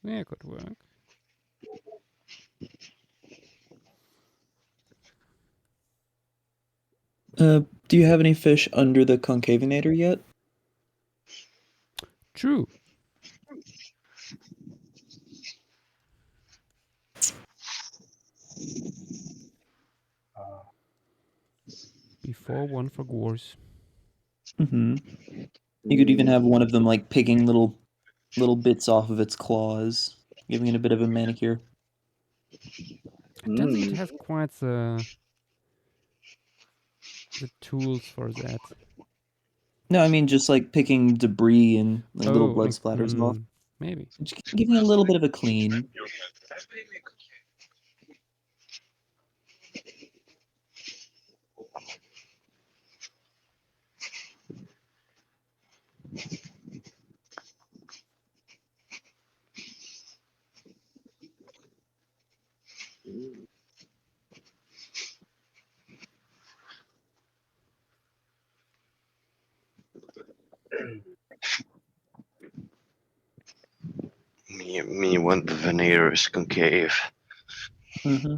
Yeah, could work.
Do you have any fish under the concavinator yet?
True. Before one for Gors.
Mm-hmm. You could even have one of them like picking little bits off of its claws, giving it a bit of a manicure.
I don't think it has quite the tools for that.
No, I mean just like picking debris and like little blood
like,
splatters off.
Maybe.
Just giving it a little bit of a clean.
Me when the veneer is concave.
Mm-hmm.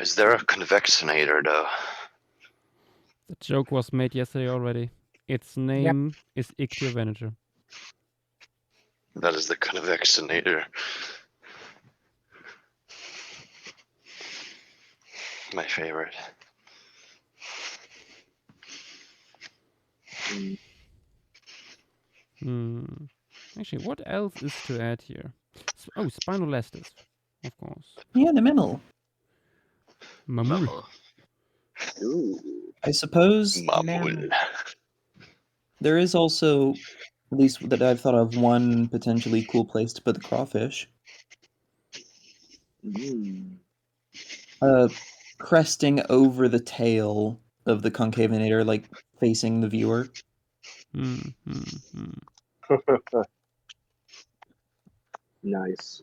Is there a convexinator though?
The joke was made yesterday already. Its name is Ichthyovenator.
That is the convexinator. My favorite.
Actually, what else is to add here? Spinolestis, of course.
Yeah, the mammal.
Mamul.
I suppose
Mamul.
there is also, at least that I've thought of, one potentially cool place to put the crawfish. Cresting over the tail of the concavinator, like facing the viewer.
Nice.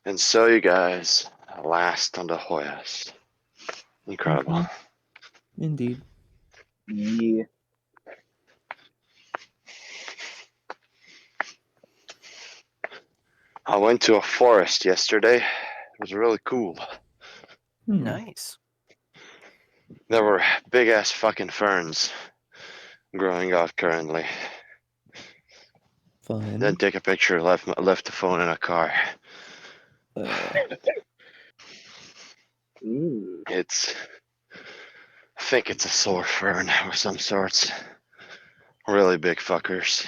And so you guys, last on the Hoyas. Incredible.
Indeed.
Yeah.
I went to a forest yesterday. It was really cool.
Nice.
There were big ass fucking ferns growing out currently.
Fun.
Then take a picture. Left the phone in a car. It's. I think it's a sword fern of some sorts. Really big fuckers.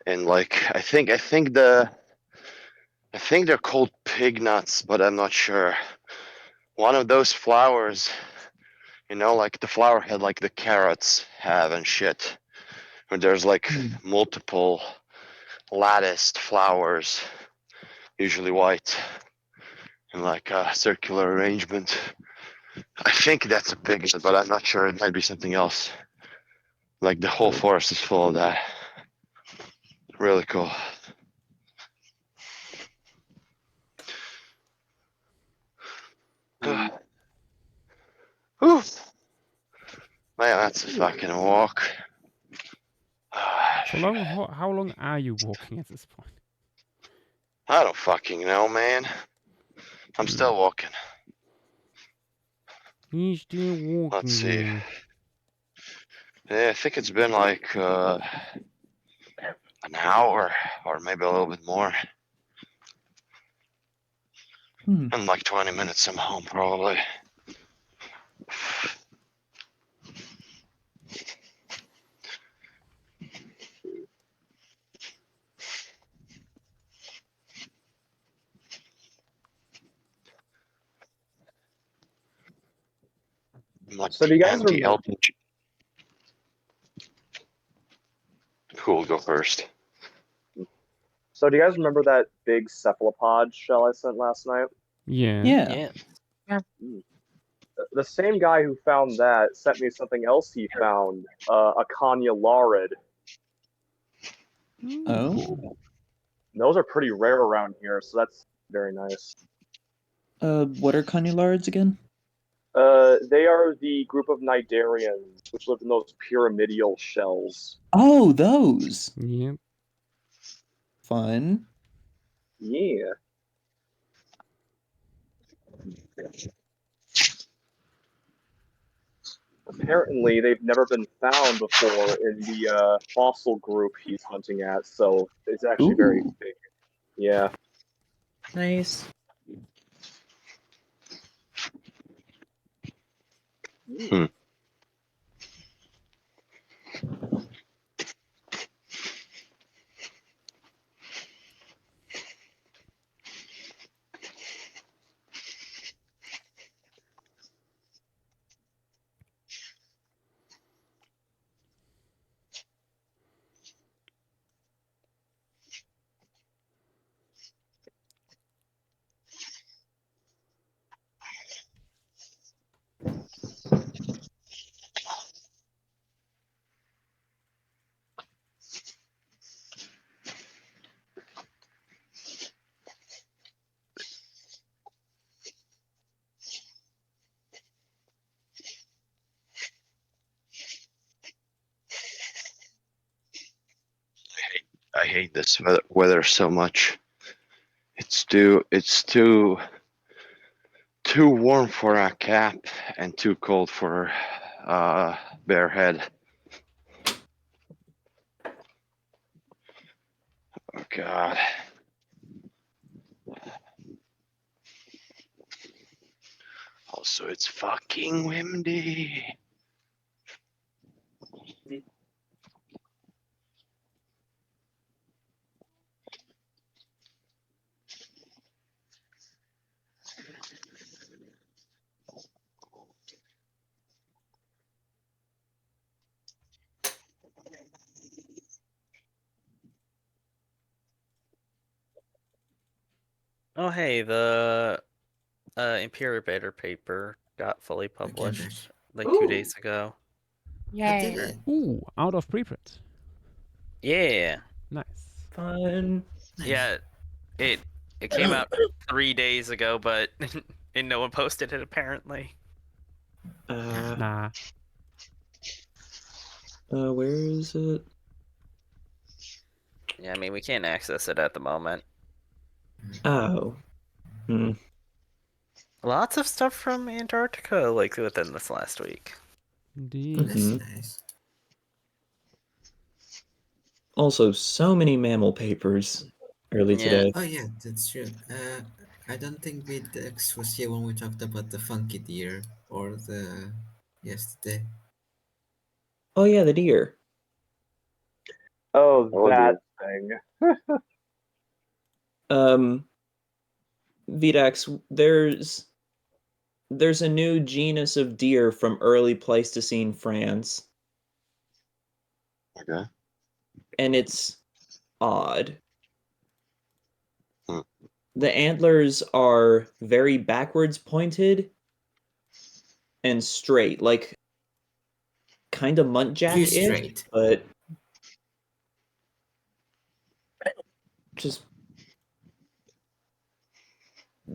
And like I think they're called pig nuts, but I'm not sure. One of those flowers, you know, like the flower head like the carrots have and shit. Where there's like multiple latticed flowers, usually white, in like a circular arrangement. I think that's a pig nut, but I'm not sure. It might be something else. Like the whole forest is full of that. Really cool. Whew. Man, that's a fucking walk.
So long, how long are you walking at this point?
I don't fucking know, man. I'm still walking.
He's still walking.
Let's see. Yeah, I think it's been like an hour or maybe a little bit more. In like 20 minutes, I'm home probably. Like
So do you guys remember?
Cool, go first.
So do you guys remember that big cephalopod shell I sent last night?
Yeah.
The same guy who found that sent me something else he found, a conularid.
Oh.
Those are pretty rare around here, so that's very nice.
What are conulaриds again?
They are the group of cnidarians which live in those pyramidal shells.
Oh, those.
Yep.
Fun.
Yeah. Apparently, they've never been found before in the fossil group he's hunting at, so it's actually very big. Yeah.
Nice.
I hate this weather so much. It's too warm for a cap and too cold for bare head. Oh god. Also, it's fucking windy.
Oh, hey, the Imperial Vader paper got fully published like 2 days ago.
Yay.
Ooh, out of preprint.
Yeah.
Nice.
Fun.
Yeah, it came out 3 days ago, but and no one posted it apparently.
Nah.
Where is it?
Yeah, I mean, we can't access it at the moment.
Oh. Hmm.
Lots of stuff from Antarctica, like, within this last week.
Indeed.
That's nice.
Also, so many mammal papers early today.
Oh yeah, that's true. I don't think Videx was here when we talked about the funky deer or the yesterday.
Oh yeah, the deer.
Oh,
Oh,
that
dear.
thing.
Vidax, there's a new genus of deer from early Pleistocene France.
Okay.
And it's odd.
Hmm.
The antlers are very backwards pointed and straight, like kind of
Too
muntjac-ish,
straight.
but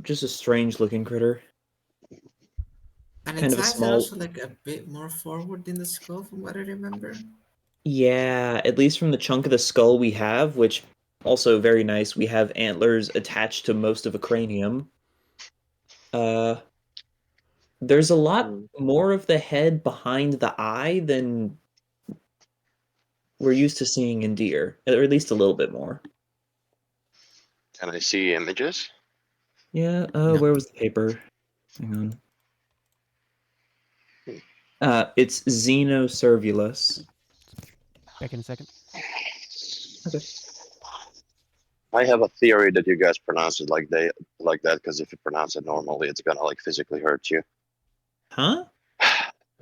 just a strange looking critter.
And
Kind
its
of a
eyes are
small.
also like a bit more forward in the skull from what I remember.
Yeah, at least from the chunk of the skull we have, which also very nice. We have antlers attached to most of a cranium. There's a lot more of the head behind the eye than we're used to seeing in deer, or at least a little bit more.
Can I see images?
Yeah,
Nope.
where was the paper? Hang on. It's Xenocervulus.
Back in a second.
Okay.
I have a theory that you guys pronounce it like that because if you pronounce it normally, it's gonna like physically hurt you.
Huh?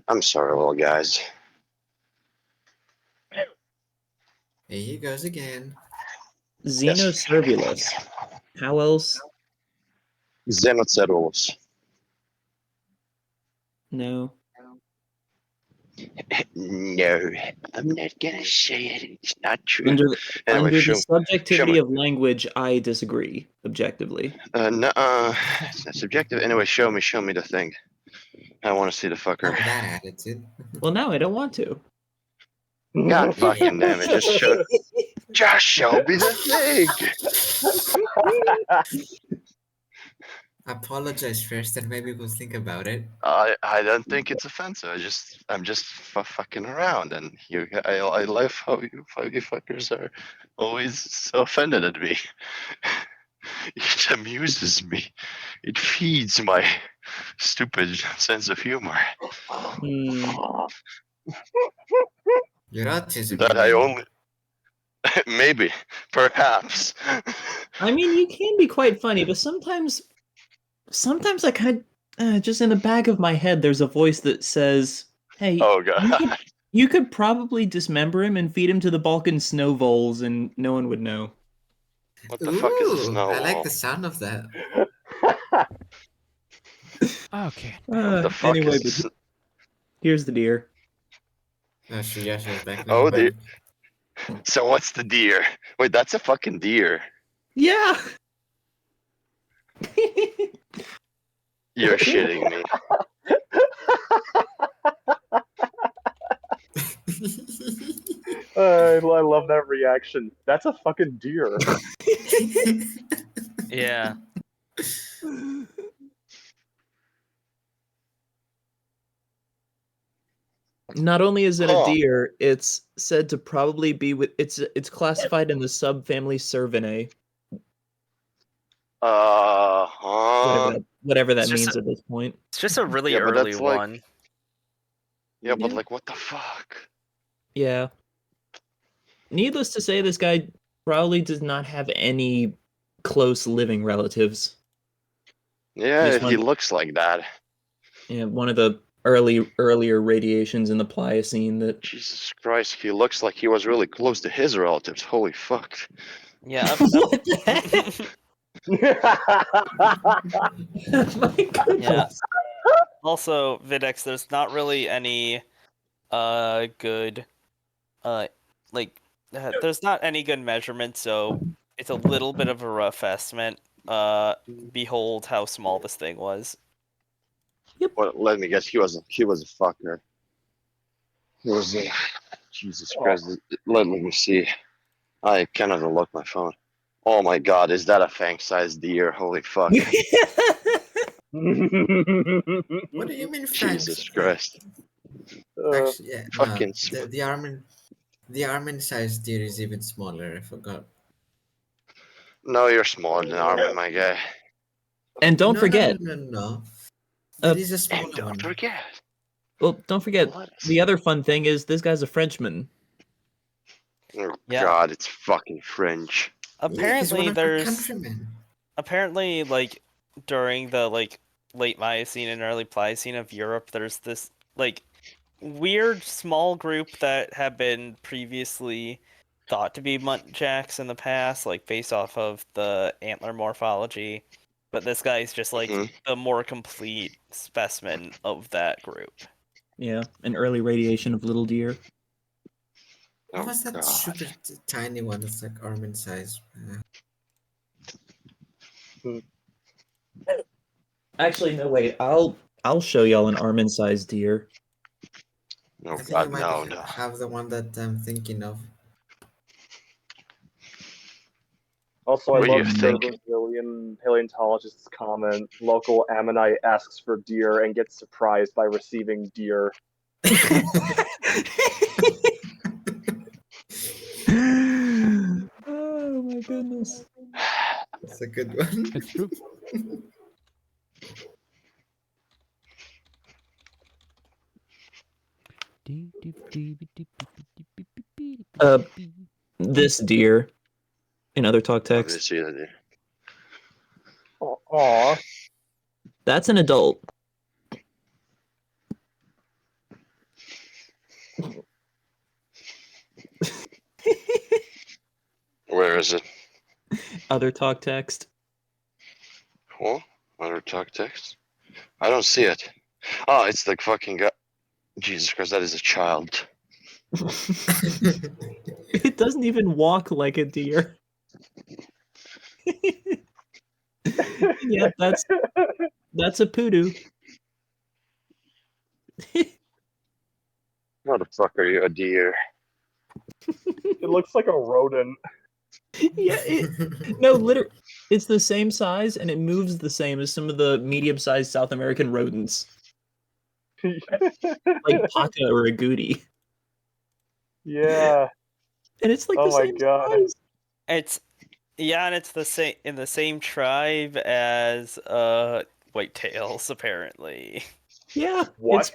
I'm sorry, little guys.
Here he goes again.
Xenocervulus. How else?
Xenocervulus.
No.
No, I'm not gonna say it. It's not true.
Under the,
Anyway,
under the
show
subjectivity
me.
of language, I disagree objectively.
No, it's not subjective. Anyway, show me the thing. I want to see the fucker.
Oh, that attitude.
Well, now I don't want to.
God fucking damn it! Just show me the thing.
Apologize first, and maybe we'll think about it.
I don't think it's offensive. I'm just fucking around, and I love how you fuckers are always so offended at me. It amuses me. It feeds my stupid sense of humor.
Your autism,
That
you
I
mean?
only maybe, perhaps.
I mean, you can be quite funny, but sometimes I kind of, just in the back of my head, there's a voice that says, "Hey,
Oh god,
you could probably dismember him and feed him to the Balkan snow voles, and no one would know."
what the fuck is a
Ooh,
snow
I like
wall?
the sound of that.
Okay.
What the fuck
Anyway,
is?
but here's the deer.
Oh, Shiyasha's back with
Oh,
the
the.
bone.
So what's the deer? Wait, that's a fucking deer.
Yeah.
You're shitting me.
I love that reaction. That's a fucking deer.
Yeah.
Not only is it a
Huh.
deer, it's said to probably be it's classified in the subfamily Cervinae. Whatever that means at this point.
It's just a really
Yeah, but
early
that's like-
one.
Yeah, but like, what the fuck?
Yeah. Needless to say, this guy probably does not have any close living relatives.
Yeah,
Just
he
one-
looks like that.
Yeah, one of the earlier radiations in the Pliocene that.
Jesus Christ, he looks like he was really close to his relatives. Holy fuck.
Yeah.
What the heck? My goodness.
Yeah. Also, Videx, there's not really any good there's not any good measurement, so it's a little bit of a rough estimate. Behold how small this thing was.
Well, let me guess, he was a fucker. He was a Jesus Christ. Let me see. I cannot unlock my phone. Oh my god, is that a fang-sized deer? Holy fuck.
What do you mean,
Jesus
fangs?
Christ.
Actually, yeah, no.
Fucking
The Armin-sized deer is even smaller. I forgot.
No, you're smaller than Armin, my guy.
And don't
No,
forget,
no. There is a
And
smaller
don't
one.
forget.
well, don't forget,
Let us-
the other fun thing is this guy's a Frenchman.
Oh
Yeah.
god, it's fucking French.
Yeah, he's one
Apparently,
of our
there's
countrymen.
apparently like during the like late Miocene and early Pliocene of Europe, there's this like weird small group that have been previously thought to be muntjacs in the past, like based off of the antler morphology. But this guy's just like
Mhm.
the more complete specimen of that group.
Yeah, an early radiation of little deer.
What
Oh
was that
god.
super tiny one that's like Armin size?
Actually, no, wait. I'll show y'all an Armin-sized deer.
Oh
I think you
god,
might
no.
have the one that I'm thinking of.
Also, I
What do you
love
think?
the Brazilian paleontologist's comment. Local Ammonite asks for deer and gets surprised by receiving deer.
Oh my goodness.
That's a good one.
It's true.
This deer in other talk text.
Obviously, the deer.
Aw.
That's an adult.
Where is it?
Other talk text.
What? Other talk text? I don't see it. Oh, it's the fucking guy. Jesus Christ, that is a child.
It doesn't even walk like a deer. Yeah, that's a poodoo.
Motherfucker, you're a deer.
It looks like a rodent.
Yeah, no, literally, it's the same size and it moves the same as some of the medium-sized South American rodents, like Paca or agouti.
Yeah.
And it's like
Oh
the
my
same
god.
size.
And it's the same in the same tribe as whitetails, apparently.
Yeah,
What?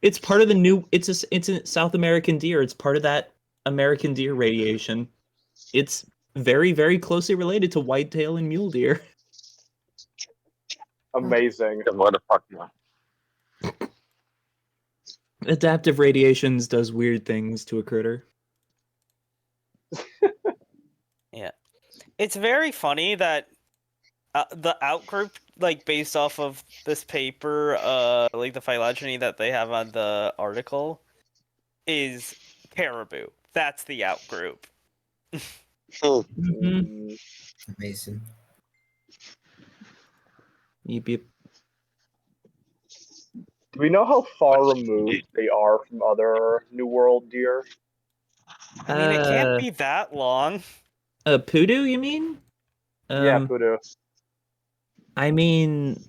it's part of the new. It's a South American deer. It's part of that American deer radiation. It's very, very closely related to whitetail and mule deer.
Amazing.
The motherfucker.
Adaptive radiations does weird things to a critter.
Yeah. It's very funny that the outgroup, like based off of this paper, like the phylogeny that they have on the article, is caribou. That's the outgroup.
Mm-hmm.
Amazing.
Yep, yep.
Do we know how far removed they are from other New World deer?
I mean, it can't be that long.
A poodoo, you mean?
Yeah, poodoo.
I mean,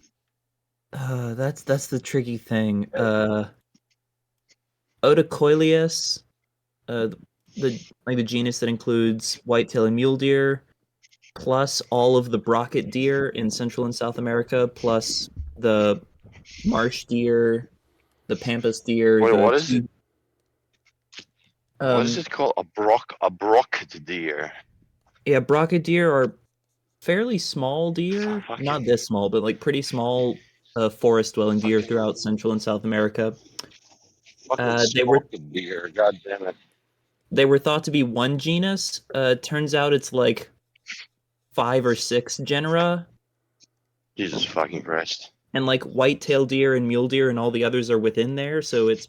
that's the tricky thing. Otocoileus, the genus that includes whitetail and mule deer, plus all of the brocket deer in Central and South America, plus the marsh deer, the pampas deer.
Wait,
the
what is it? What is it called? A brocket deer.
Yeah, brocket deer are fairly small deer. Not this small, but like pretty small forest-dwelling deer throughout Central and South America. They were
Deer, god damn it.
They were thought to be one genus. Turns out it's like 5 or 6 genera.
Jesus fucking Christ.
And like white-tailed deer and mule deer and all the others are within there, so it's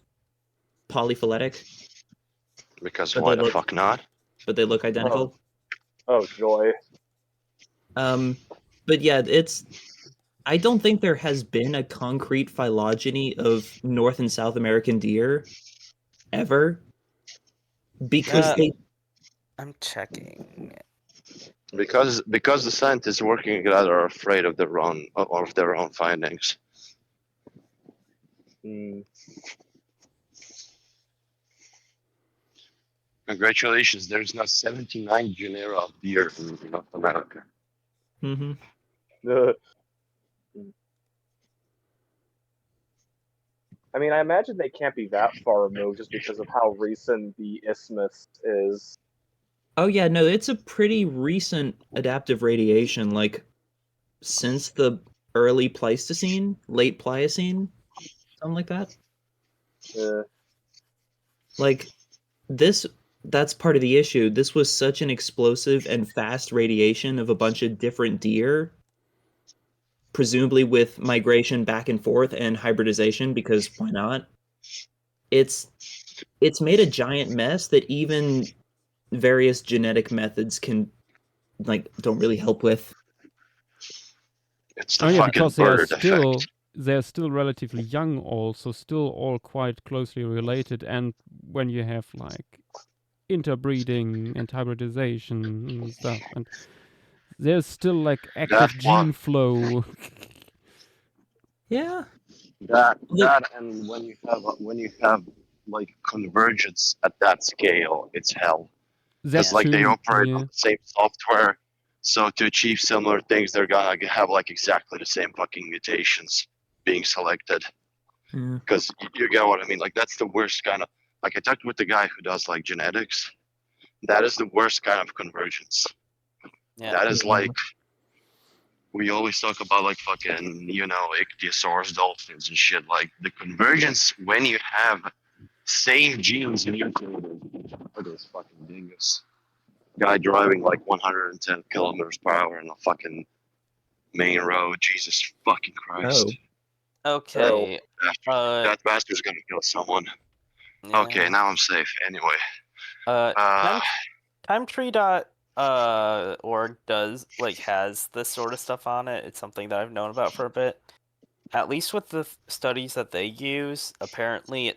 polyphyletic.
Because
But
why
they
the fuck not?
But they look identical.
Oh, joy.
But yeah, I don't think there has been a concrete phylogeny of North and South American deer ever. Because they
I'm checking.
Because the scientists working together are afraid of their own findings. Congratulations, there's now 79 genera of deer in North America.
Mm-hmm.
I mean, I imagine they can't be that far removed just because of how recent the isthmus is.
Oh yeah, no, it's a pretty recent adaptive radiation, like since the early Pleistocene, late Pliocene, something like that. Like this, that's part of the issue. This was such an explosive and fast radiation of a bunch of different deer, presumably with migration back and forth and hybridization, because why not? It's made a giant mess that even various genetic methods don't really help with.
It's the
Oh yeah,
fucking
because
bird effect.
they're still relatively young, also still all quite closely related. And when you have like interbreeding and hybridization and stuff, and there's still like active gene flow.
Yeah.
That and when you have like convergence at that scale, it's hell. Because
That
like they
too,
operate on
yeah.
the same software, so to achieve similar things, they're gonna have like exactly the same fucking mutations being selected.
Yeah.
Because you get what I mean. Like that's the worst kind of. Like I talked with the guy who does like genetics. That is the worst kind of convergence.
Yeah.
That is like we always talk about like fucking ichthyosaurs, dolphins and shit. Like the convergence when you have same genes mutated. Look at this fucking dingus. Guy driving like 110 kilometers per hour in a fucking main road. Jesus fucking Christ.
Okay.
That bastard's gonna kill someone.
Yeah.
Okay, now I'm safe. Anyway.
Timetree.org does has this sort of stuff on it. It's something that I've known about for a bit. At least with the studies that they use, apparently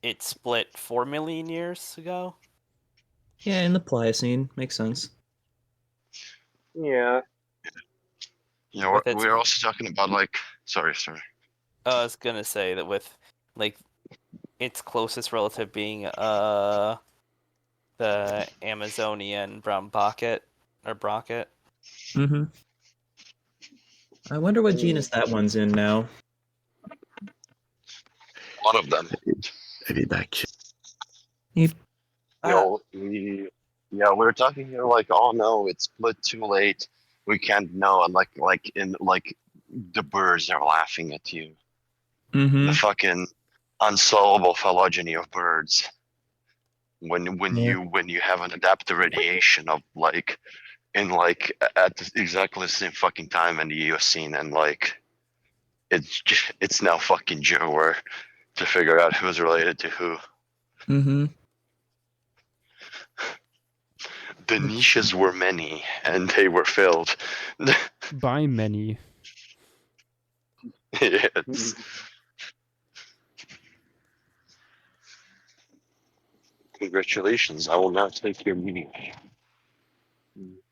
it split 4 million years ago.
Yeah, in the Pliocene. Makes sense.
Yeah.
We're also talking about like sorry.
I was gonna say that with like its closest relative being the Amazonian brown brocket.
Mm-hmm. I wonder what genus that one's in now.
One of them.
Maybe back.
We're talking here like, oh no, it's split too late. We can't know, and like the birds are laughing at you.
Mm-hmm.
The fucking unsolvable phylogeny of birds. When you have an adaptive radiation of like at exactly the same fucking time in the Eocene, and like it's now fucking Joe to figure out who's related to who.
Mm-hmm.
The niches were many, and they were filled.
By many.
Yes. Congratulations, I will now take your meeting.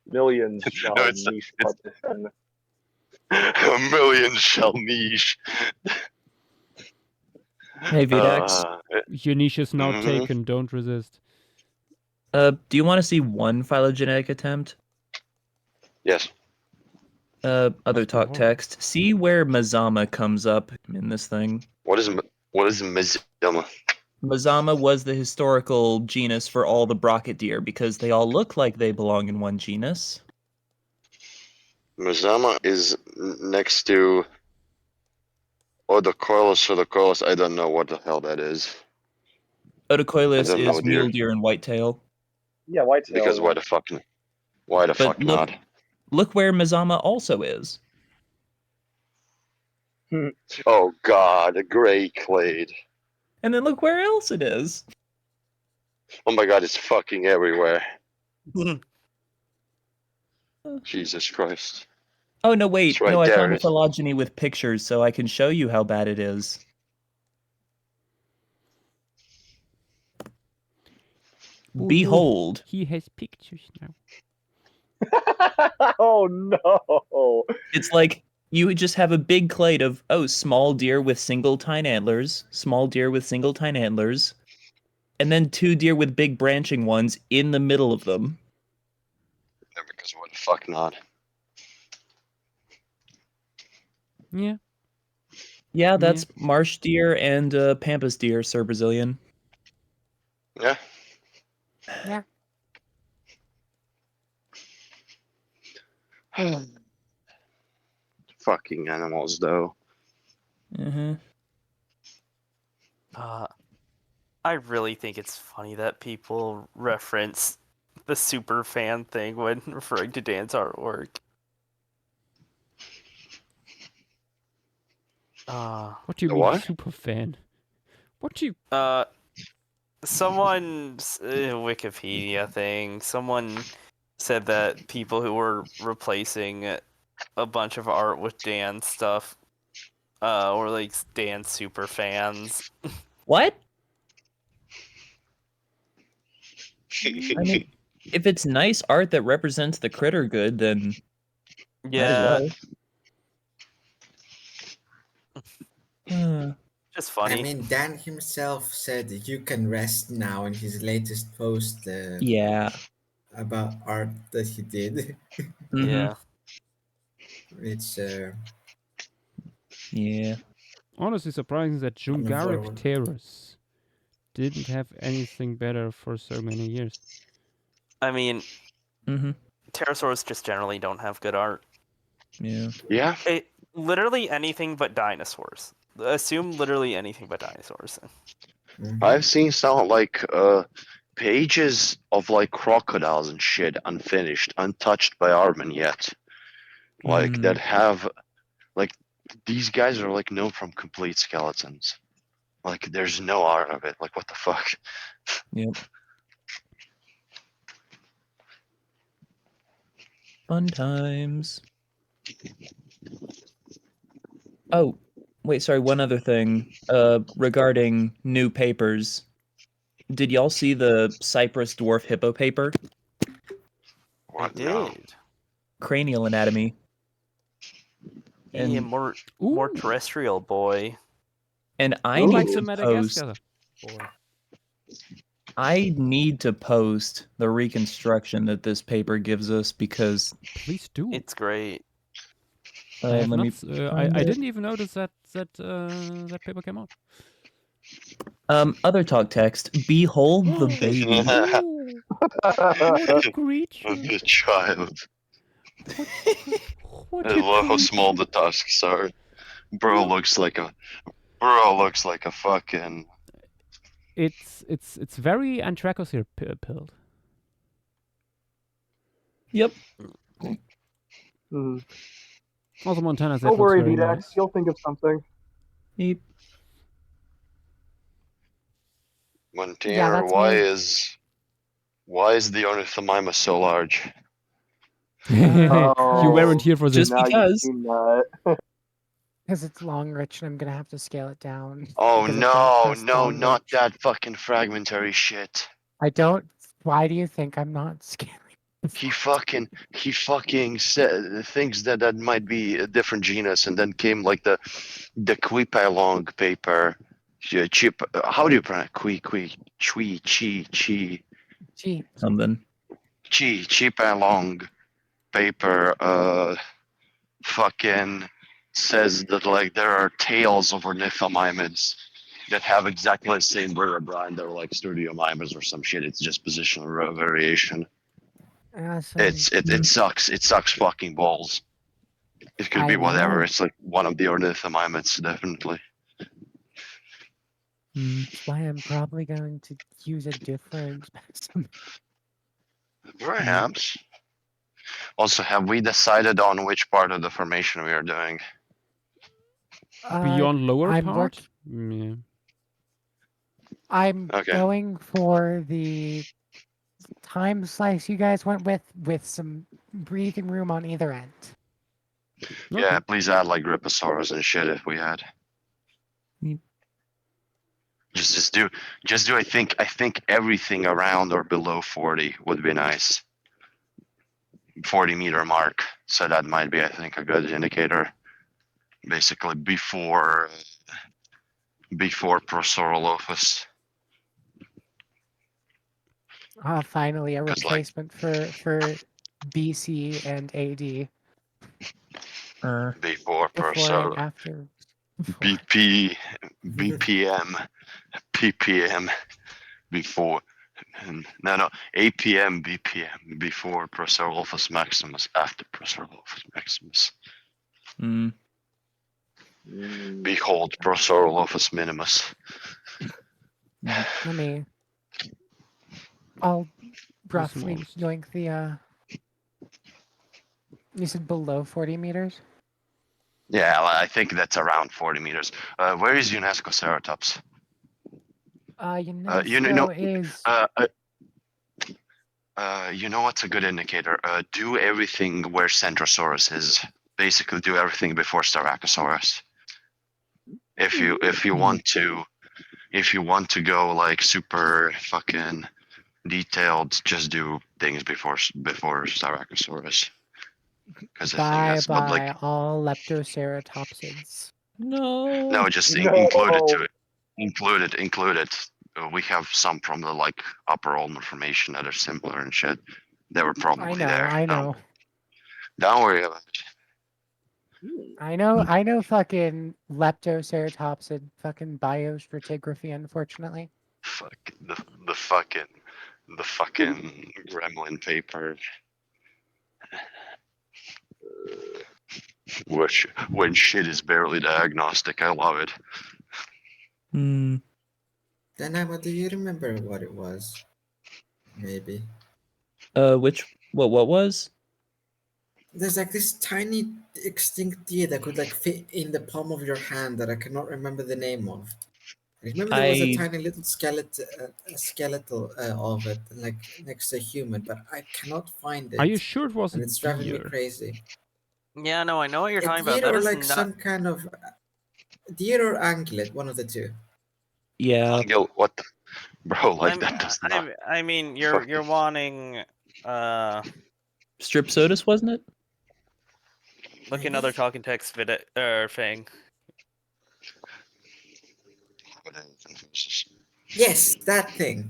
Millions shall niche partition.
A million shall niche.
Hey Vidax, your niche is now
Mhm.
taken. Don't resist.
Do you want to see one phylogenetic attempt?
Yes.
Other talk text. See where Mazama comes up in this thing.
What is Mazama?
Mazama was the historical genus for all the brocket deer because they all look like they belong in one genus.
Mazama is next to Odocoilus. I don't know what the hell that is.
Odocoilus is mule deer and whitetail.
Yeah, whitetail.
Because why the fuck not?
Look where Mazama also is.
Oh god, a gray clade.
And then look where else it is.
Oh my god, it's fucking everywhere. Jesus Christ.
Oh no, wait.
Right
no, I
there.
found a phylogeny with pictures, so I can show you how bad it is.
Oh,
Behold.
no. He has pictures now.
Oh no!
It's like you would just have a big clade of, small deer with single tine antlers, small deer with single tine antlers, and then 2 deer with big branching ones in the middle of them.
Yeah, because what the fuck not?
Yeah.
Yeah, that's marsh deer and pampas deer, Sir Brazilian.
Yeah.
Yeah.
Fucking animals, though.
Mm-hmm.
I really think it's funny that people reference the super fan thing when referring to Dan's artwork.
What do you
The
mean,
what?
super fan? What do you?
Someone's Wikipedia thing. Someone said that people who were replacing a bunch of art with Dan stuff, were like Dan super fans.
What? I mean, if it's nice art that represents the critter good, then might as
Yeah,
well.
just
I
funny.
mean, Dan himself said you can rest now in his latest post
Yeah.
about art that he did.
Mm-hmm.
Yeah.
It's
Yeah. Honestly surprising that Jungaric
forward.
Terrors didn't have anything better for so many years.
I mean,
Mm-hmm.
pterosaurs just generally don't have good art.
Yeah.
Yeah.
Literally anything but dinosaurs. Assume literally anything but dinosaurs.
I've seen some like pages of like crocodiles and shit unfinished, untouched by Armin yet. Like that have like these guys are like known from complete skeletons. Like there's no art of it. Like what the fuck?
Yep. Fun times. Oh, wait, sorry, one other thing. Regarding new papers. Did y'all see the Cypress dwarf hippo paper?
I did.
Cranial anatomy.
Yeah,
And
more terrestrial boy.
And I
Who
need
likes
to
a
post.
Madagascar boy?
I need to post the reconstruction that this paper gives us because
Please do.
It's great.
I have
let
not.
me
I
find it.
didn't even notice that that paper came out.
Other talk text. Behold the baby.
What a creature!
The child.
What
I
a
love how small
creature.
the tusks are. Bro looks like a fucking.
It's very Anthracosaur pilled.
Yep.
Also, Montana said
Don't
looks
worry,
very
VDAX.
nice.
You'll think of something.
Yep.
Montana,
that's
why
me.
is the ornithomimus so large?
You weren't here for this.
Just because.
Because it's long, Rich, and I'm gonna have to scale it down.
Oh
because it built
no,
this
no,
long,
not
Rich.
that fucking fragmentary shit.
I don't. Why do you think I'm not scaling?
He fucking said thinks that might be a different genus, and then came like the Quipalong paper. Chip, how do you pronounce
Gee.
Something.
Chipalong paper. Fucking says that like there are tails of ornithomimids that have exactly the same vertebra and they're like studiomimus or some shit. It's just positional variation. It sucks. It sucks fucking balls. It could be
I
whatever.
know.
It's like one of the ornithomimids, definitely.
That's why I'm probably going to use a different specimen.
Perhaps. Also, have we decided on which part of the formation we are doing?
Beyond lower
I'm
part? Yeah.
I'm
Okay.
going for the time slice you guys went with some breathing room on either end.
Yeah, please add like Griposaurus and shit if we had.
Yep.
Just do I think everything around or below 40 would be nice. 40-meter mark. So that might be, I think, a good indicator. Basically before Prosorolophus.
Finally, a
'Cause, like,
replacement for BC and AD.
before
Before and
Prosor
after. Before.
BP BPM PPM before no APM BPM before Prosorolophus maximus, after Prosorolophus maximus. Behold Prosorolophus minimus.
Let me. I'll roughly
Most.
yoink the. You said below 40 meters?
Yeah, I think that's around 40 meters. Where is UNESCO Ceratops?
UNESCO is.
You know what's a good indicator? Do everything where Centrosaurus is. Basically, do everything before Styracosaurus. If you want to go like super fucking detailed, just do things before Styracosaurus. Because I think
Bye
that's but like
bye all leptoceratopsids.
no, just
No.
include it. We have some from the like upper Ulmer formation that are similar and shit. They were probably there.
I know.
Don't worry about it.
I know fucking leptoceratopsid fucking biostratigraphy, unfortunately.
Fuck the fucking gremlin paper. Which when shit is barely diagnostic, I love it.
Dynamo, do you remember what it was? Maybe.
What was?
There's like this tiny extinct deer that could like fit in the palm of your hand that I cannot remember the name of. I remember there was a tiny little skeletal of it, like next to a human, but I cannot find it.
Are you sure it was
and
a
it's driving me
deer?
crazy.
Yeah, no, I know what you're
A
talking about.
deer
That
or
is
like
not.
some kind of deer or anklet, one of the two.
Yeah.
What the bro? Like that does not.
I mean, you're wanting
Stripsodus, wasn't it?
look another talking text vid or thing.
Yes, that thing.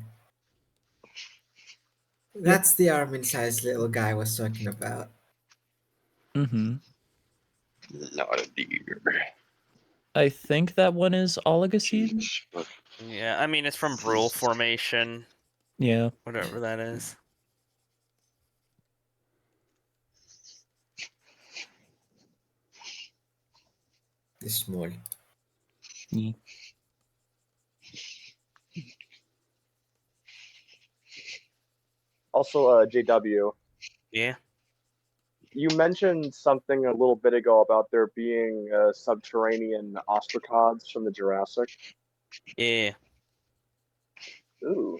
That's the Armin-sized little guy I was talking about.
Mm-hmm.
Not a deer.
I think that one is Oligocene.
Yeah, I mean it's from Brule Formation.
Yeah.
Whatever that is.
This small.
Yeah.
Also, JW.
Yeah.
You mentioned something a little bit ago about there being subterranean ostracods from the Jurassic.
Yeah.
Ooh.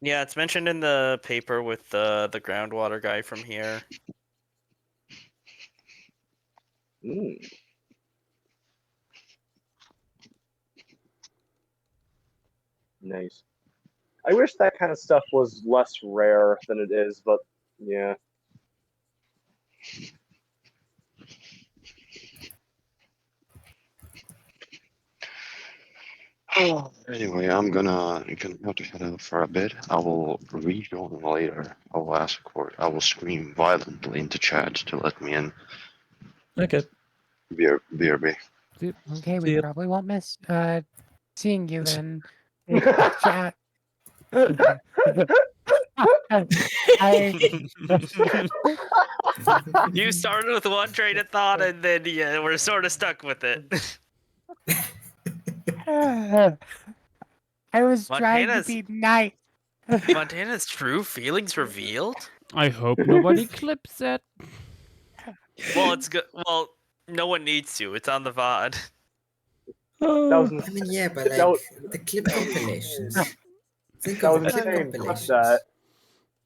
Yeah, it's mentioned in the paper with the groundwater guy from here.
Nice. I wish that kind of stuff was less rare than it is, but yeah.
Anyway, I'm gonna have to head out for a bit. I will rejoin later. I will scream violently into chat to let me in.
Okay.
BRB.
Okay, we
See ya.
probably won't miss seeing you then. Chat. I
You started with one train of thought and then we're sort of stuck with it.
I was trying to be nice.
Montana's true feelings revealed?
I hope nobody clips it.
Well, it's good. Well, no one needs to. It's on the VOD.
I mean, yeah, but like the clip compilations. Think of the clip compilations.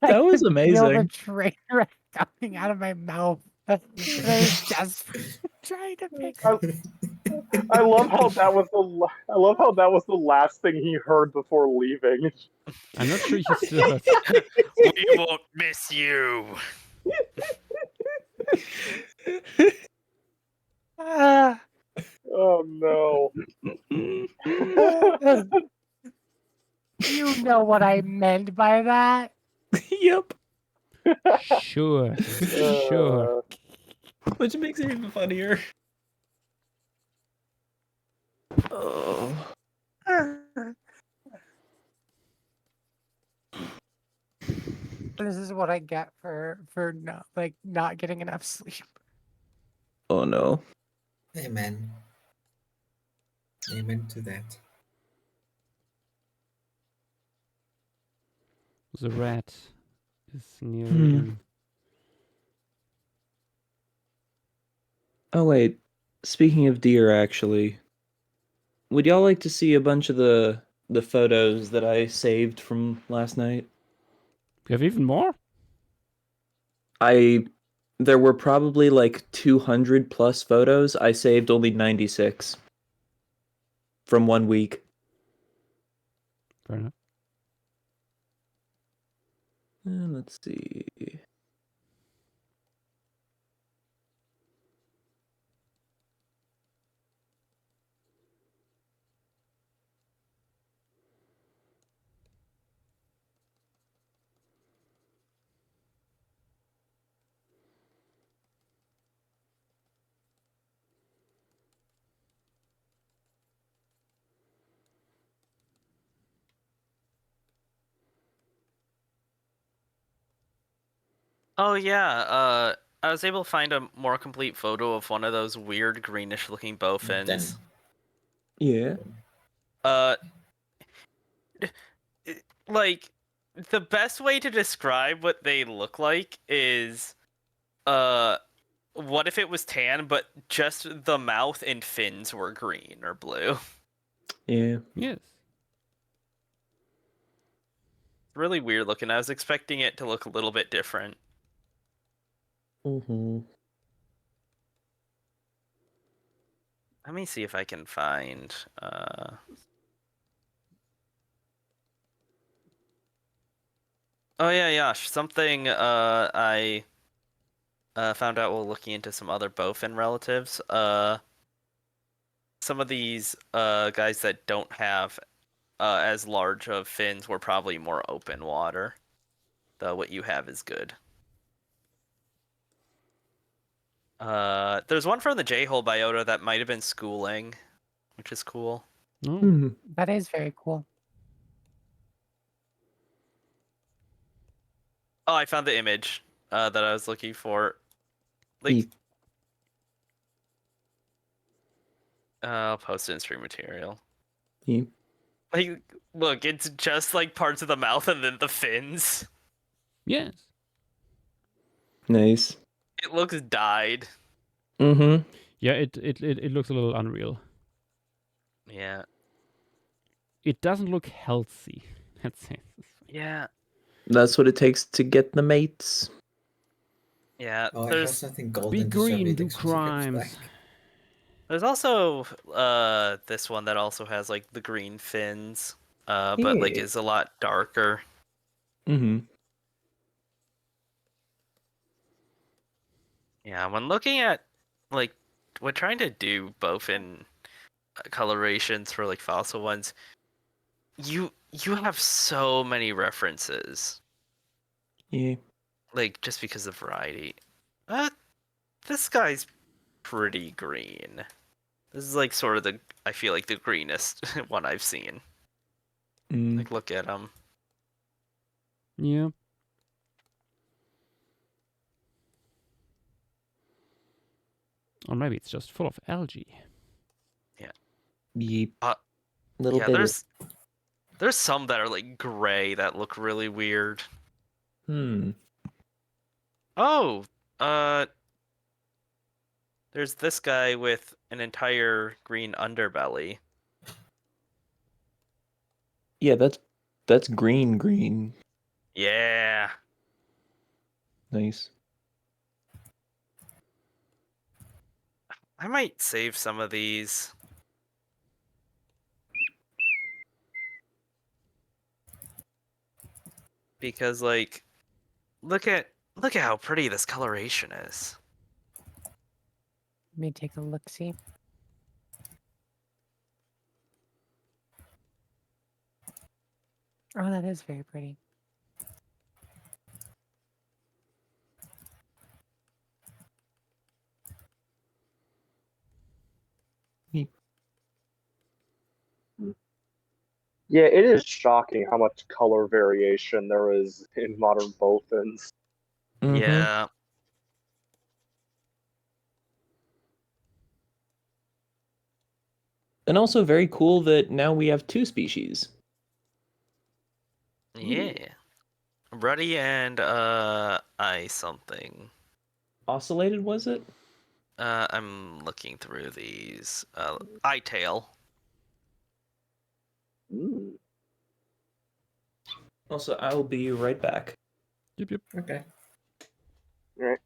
That was
I could feel the
amazing.
train wreck coming out of my mouth. I was just trying to fix it.
I love how that was the last thing he heard before leaving.
I'm not sure he still heard.
We won't miss you.
Ah,
Oh no.
you know what I meant by that.
Yep.
Sure. Sure.
Which makes it even funnier. Oh.
This is what I get for not getting enough sleep.
Oh no.
Amen. Amen to that.
The rat is nearly in.
Oh wait. Speaking of deer, actually, would y'all like to see a bunch of the photos that I saved from last night?
You have even more?
There were probably like 200 plus photos. I saved only 96 from 1 week.
Fair enough.
And let's see.
Oh yeah, I was able to find a more complete photo of one of those weird greenish looking bowfins.
Yeah.
Like the best way to describe what they look like is what if it was tan but just the mouth and fins were green or blue?
Yeah.
Yes.
Really weird looking. I was expecting it to look a little bit different.
Mm-hmm.
Let me see if I can find Oh yeah, Yash. Something I found out while looking into some other bowfin relatives. Some of these guys that don't have as large of fins were probably more open water. Though what you have is good. There's one from the J-hole biota that might have been schooling, which is cool.
No.
That is very cool.
Oh, I found the image that I was looking for. Like, I'll post it in stream material.
Yeah.
Like, look, it's just like parts of the mouth and then the fins.
Yes.
Nice.
It looks dyed.
Mm-hmm.
Yeah, it looks a little unreal.
Yeah.
It doesn't look healthy. Let's say.
Yeah.
That's what it takes to get the mates.
Yeah.
Oh, I have
There's
something golden
Be
to show
green,
you.
do
Thanks for checking
crimes.
back.
there's also this one that also has like the green fins. But like
Yeah.
is a lot darker.
Mm-hmm.
Yeah, when looking at like when trying to do both in colorations for like fossil ones, you have so many references.
Yeah.
Like just because of variety. Uh, this guy's pretty green. This is like sort of the I feel like the greenest one I've seen.
Mm.
Like look at him.
Yeah. Or maybe it's just full of algae.
Yeah.
Yep. Little
Yeah,
bit.
there's some that are like gray that look really weird. Oh, there's this guy with an entire green underbelly.
Yeah, that's green.
Yeah.
Nice.
I might save some of these. because like look at how pretty this coloration is.
Let me take a look. See. Oh, that is very pretty.
Yeah, it is shocking how much color variation there is in modern bowfins.
Yeah.
And also very cool that now we have 2 species.
Yeah. Ruddy and I something.
Oscillated, was it?
I'm looking through these. Eyetail.
Also, I'll be right back.
Yep.
Okay.
Right.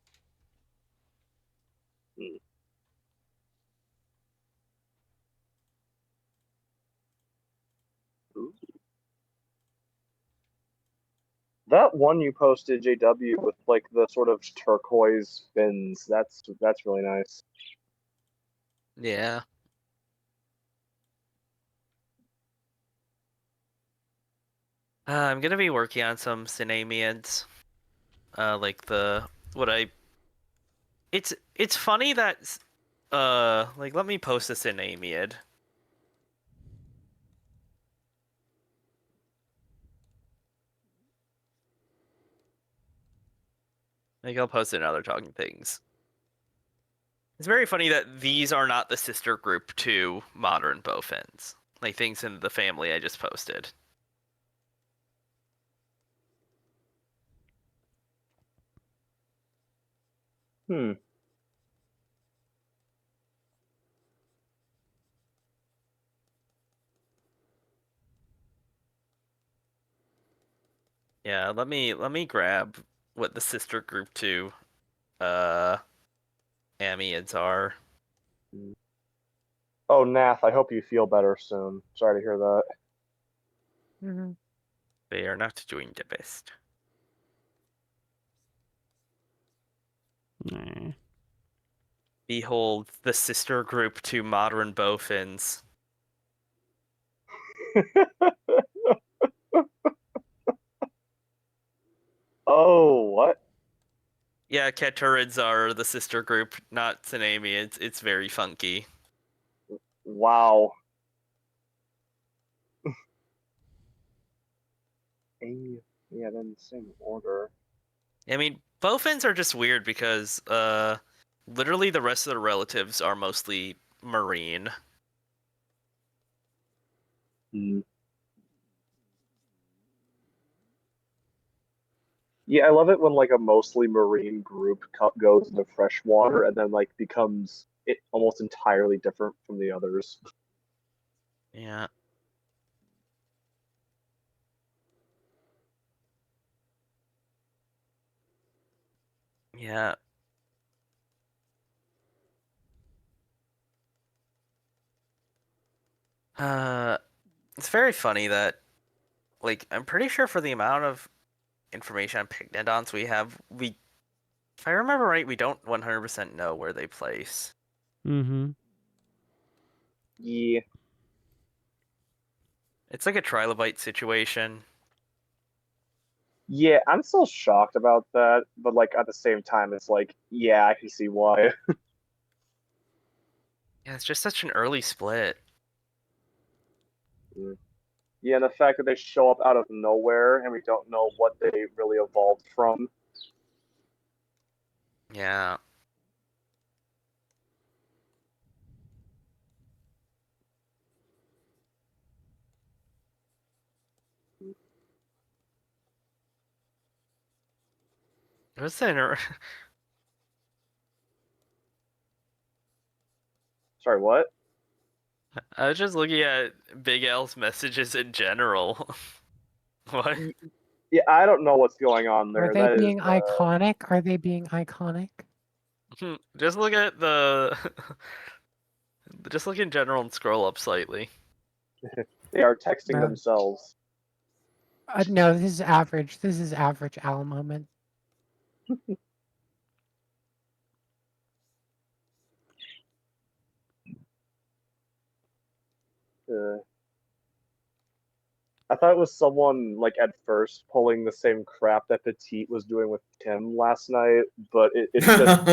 That one you posted, JW, with like the sort of turquoise fins, that's really nice.
Yeah. I'm gonna be working on some Synamiids. Like the what I. It's funny that like let me post a Synamiid. Like I'll post it in other talking things. It's very funny that these are not the sister group to modern bowfins. Like things in the family I just posted. Yeah, let me grab what the sister group to Amiids are.
Oh, Nath, I hope you feel better soon. Sorry to hear that.
Mm-hmm.
They are not doing the best.
Nah.
Behold the sister group to modern bowfins.
Oh, what?
Yeah, Caturids are the sister group, not Synamiids. It's very funky.
Wow. Yeah, then the same order.
I mean, bowfins are just weird because literally the rest of the relatives are mostly marine.
Yeah, I love it when like a mostly marine group goes into freshwater and then like becomes it almost entirely different from the others.
Yeah. Yeah. It's very funny that, like, I'm pretty sure for the amount of information on Pycnodonts we have, if I remember right, we don't 100% know where they place.
Mm-hmm.
Yeah.
It's like a trilobite situation.
Yeah, I'm still shocked about that, but like at the same time, it's like, yeah, I can see why.
Yeah, it's just such an early split.
Yeah, and the fact that they show up out of nowhere and we don't know what they really evolved from.
Yeah. What's that?
Sorry, what?
I was just looking at Big L's messages in general. What?
Yeah, I don't know what's going on
Are
there.
they
That is,
being iconic? Are they being iconic?
Just look at the. Just look in general and scroll up slightly.
they are texting
No.
themselves.
No, this is average. This is average owl moment.
I thought it was someone like at first pulling the same crap that Petite was doing with Tim last night, but it's just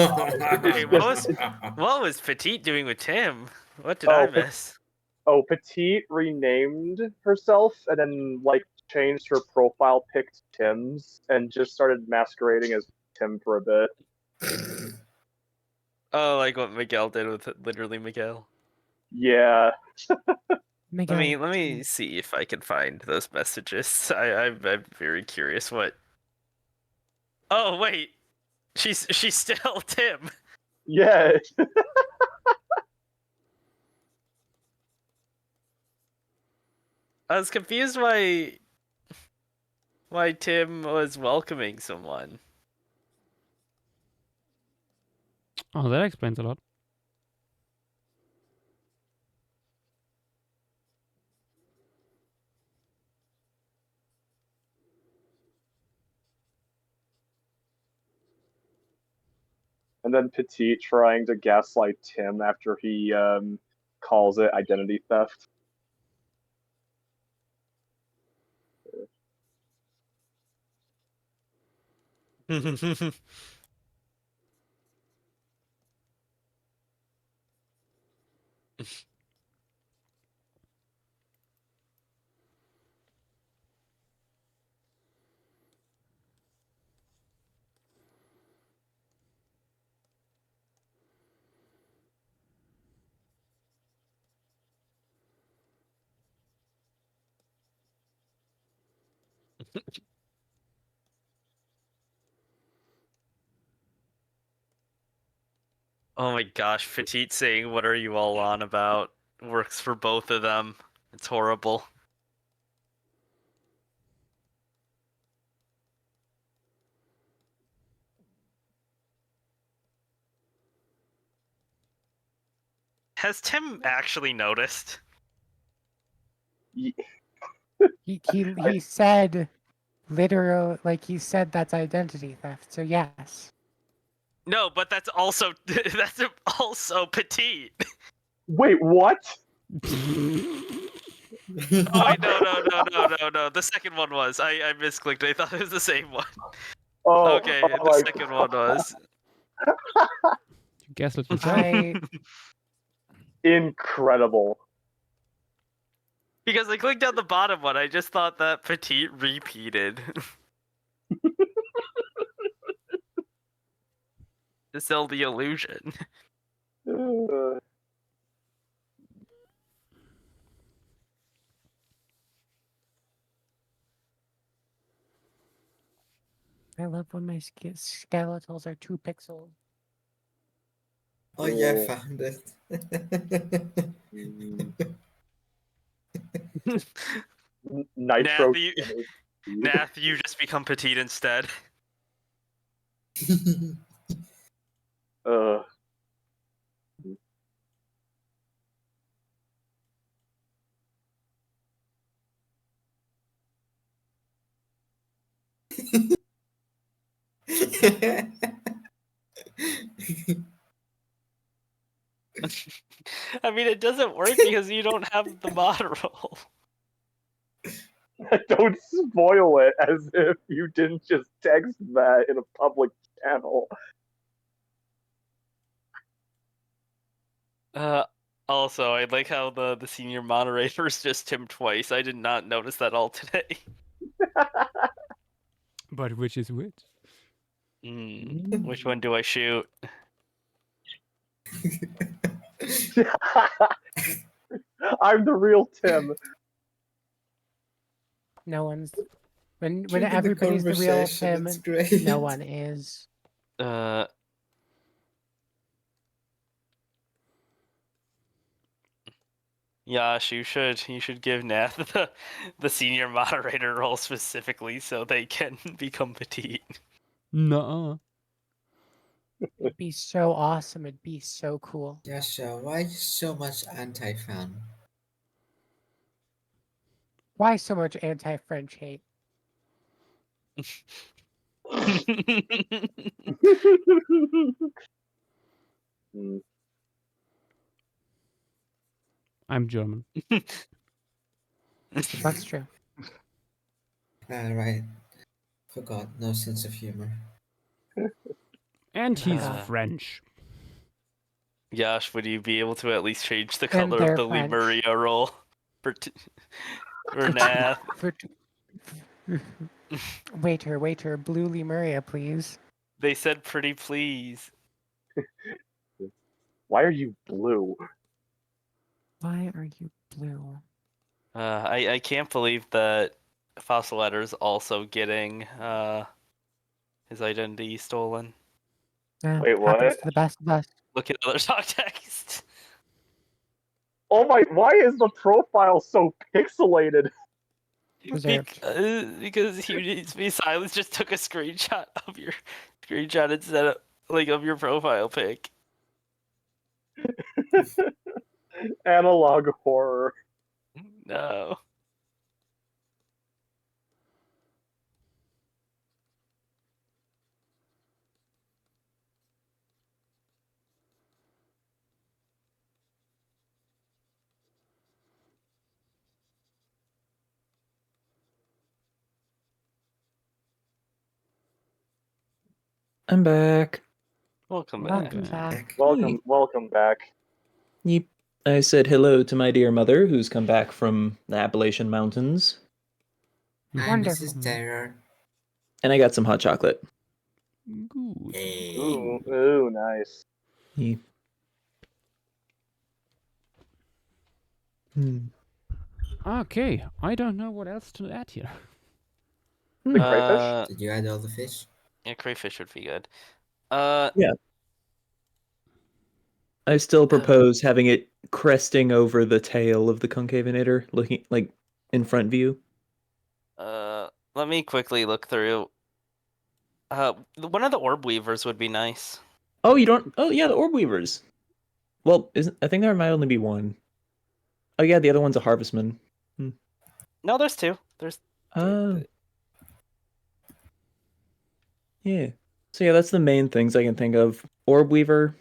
Hey, what was Petite doing with Tim? What did
Oh,
I miss?
Petite renamed herself and then like changed her profile pic to Tim's and just started masquerading as Tim for a bit.
Oh, like what Miguel did with literally Miguel.
Yeah.
Miguel.
Let me see if I can find those messages. I'm very curious what. Oh wait, she's still Tim.
Yeah.
I was confused why Tim was welcoming someone.
Oh, that explains a lot.
And then Petite trying to gaslight Tim after he calls it identity theft.
Oh my gosh, Petite saying "What are you all on about?" works for both of them. It's horrible. Has Tim actually noticed?
He said literal, like he said that's identity theft. So yes.
No, but that's also Petite.
Wait, what?
Oh wait, no. The second one was. I misclicked. I thought it was the same one.
Oh,
Okay,
oh
the
my
second one was.
Gaslit yourself.
Incredible.
Because I clicked on the bottom one, I just thought that Petite repeated. To sell the illusion.
I love when my skeletals are 2 pixels.
Oh yeah, I found it.
Nitro.
Nath, you just become Petite instead. I mean, it doesn't work because you don't have the mod roll.
Don't spoil it as if you didn't just text that in a public channel.
Also, I like how the senior moderator is just Tim twice. I did not notice that all today.
But which is which?
Which one do I shoot?
I'm the real Tim.
No one's when
Due to the
everybody's the real
conversation,
Tim.
it's great.
No one is.
Yash, you should give Nath the senior moderator role specifically so they can become Petite.
No.
It'd be so awesome. It'd be so cool.
Yasha, why so much anti-fan?
Why so much anti-French hate?
Hmm.
I'm German.
That's true.
Right. Forgot. No sense of humor.
And he's
Uh,
French.
Yash, would you be able to at least change the
And
color of
they're
the
French.
Lemuria roll for Nath?
Waiter, blue Lemuria, please.
They said pretty please.
Why are you blue?
Why are you blue?
I can't believe that Fossil Letter's also getting his identity stolen.
Wait,
Happens
what?
to the best of us.
Look at other talk text.
Oh my! Why is the profile so pixelated?
Deserved.
Because Silence just took a screenshot of your screenshot instead of of your profile pic.
Analog horror.
No.
I'm back.
Welcome
Welcome
back.
back.
Welcome back.
Yep. I said hello to my dear mother, who's come back from the Appalachian Mountains,
Hi,
Wonderful.
Mrs. Terror.
and I got some hot chocolate.
Good.
Hey.
Ooh, nice.
Yeah.
Okay, I don't know what else to add here.
The crayfish?
Did you add all the fish?
Yeah, crayfish would be good.
Yeah. I still propose having it cresting over the tail of the concavinator, looking like in front view.
Let me quickly look through. One of the orb weavers would be nice.
Oh, you don't? Oh, yeah, the orb weavers. Well, I think there might only be one. Oh, yeah, the other one's a harvestman.
No, there's two. There's.
Yeah. So yeah, that's the main things I can think of. Orb weaver,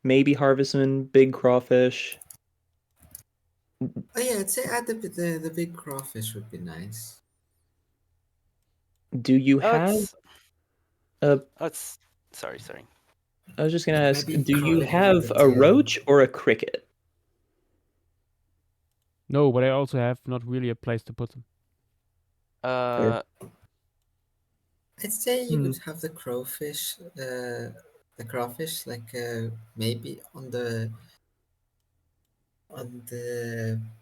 maybe harvestman, big crawfish.
Oh yeah, I'd say add the big crawfish would be nice.
Do you have a?
Sorry.
I was just gonna ask.
Maybe
Do you
crawling over
have
the
a
tail.
roach or a cricket?
No, but I also have not really a place to put them.
Fair.
I'd say you would have the crawfish, like maybe on the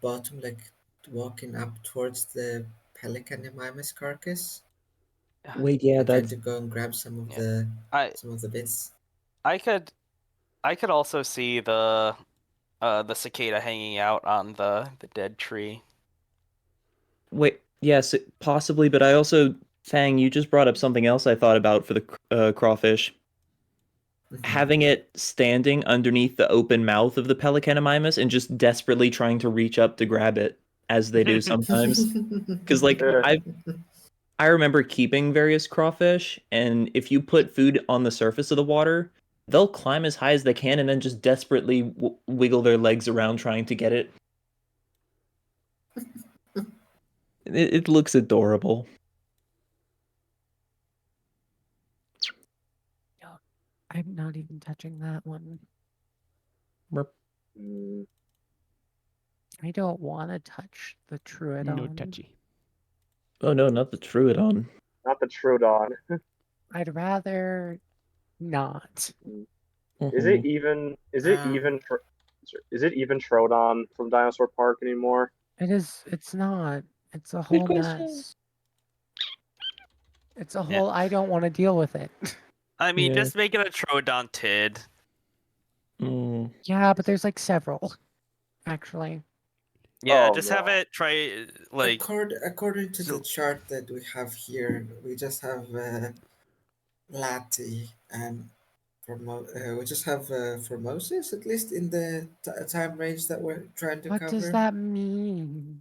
bottom, like walking up towards the pelican Mimus carcass.
Wait, yeah,
I'm trying
that's.
to go and grab some of
Yeah.
the bits.
I could also see the cicada hanging out on the dead tree.
Wait, yes, possibly, but I also, Fang, you just brought up something else I thought about for the crawfish. Having it standing underneath the open mouth of the pelican mimus and just desperately trying to reach up to grab it, as they do sometimes. Because, like, I remember keeping various crawfish, and if you put food on the surface of the water, they'll climb as high as they can and then just desperately wiggle their legs around trying to get it. It looks adorable.
I'm not even touching that one. I don't want to touch the Troodon.
No touchy.
Oh no, not the Troodon.
Not the Troodon.
I'd rather not.
Is it even? Is it even Troodon from Dinosaur Park anymore?
It is. It's not. It's a whole mess. It's a whole. I don't want to deal with it.
I mean, just make it a Troodontid.
Yeah, but there's like several, actually.
Yeah, just have it try like.
According to the chart that we have here, we just have Lati and we just have Formosus, at least in the time range that we're trying to
What
cover.
does that mean?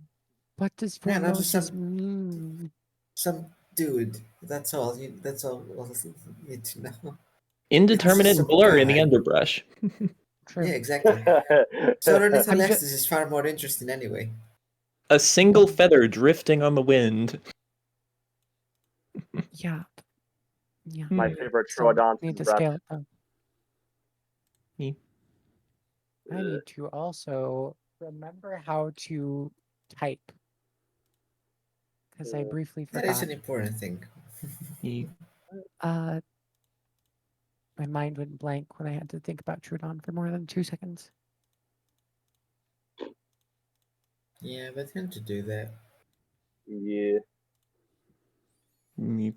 What does
Man, I just
Formosus mean?
Some Dude, that's all. That's all you need to know.
Indeterminate
It's
blur in the
bad.
underbrush.
True.
Yeah, exactly. So Ornitholestes
I'm
is far more interesting anyway.
A single feather drifting on the wind.
Yeah. Yeah.
My
Hmm.
favorite
So
Troodontids
need to
rep.
scale it though.
Me.
I need to also remember how to type because I briefly
That is
forgot.
an important thing.
Me.
My mind went blank when I had to think about Trudon for more than 2 seconds.
Yeah, but him to do that.
Yeah.
Me.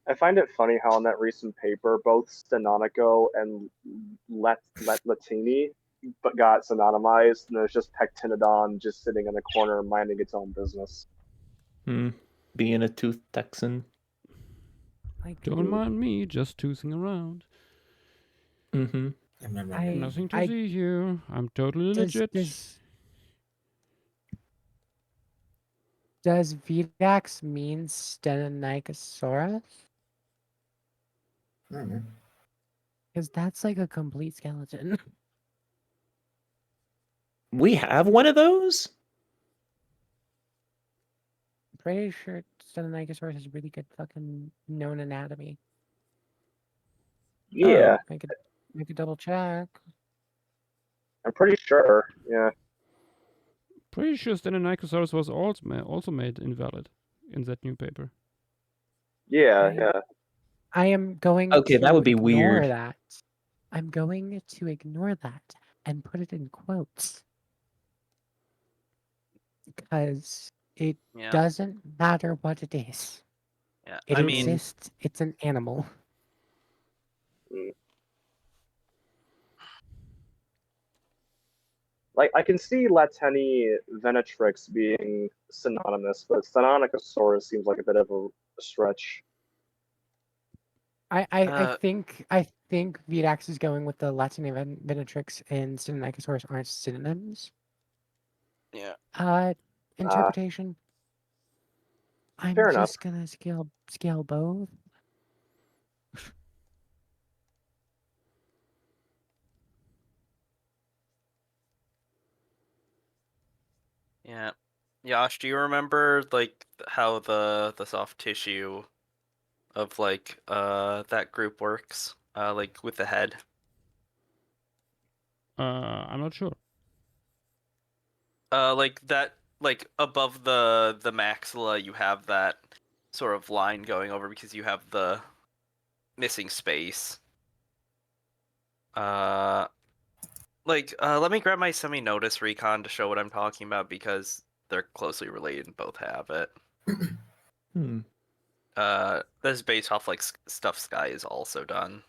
I find it funny how in that recent paper, both Stenonico and Latini but got synonymized, and there's just Pectinodon just sitting in the corner minding its own business.
Being a tooth Texan.
Like,
Don't mind me, just toosing around.
Mm-hmm.
Nothing to see here. I'm totally legit.
Does Vidax mean Stenonychosaurus? Because that's like a complete skeleton.
We have one of those?
Pretty sure Stenonychosaurus has really good fucking known anatomy.
Yeah,
I could double check.
I'm pretty sure. Yeah.
Pretty sure Stenonychosaurus was also made invalid in that new paper.
Yeah, yeah.
I am going
Okay,
to
that would be
ignore
weird.
that. I'm going to ignore that and put it in quotes. Because it
Yeah.
doesn't matter what it is.
Yeah,
It
I mean,
exists. It's an animal.
Like, I can see Latini Venatrix being synonymous, but Stenonychosaurus seems like a bit of a stretch.
I think Vidax is going with the Latin Venatrix and Stenonychosaurus aren't synonyms.
Yeah.
Interpretation. I'm
Fair enough.
just gonna scale both.
Yeah. Yash, do you remember like how the soft tissue of like that group works? Like with the head?
I'm not sure.
Like that, like above the maxilla you have that sort of line going over because you have the missing space. Let me grab my semi-notice recon to show what I'm talking about because they're closely related and both have it. This is based off like stuff Sky has also done.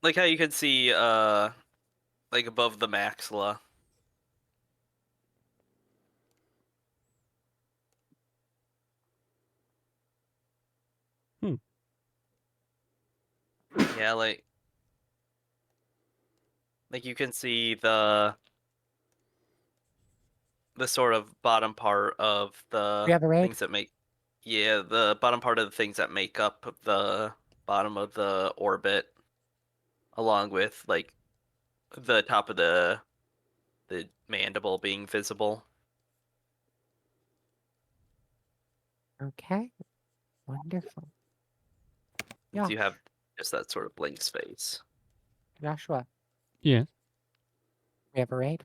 Like how you can see like above the maxilla. Yeah, like you can see the sort of bottom part of the
We have a raid?
things that make the bottom part of the things that make up the bottom of the orbit along with like the top of the mandible being visible.
Okay. Wonderful.
Yeah.
Yeah.
You have just that sort of blank space.
Joshua,
Yes.
we have a raid.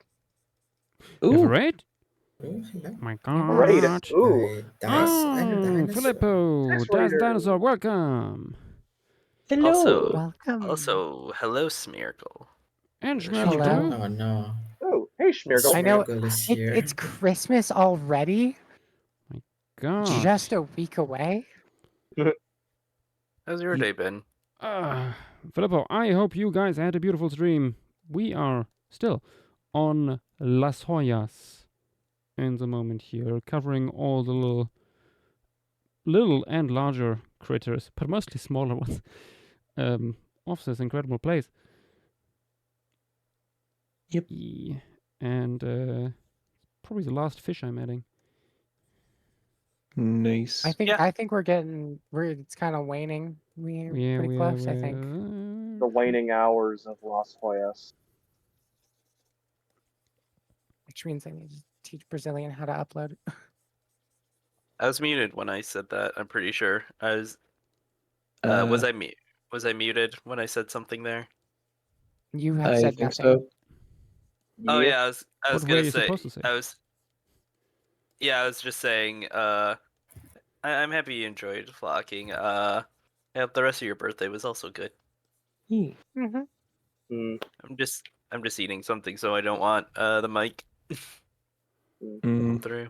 You have a raid?
Oh,
My
Raid.
God.
Ooh.
Oh, Filippo,
Thanks,
Das
Raider.
Dinosaur, welcome.
Hello.
Welcome.
Also, hello, Smeargle.
And
Hello.
Schmirgle too.
Oh no.
Oh, hey, Schmirgle.
I know
Smeargle is here.
it's Christmas already.
God.
Just a week away.
How's your day been?
Filippo, I hope you guys had a beautiful stream. We are still on Las Hoyas in the moment here, covering all the little and larger critters, but mostly smaller ones, of this incredible place.
Yep.
And probably the last fish I'm adding.
Nice.
I think it's kind of waning. We're pretty close, I think.
The waning hours of Las Hoyas.
Which means I need to teach Brazilian how to upload.
I was muted when I said that. I'm pretty sure I was. Was I muted when I said something there?
You have
I
said
think
nothing.
so.
Oh yeah, I was
What were
gonna
you
say.
supposed to say?
I was just saying. I'm happy you enjoyed flocking. Yeah, the rest of your birthday was also good.
Mm-hmm.
I'm just eating something, so I don't want the mic come through.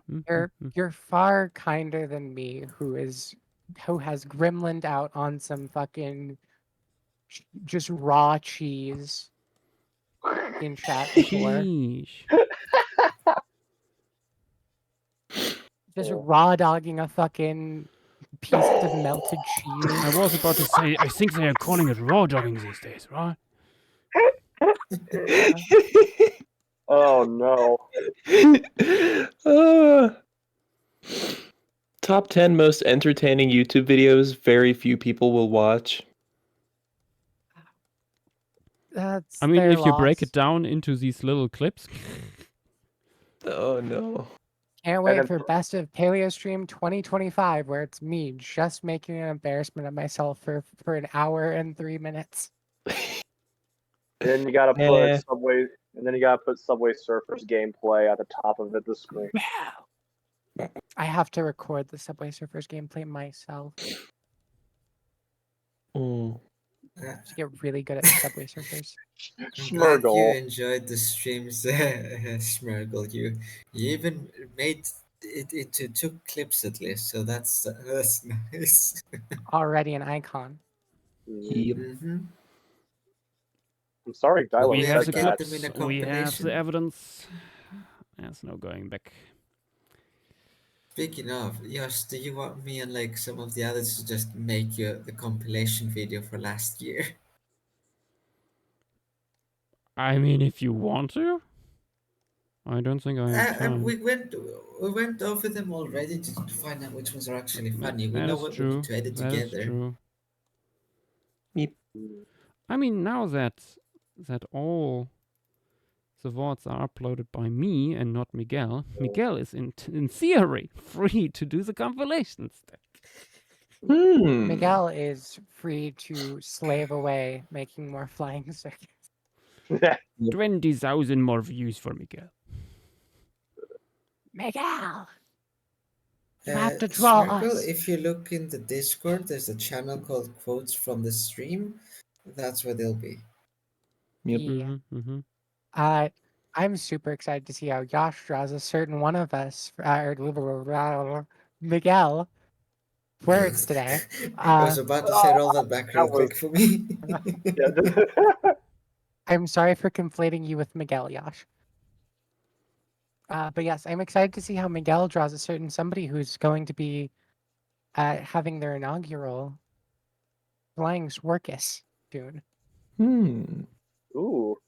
You're far kinder than me, who has gremlined out on some fucking just raw cheese in chat before.
Sheesh.
Just raw dogging a fucking piece of melted cheese.
I was about to say, I think they are calling it raw dogging these days, right?
Oh no.
Top 10 most entertaining YouTube videos very few people will watch.
That's
I mean,
their
if you break it
loss.
down into these little clips.
Oh no.
Can't wait for Best of Paleostream 2025, where it's me just making an embarrassment of myself for an hour and 3 minutes.
And then you gotta put Subway, and then you gotta put Subway Surfers gameplay at the top of the screen.
I have to record the Subway Surfers gameplay myself
Mm.
to get really good at Subway Surfers.
I'm glad you enjoyed the streams, Schmergle. You even made it into 2 clips at least, so that's nice.
Already an icon.
Yep.
I'm sorry, Dilo
We
said
have the
that.
clips. We have the evidence. There's no going back.
Speaking of, Josh, do you want me and like some of the others to just make you the compilation video for last year?
I mean, if you want to. I don't think I have time.
We went over them already to find out which ones are actually funny. We
That
know
is
what we
true.
need to edit
That is
together.
true.
Yep.
I mean, now that all the VODs are uploaded by me and not Miguel, Miguel is in theory free to do the compilations.
Miguel is free to slave away, making more flying circuits.
20,000 more views for Miguel.
Miguel! You have to draw
Smirkle,
us.
if you look in the Discord, there's a channel called Quotes from the Stream. That's where they'll be.
Yep.
Yeah. I'm super excited to see how Josh draws a certain one of us, Miguel, words today.
I was about to say roll that back real quick for me.
I'm sorry for conflating you with Miguel, Josh. But yes, I'm excited to see how Miguel draws a certain somebody who's going to be having their inaugural flying Sworkus soon.
Ooh.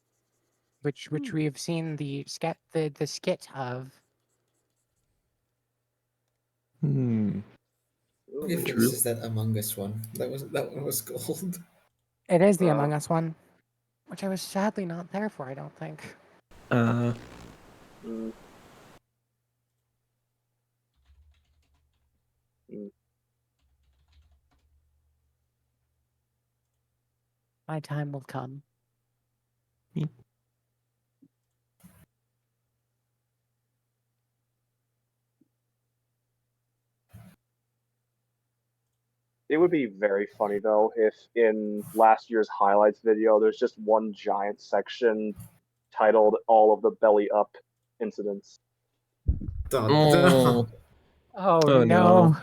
Which we have seen the skit of.
If this is that Among Us one. That one was gold.
It is the Among Us one, which I was sadly not there for, I don't think. My time will come.
It would be very funny though if in last year's highlights video there's just one giant section titled "All of the Belly Up Incidents."
Oh no.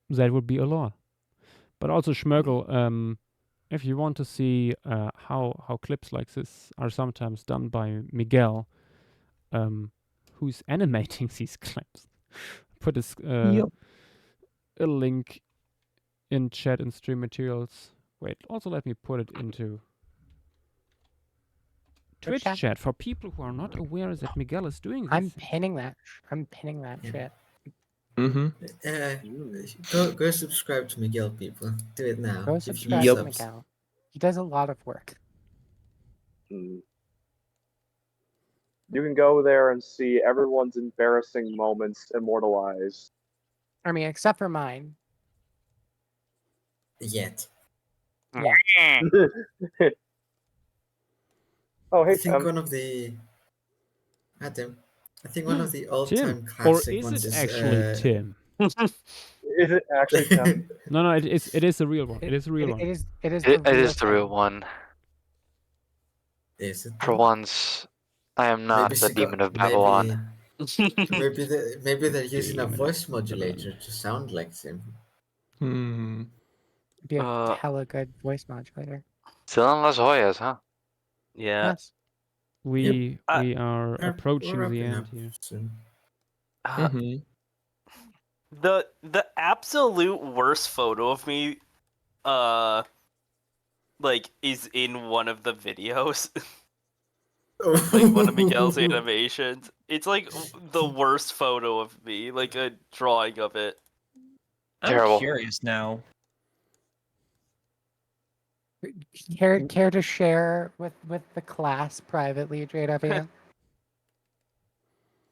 That would be a lot. But also Schmergel, if you want to see how clips like this are sometimes done by Miguel, who's animating these clips, put a link in chat and stream materials. Wait, also let me put it into Twitch chat for people who are not aware that Miguel is doing this.
I'm pinning that shit.
Go subscribe to Miguel, people. Do it now.
Go
Give
subscribe
him
to
subs.
Miguel. He does a lot of work.
You can go there and see everyone's embarrassing moments immortalized.
I mean, except for mine.
Yet.
Yeah.
Oh, hey,
I think one of the. Adam. I think one of the all-time
Tim, or
classic
is
ones
it
is.
actually Tim?
Is it actually Tim?
No, it is a real one. It is a real one.
It is
It
the real
is the real
Tim.
one.
Is it?
For once, I am not the demon of Babylon.
Maybe they're using a
Demon of
voice modulator to sound like Tim.
Be a hella good voice modulator.
Still in Las Hoyas, huh?
Yeah.
Yes.
We are approaching
we're
the
wrapping
end
up
here.
soon.
The absolute worst photo of me, like, is in one of the videos. Like one of Miguel's animations. It's like the worst photo of me, like a drawing of it.
Terrible.
I'm curious now.
Care to share with the class privately, JW?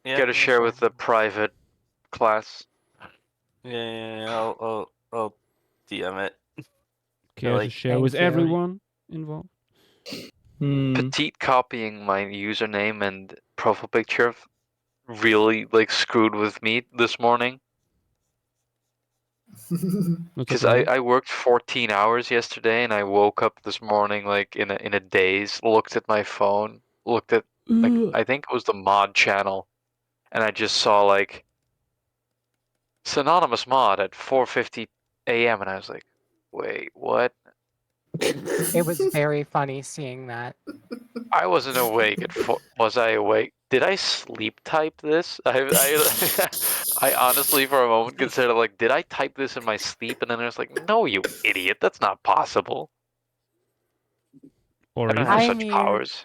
Yeah.
Got to share with the private class.
Yeah, I'll DM it.
Care to share with everyone involved?
Petite copying my username and profile picture really like screwed with me this morning. Because I worked 14 hours yesterday and I woke up this morning like in a daze, looked at my phone, looked at like I think it was the mod channel, and I just saw like synonymous mod at 4:50 a.m. and I was like, wait, what?
It was very funny seeing that.
I wasn't awake at was I awake? Did I sleep type this? I honestly for a moment considered like, did I type this in my sleep? And then I was like, no, you idiot, that's not possible.
Or
I don't have such powers.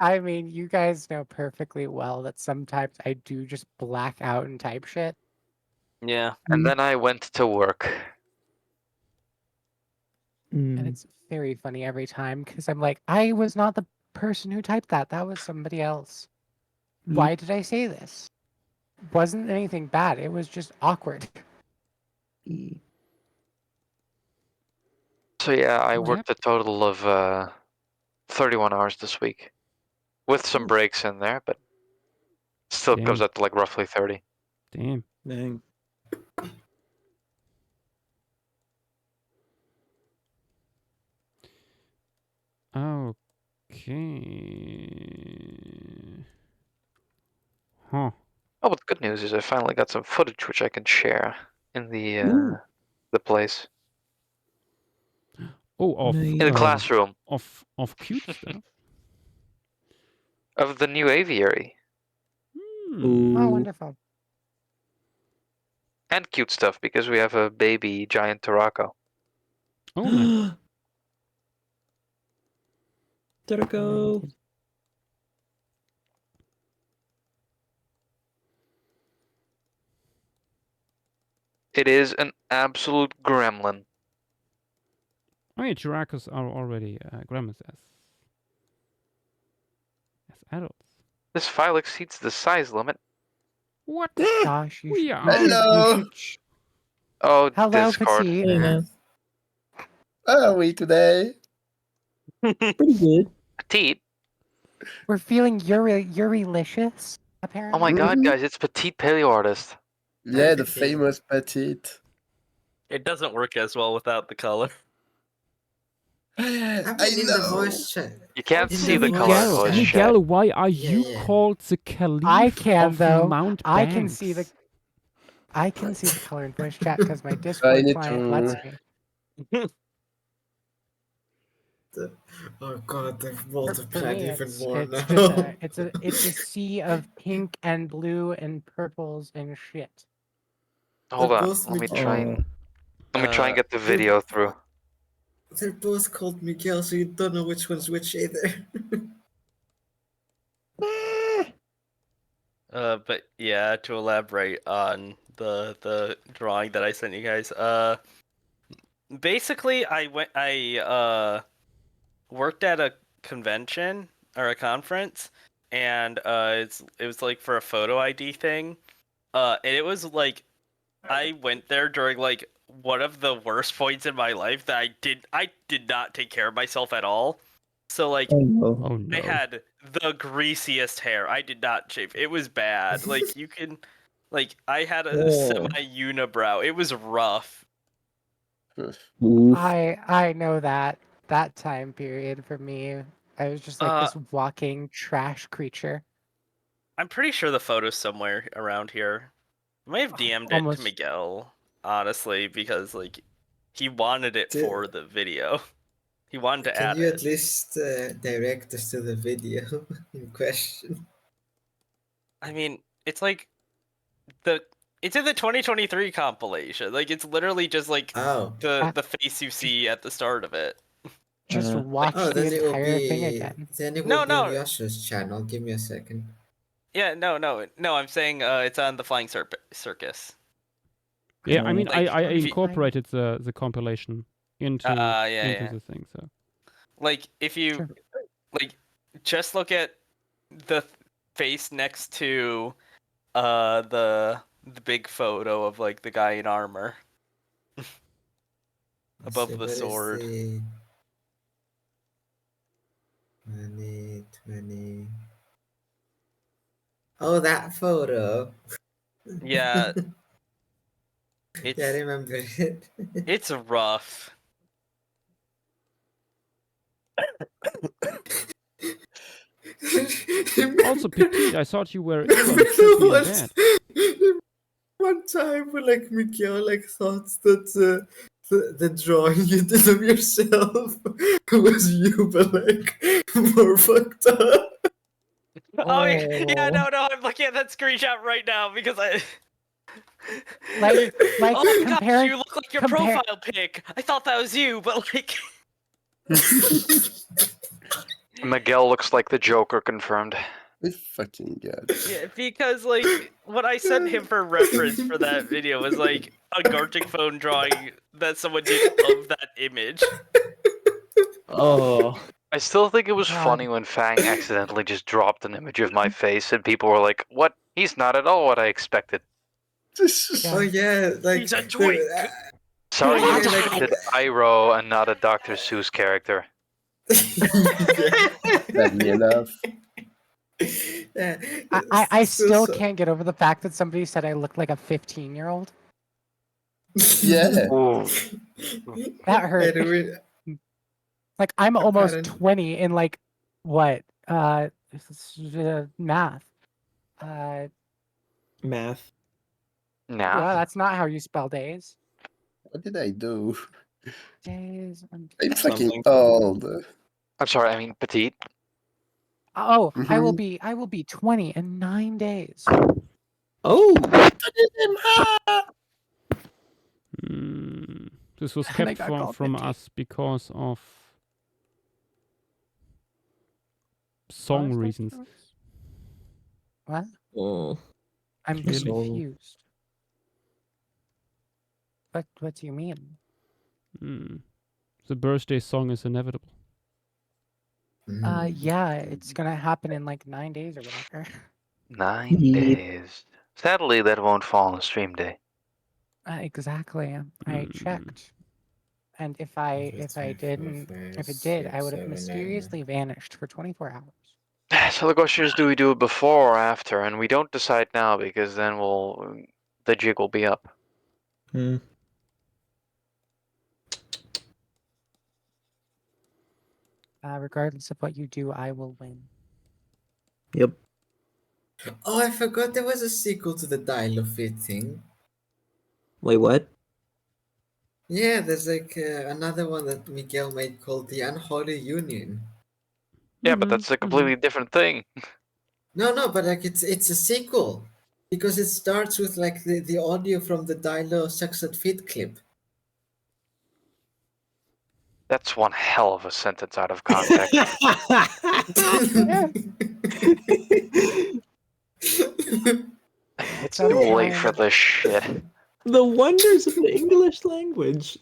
I mean, you guys know perfectly well that sometimes I do just black out and type shit.
Yeah.
And then I went to work.
And it's very funny every time because I'm like, I was not the person who typed that. That was somebody else. Why did I say this? Wasn't anything bad. It was just awkward.
So yeah, I worked a total of 31 hours this week, with some breaks in there, but still comes out to like roughly 30.
Damn.
Dang.
Okay. Huh.
Oh, but the good news is I finally got some footage which I can share in the place.
Oh, of
in the classroom
of cute stuff.
Of the new aviary.
Oh, wonderful.
And cute stuff because we have a baby giant Tarako.
Oh, nice.
Tarako.
It is an absolute gremlin.
I mean, Chiracos are already gremlins as adults.
This file exceeds the size limit.
What?
Gosh, you
We
should.
are.
Hello.
Oh,
Hello,
Discord.
petite.
How are we today?
Pretty good.
Petite.
We're feeling Urylicious, apparently.
Oh my god, guys, it's Petite Paleo Artist.
Yeah, the famous petite.
It doesn't work as well without the color.
I mean, in the voice chat.
You can't
In
see
the
the color in
voice
voice
chat.
chat.
Miguel, why are
Yeah,
you
yeah.
called the Caliph
I can
of
though.
Mount
I
Banks?
can see the. I can see the color in voice chat because my Discord
need
client
to-
lets me.
Oh god, they've
For
multiplied
me,
even
it's
more
it's
now.
just it's a sea of pink and blue and purples and shit.
Hold
They're
on,
both
let me
Miguel.
try and get the
they're-
video through.
They're both called Miguel, so you don't know which one's which either.
But yeah, to elaborate on the drawing that I sent you guys, basically I worked at a convention or a conference, and it was like for a photo ID thing, and it was like I went there during like one of the worst points in my life that I did not take care of myself at all. So like
Oh no.
Oh no.
I had the greasiest hair. I did not shave. It was bad. Like you can like I had a
Oh.
semi unibrow. It was rough.
Oof.
I know that time period for me. I was just like this walking trash creature.
I'm pretty sure the photo's somewhere around here. I might have DM'd it to
Almost.
Miguel, honestly, because like he wanted it for the video. He wanted to
Can
add
you
it.
at least direct us to the video in question?
I mean, it's like it's in the 2023 compilation. Like it's literally just like
Oh.
the face you see at the start of it.
Just watch
Oh,
the
then it will
entire thing
be.
again.
Then it
No,
will be on
no.
Yasha's channel. Give me a second.
Yeah, no. I'm saying it's on the Flying Circus.
Yeah, I mean,
Like,
I
if you-
incorporated the compilation into
yeah.
the thing. So
Like if you like just look at the face next to the big photo of like the guy in armor above the sword.
2020. Oh, that photo.
Yeah.
Yeah, I remember it.
It's rough.
also, Petite, I thought you were ill and should be in bed.
One time when like Mikhail like thought that the drawing you did of yourself was you, but like more fucked up.
Oh yeah, no, I'm looking at that screenshot right now because I
like
oh gosh,
comparing-
you look like your profile pic. I thought that was you, but like
Miguel looks like the Joker confirmed.
This fucking god.
yeah, because like what I sent him for reference for that video was like a Gartic phone drawing that someone did of that image.
Oh.
I still think it was
God.
funny when Fang accidentally just dropped an image of my face and people were like, "What? He's not at all what I expected."
Oh yeah, like
he's a twink.
Sorry, you
Yeah,
expected Iroh and not a Dr. Seuss character.
Sadly enough.
Yeah,
I still can't get over the fact that somebody said I looked like a 15-year-old.
Yeah.
That hurt. Like I'm almost
Apparent-
20 in like what? Math.
Math.
Nah.
Well, that's not how you spell days.
What did I do?
Days.
I'm fucking
Something.
old.
I'm sorry, I mean petite.
Oh, I will be 20 in 9 days.
Oh.
This was
And I
kept
got
from
called 15.
us because of song reasons.
What?
Oh.
I'm
Clearly.
confused. What do you mean?
The birthday song is inevitable.
Yeah, it's gonna happen in like 9 days or whatever.
9
Yep.
days. Sadly, that won't fall on a stream day.
Exactly. I checked. And if it did, I would have mysteriously vanished for 24 hours.
So the question is, do we do it before or after? And we don't decide now because then the jig will be up.
Regardless of what you do, I will win.
Yep.
Oh, I forgot there was a sequel to the Dial of Fate thing.
Wait, what?
Yeah, there's like another one that Miguel made called The Unholy Union.
Yeah, but that's a completely different thing.
No, but like it's a sequel because it starts with like the audio from the Dilo Sucks at Feet clip.
That's one hell of a sentence out of context. Too late for
sometime.
this shit.
The wonders of the English language.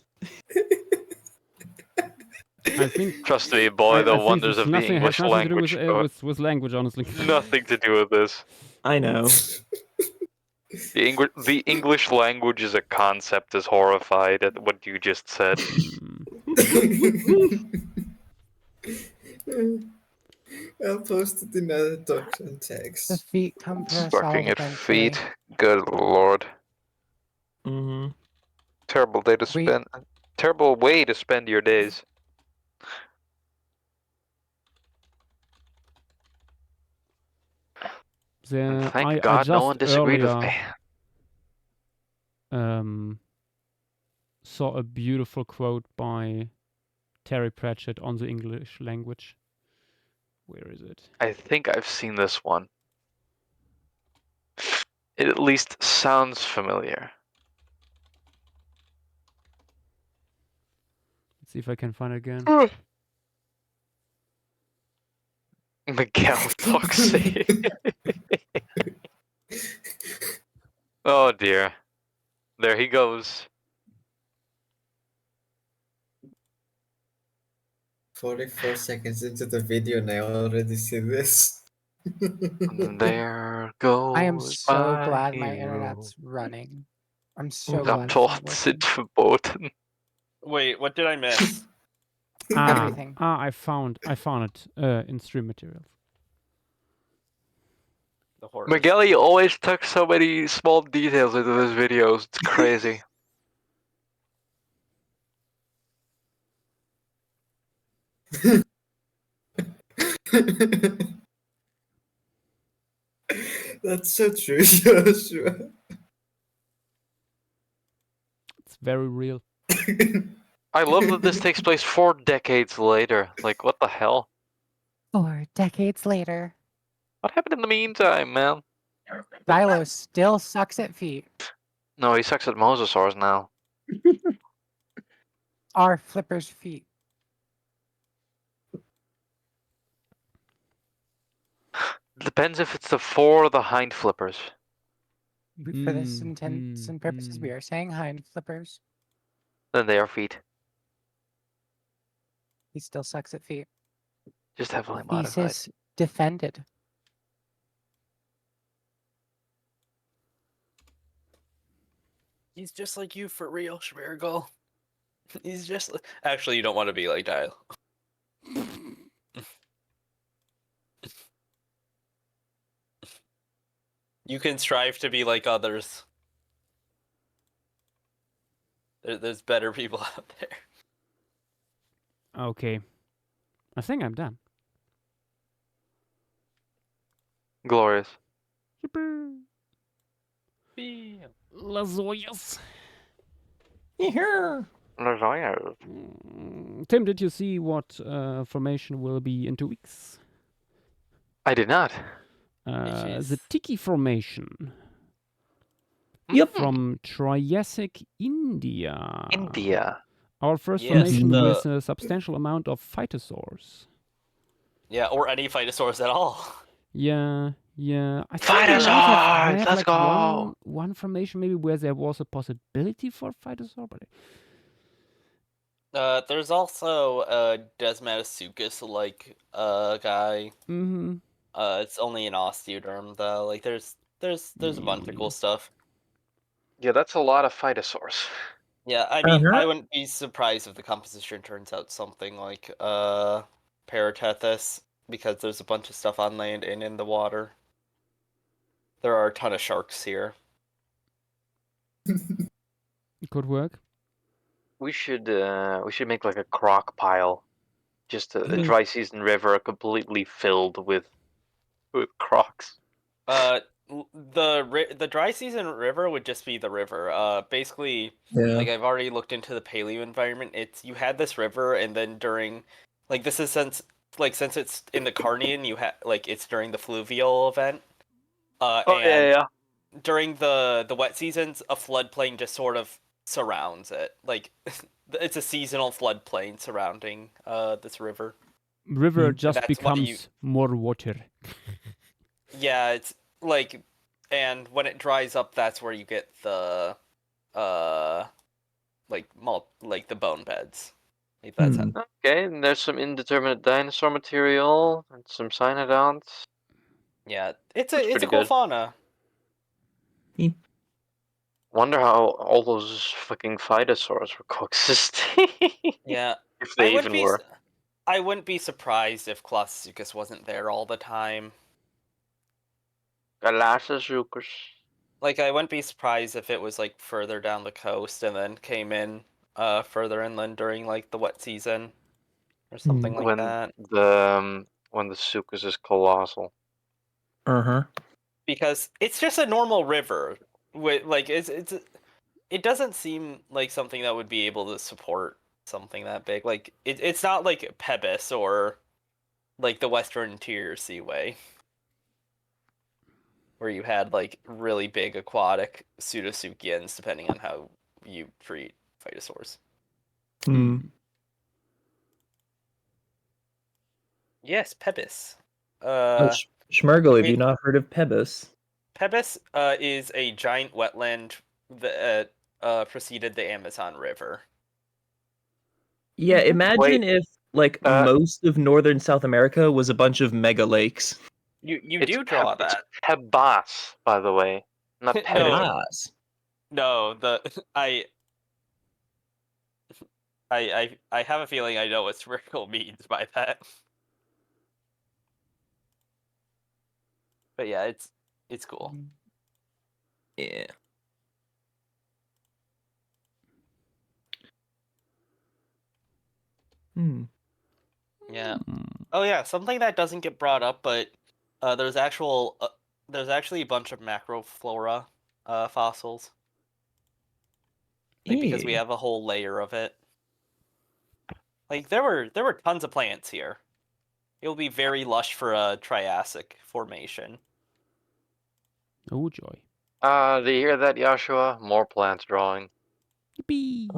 I think.
Trust me, boy, the
I think
wonders
this
of the
nothing has
English
nothing to do
language.
with language, honestly.
Nothing to do with this.
I know.
The English language as a concept is horrified at what you just said.
I'll post it in a document
The
text.
feet come for us all
Fucking at
eventually.
feet. Good lord.
Mm-hmm.
Terrible day to spend. Terrible way to spend your days. And thank God no one disagreed with me.
Saw a beautiful quote by Terry Pratchett on the English language. Where is it?
I think I've seen this one. It at least sounds familiar.
Let's see if I can find it again.
Miguel Toxic. Oh dear. There he goes.
44 seconds into the video and I already see this.
There goes
I am so
my
glad my
hero.
internet's running. I'm so
I'm
glad it's
told
not
it's
working.
verboten.
Wait, what did I miss?
Everything.
I found it in stream materials.
The horrors.
Miguel, you always took so many small details into his videos. It's crazy.
That's so true, Joshua.
It's very real.
I love that this takes place 4 decades later. Like, what the hell?
4 decades later,
What happened in the meantime, man?
Dilo still sucks at feet.
No, he sucks at mosasaurs now.
Are Flipper's feet.
Depends if it's the fore or the hind flippers.
For this intents and purposes, we are saying hind flippers.
Then they are feet.
He still sucks at feet.
Just heavily modified.
Thesis defended.
He's just like you for real, Schmergel. He's just actually, you don't want to be like Dial. You can strive to be like others. There's better people out there.
Okay. I think I'm done.
Glorious.
Las Hoyas.
Lasagna.
Tim, did you see what formation will be in 2 weeks?
I did not.
The Tiki formation.
Yep.
From Triassic India. Our first
Yes,
formation with a substantial amount of phytosaurs.
Yeah, or any Phytosaurs at all.
Yeah. I think
Phytosaurs!
we might have
Let's go!
One formation maybe where there was a possibility for Phytosaur, but
There's also a Desmatasuchus like guy. It's only an Osteoderm though. Like there's a bunch of cool stuff.
Yeah, that's a lot of phytosaurs.
Yeah, I mean, I wouldn't be surprised if the composition turns out something like Paratethus, because there's a bunch of stuff on land and in the water. There are a ton of sharks here.
it could work.
We should make like a croc pile. Just a dry season river completely filled with crocs.
The dry season river would just be the river. Basically, like I've already looked into the paleo environment. You had this river, and then during, like this is since it's in the Carnian, it's during the fluvial event. During the wet seasons, a floodplain just sort of surrounds it. Like it's a seasonal floodplain surrounding this river.
River just becomes more water.
Yeah, it's like and when it dries up, that's where you get the like the bone beds. Like that's how,
Okay, and there's some indeterminate dinosaur material and some cyanodonts.
yeah, it's
Looks
a
pretty
cool
good.
fauna.
Wonder how all those fucking phytosaurs were coexisting.
Yeah,
If they even were.
I wouldn't be surprised if Colossuchus wasn't there all the time.
Galactosuchus.
Like, I wouldn't be surprised if it was like further down the coast and then came in further inland during like the wet season or something like that.
When the Sucus is colossal.
Because it's just a normal river. With like it doesn't seem like something that would be able to support something that big. Like it's not like Pebis or like the Western Interior Seaway, where you had like really big aquatic pseudotsuchians, depending on how you treat phytosaurs. Yes, Pebis.
Schmergel, have
I
you
mean,
not heard of Pebis?
Pebis is a giant wetland that preceded the Amazon River.
Yeah, imagine
Wait,
if like most of northern South America was a bunch of mega lakes.
You do draw that.
It's Pebas, by the way, not
No,
Pebis.
no, I have a feeling I know what spherical means by that. But yeah, it's cool.
Yeah.
Yeah. Oh yeah, something that doesn't get brought up, but there's actually a bunch of macroflora fossils. Like, because we have a whole layer of it. Like there were tons of plants here. It will be very lush for a Triassic formation.
Oh joy.
Do you hear that, Joshua? More plants drawing.
Yippee!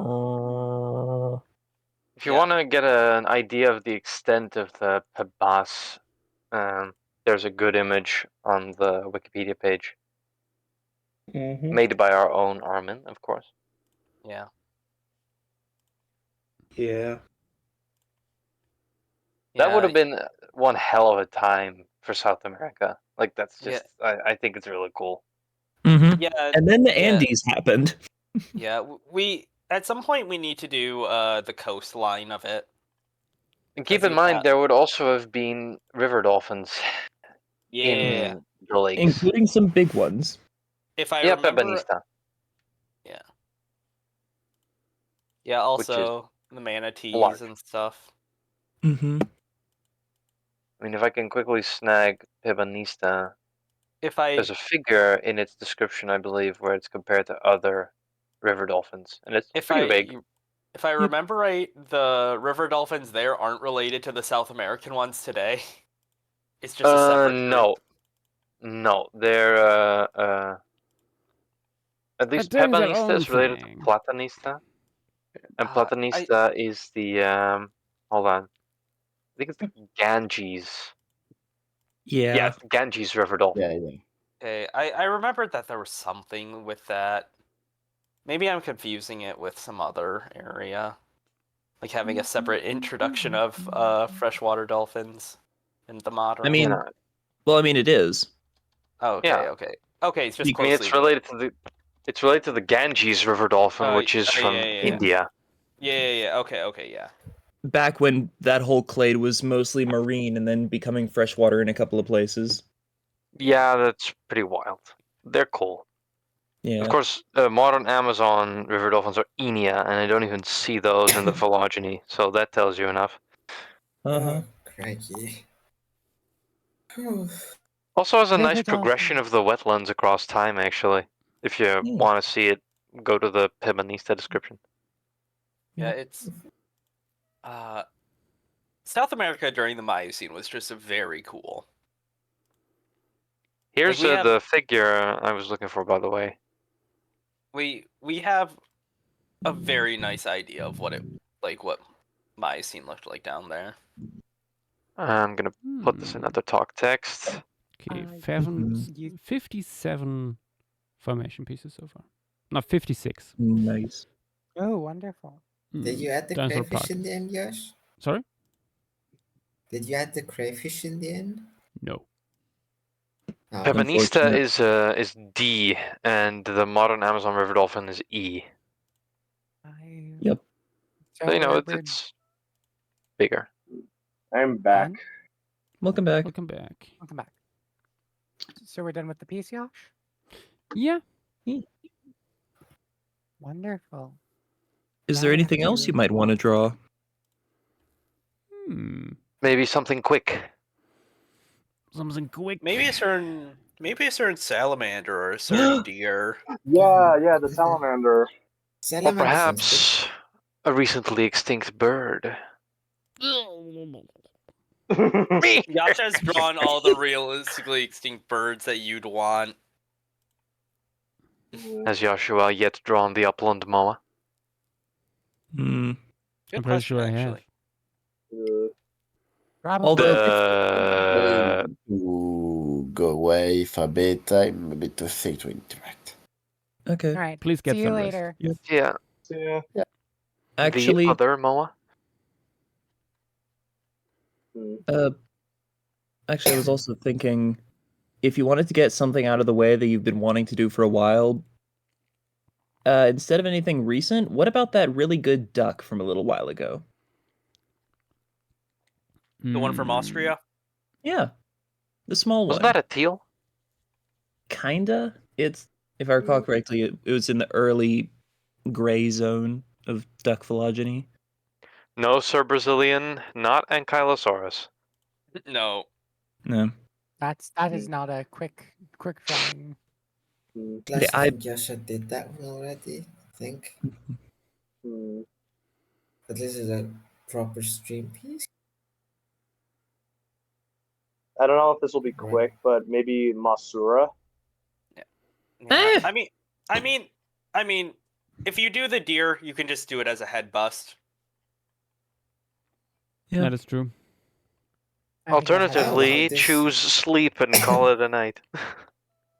If you want to get an idea of the extent of the Pebas, there's a good image on the Wikipedia page. Made by our own Armin, of course.
Yeah.
Yeah.
That would have been one hell of a time for South America. Like, that's just, I think it's really cool.
Yeah.
And then the Andes happened.
Yeah, we at some point we need to do the coastline of it.
And keep in mind, there would also have been river dolphins in the lakes.
Including some big ones.
If I remember...
Pebanista.
Yeah. Yeah, also the manatees
large.
and stuff.
Mm-hmm.
I mean, if I can quickly snag Pebanista, there's a figure in its description, I believe, where it's compared to other river dolphins, and it's pretty big.
If I remember right, the river dolphins there aren't related to the South American ones today. It's just a separate group.
No, they're at least Pebanista is related to Platanista, and Platanista is the hold on, I think it's the Ganges. Yeah, it's the Ganges River dolphin.
Okay, I remembered that there was something with that. Maybe I'm confusing it with some other area. Like having a separate introduction of freshwater dolphins in the modern.
I mean, it is.
Oh, okay,
Yeah.
okay. It's just
I mean, it's related to the Ganges River dolphin, which is from India.
Yeah. Okay, yeah.
Back when that whole clade was mostly marine and then becoming freshwater in a couple of places.
Yeah, that's pretty wild. They're cool.
Yeah.
Of course, modern Amazon river dolphins are Enia, and I don't even see those in the phylogeny, so that tells you enough.
Oh, crikey.
Also has a nice progression of the wetlands across time, actually. If you want to see it, go to the Pebanista description.
Yeah, it's... South America during the Miocene was just very cool.
Here's the figure I was looking for, by the way.
We have a very nice idea of what Miocene looked like down there.
I'm gonna put this in other talk text.
Okay,
You-
57 formation pieces so far. No, 56.
Nice.
Oh, wonderful.
Did you add the
Dinosaur
crayfish in
parts.
the end, Josh?
Sorry?
Did you add the crayfish in the end?
No.
Oh.
Pebanista
Unfortunate.
is D, and the modern Amazon river dolphin is E.
Yep.
So, you know,
we're
it's bigger.
I'm back.
Welcome back.
Welcome back.
Welcome back. So we're done with the piece, Josh?
Yeah.
Wonderful.
Is
Now
there
we have
anything else you
to-
might want to draw?
Maybe something quick.
Something quick.
Maybe a certain salamander or a certain deer.
Yeah, the salamander.
Or perhaps a recently extinct bird.
Yash has drawn all the realistically extinct birds that you'd want.
Has Joshua yet drawn the upland moa?
Hmm.
Good
I'm pretty
question,
sure I have.
actually.
Although
Going to go away for bedtime, a bit too sick to interact.
Okay.
All right.
Please get
See you
some rest.
later.
Yep.
Yeah.
Yeah.
Actually,
The other moa?
actually, I was also thinking, if you wanted to get something out of the way that you've been wanting to do for a while, instead of anything recent, what about that really good duck from a little while ago?
The one from Austria?
Yeah, the small
Wasn't
one.
that a teal?
Kinda. It's, if I recall correctly, it was in the early gray zone of duck phylogeny.
No, Sir Brazilian, not Ankylosaurus.
No.
No.
That is not a quick drawing.
Plus,
I-
I think Joshua did that one already. I think. But this is a proper stream piece.
I don't know if this will be quick, but maybe Masura.
Yeah. I mean, if you do the deer, you can just do it as a head bust.
Yeah.
That is true.
Alternatively, choose sleep and call it a night.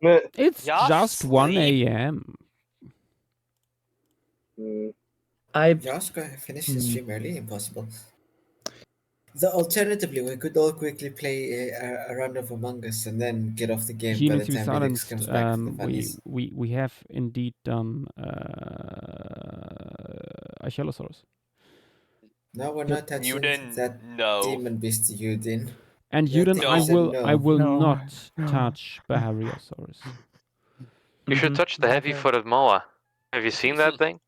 It's
Josh,
just 1
sleep?
a.m.
Josh finish the stream early, impossible. Alternatively, we could all quickly play a round of Among Us and then get off the game
He
by
needs
the
to be
time Felix
silenced.
comes back for the funnies.
We have indeed done Ankylosaurus.
No, we're
Yep.
not touching
You didn't
that
know.
demon beast you did.
And
That
Yuden,
thing
I
said
will
no.
not touch Bahariosaurus.
You should touch the heavy-footed moa. Have you seen that thing?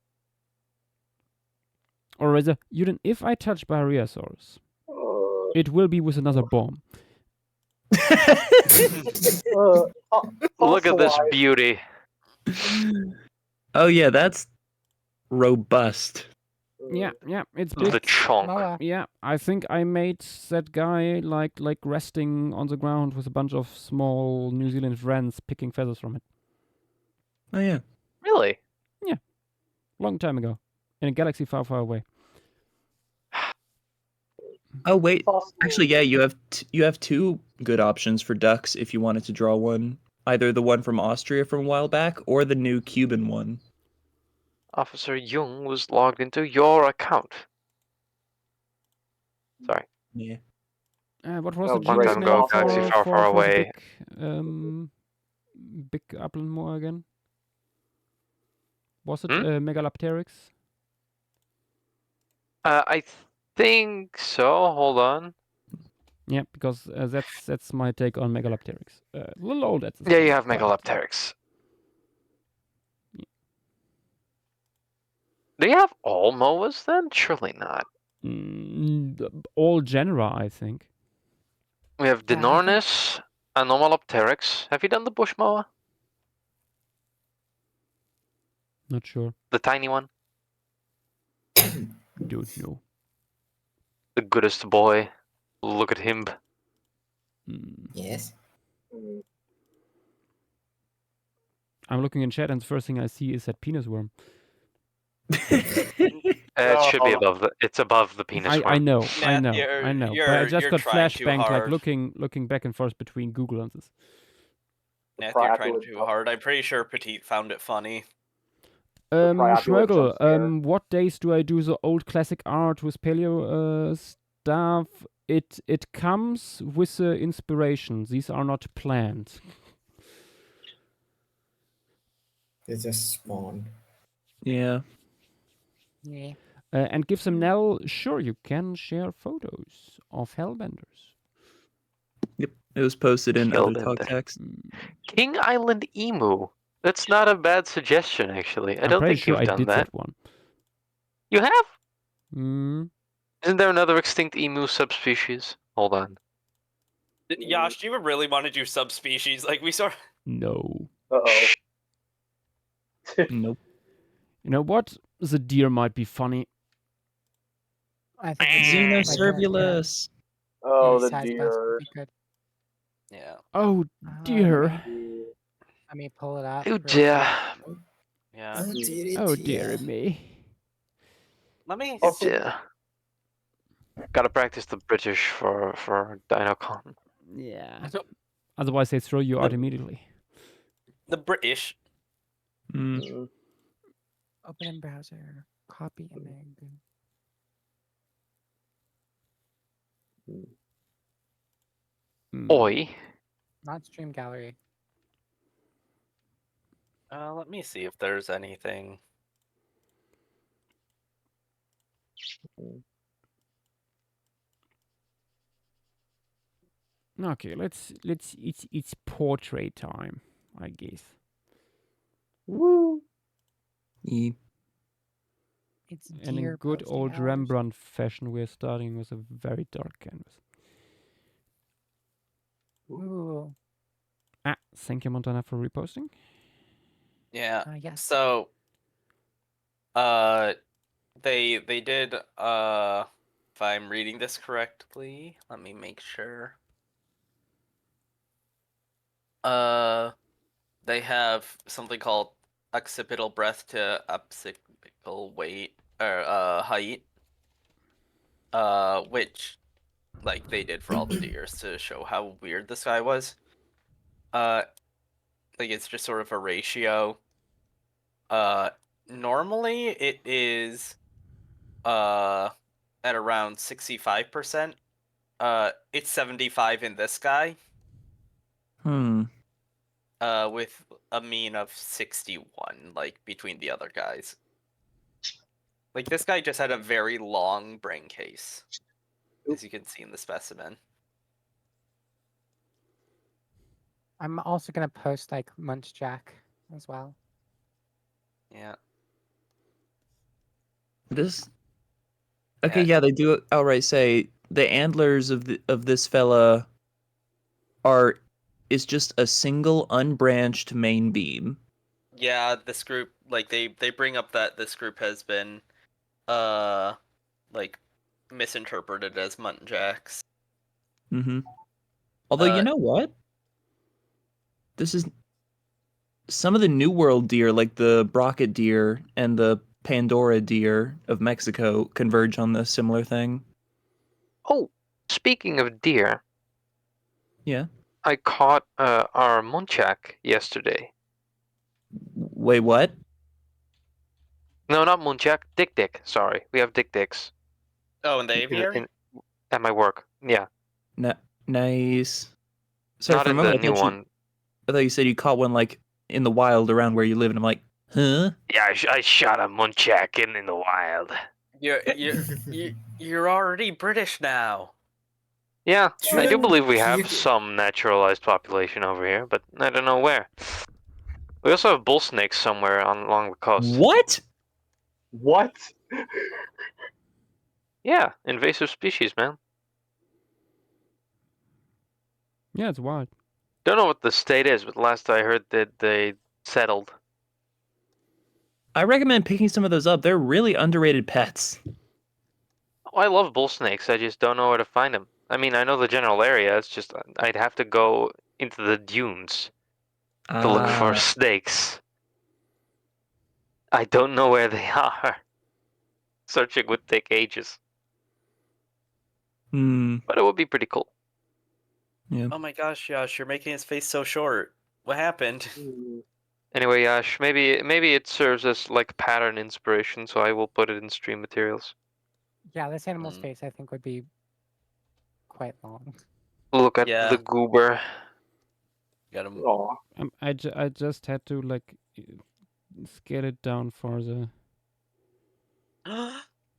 Or rather, Yuden, if I touch Bahariosaurus, it will be with another bomb.
Look at this beauty.
Oh yeah, that's robust.
Yeah, it's big.
The chonk.
Yeah, I think I made that guy like resting on the ground with a bunch of small New Zealand wrens picking feathers from it.
Oh yeah.
Really?
Yeah, long time ago, in a galaxy far, far away.
Oh wait, actually, yeah, you have two good options for ducks if you wanted to draw one. Either the one from Austria from a while back, or the new Cuban one.
Officer Jung was logged into your account. Sorry.
Yeah.
What was
Oh,
the
Long
genus
time
name
ago,
for,
galaxy far, far
for
away.
the big upland moor again? Was it
Hmm?
Megalopteryx?
I think so. Hold on.
Yeah, because that's my take on Megalopteryx. A little old at this
Yeah,
point,
you have
but,
Megalopteryx. Do you have all moas then? Surely not.
all genera, I think.
We have Dinornis, Anomalopteryx. Have you done the bush moa?
Not sure.
The tiny one?
Don't know.
The goodest boy. Look at him.
Yes.
I'm looking in chat, and the first thing I see is that penis worm.
It should be
Oh.
above the. It's above the penis.
I know.
Matt,
But I just
you're
got
trying too
flashbanged, like
hard.
looking back and forth between Google and this.
Nath, you're trying too hard. I'm pretty sure Petite found it funny.
Schmögel, what days do I do the old classic art with paleo stuff? It comes with the inspiration. These are not planned.
They just spawn.
Yeah.
Yeah.
And give them Nell. Sure, you can share photos of Hellbenders.
Yep. It was posted in other talk
Hellbender.
text.
King Island Emu. That's not a bad suggestion, actually. I
I'm
don't
pretty
think
sure
you've
I
done
did
that.
one.
You have?
Mm.
Isn't there another extinct emu subspecies? Hold on.
Yash, do you really want to do subspecies? Like we saw.
No.
Uh-oh.
Nope.
You know what? The deer might be funny.
I think it's
Xenocervulus.
Oh, the
size best
deer.
would be good.
Yeah.
Oh dear.
Let me pull it up.
Oh
real
dear.
quick.
Yeah.
Oh dear me.
Let me.
Oh dear. Gotta practice the British for DinoCon.
Yeah. Otherwise they throw you out immediately.
The British.
Mm.
Open in browser. Copy image.
Oi.
Not stream gallery.
Let me see if there's anything.
Okay, it's portrait time, I guess.
Woo. Yeah.
It's
And in
deer
good
posting
old
hours.
Rembrandt fashion, we're starting with a very dark canvas.
Ooh.
Thank you, Montana, for reposting.
Yeah.
Yes.
So, they did. If I'm reading this correctly, let me make sure. They have something called occipital breadth to occipital weight or height. Which, like, they did for all the deers to show how weird this guy was. Like it's just sort of a ratio. Normally it is at around 65%. It's 75 in this guy. With a mean of 61, like between the other guys. Like this guy just had a very long brain case, as you can see in the specimen.
I'm also gonna post like Munchjack as well.
Yeah.
This. Okay, yeah, they do outright say the antlers of this fella is just a single unbranched main beam.
Yeah, this group, like they bring up that this group has been like misinterpreted as muntjacks.
Mm-hmm. Although you know what? This is some of the New World deer, like the Brocket deer and the Pandora deer of Mexico, converge on this similar thing.
Oh, speaking of deer.
Yeah.
I caught our muntjac yesterday.
Wait, what?
No, not muntjac. Dick. Sorry, we have dicks.
Oh, in the aviary?
At my work, yeah.
Nice. Sorry,
Not
for a
in
moment,
the new one.
I thought you said you caught one like in the wild around where you live, and I'm like, huh?
Yeah, I shot a muntjac in the wild.
You're already British now.
Yeah, I do believe we have some naturalized population over here, but I don't know where. We also have bull snakes somewhere along the coast.
What?
What?
Yeah, invasive species, man.
Yeah, it's wild.
Don't know what the state is, but last I heard that they settled.
I recommend picking some of those up. They're really underrated pets.
Oh, I love bull snakes. I just don't know where to find them. I mean, I know the general area. It's just I'd have to go into the dunes to look for snakes. I don't know where they are. Searching would take ages.
Hmm.
But it would be pretty cool.
Yeah.
Oh my gosh, Josh, you're making his face so short. What happened?
Anyway, Yash, maybe it serves as like pattern inspiration, so I will put it in stream materials.
Yeah, this animal's face I think would be quite long.
Look at
Yeah.
the goober.
Got him.
Aw.
I just had to like scale it down for the.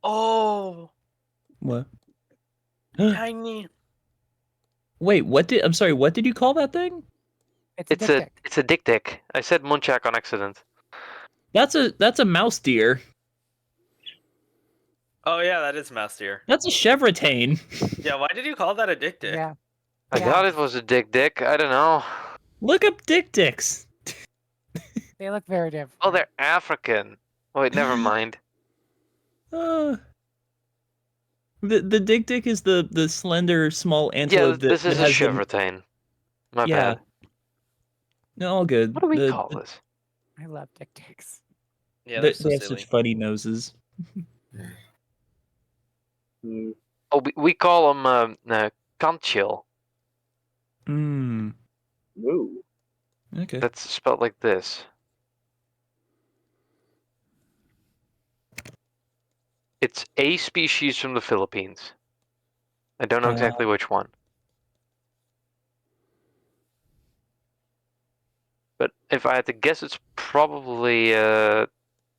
Oh,
What?
tiny.
Wait, what did? I'm sorry. What did you call that thing?
It's a dick. I said Munchak on accident.
That's a mouse deer.
Oh yeah, that is mouse deer.
That's a chevrotain.
Yeah, why did you call that a dick dick?
Yeah.
I thought it was a dick. I don't know.
Look up dicks.
They look very different.
Oh, they're African. Wait, never mind.
The dick is the slender small
Yeah,
antelope that,
this is
that
a
has the-
chevrotain. My
yeah.
bad.
No, all good.
What do we call this?
I love dicks.
Yeah, they're so
they have
silly.
such funny noses.
Oh, we call them conchill.
Hmm.
No.
Okay.
That's spelled like this. It's a species from the Philippines. I don't know exactly which one. But if I had to guess, it's probably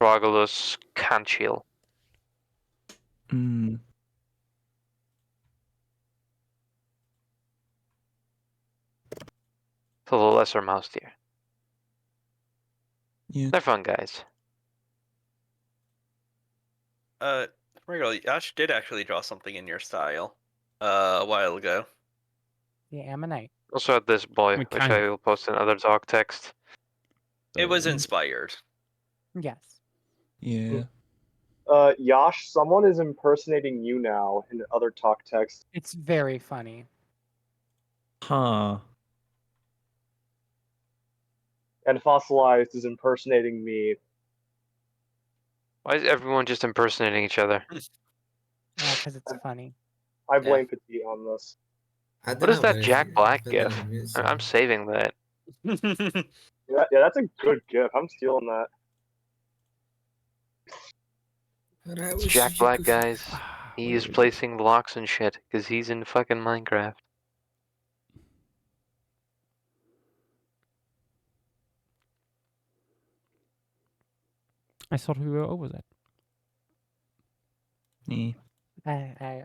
Trogylus conchill.
Hmm.
So the lesser mouse deer.
Yeah.
They're fun guys.
Regal, Josh did actually draw something in your style a while ago.
The ammonite.
Also had this boy, which I will post in other dog text.
It was inspired.
Yes.
Yeah.
Yash, someone is impersonating you now in other talk text.
It's very funny.
Huh.
And Fossilized is impersonating me.
Why is everyone just impersonating each other?
Because it's funny.
I blame Petit on this.
What is that Jack Black gif? I'm saving that.
Yeah, that's a good gif. I'm stealing that.
It's Jack Black, guys. He is placing blocks and shit because he's in fucking Minecraft.
I thought we were over that.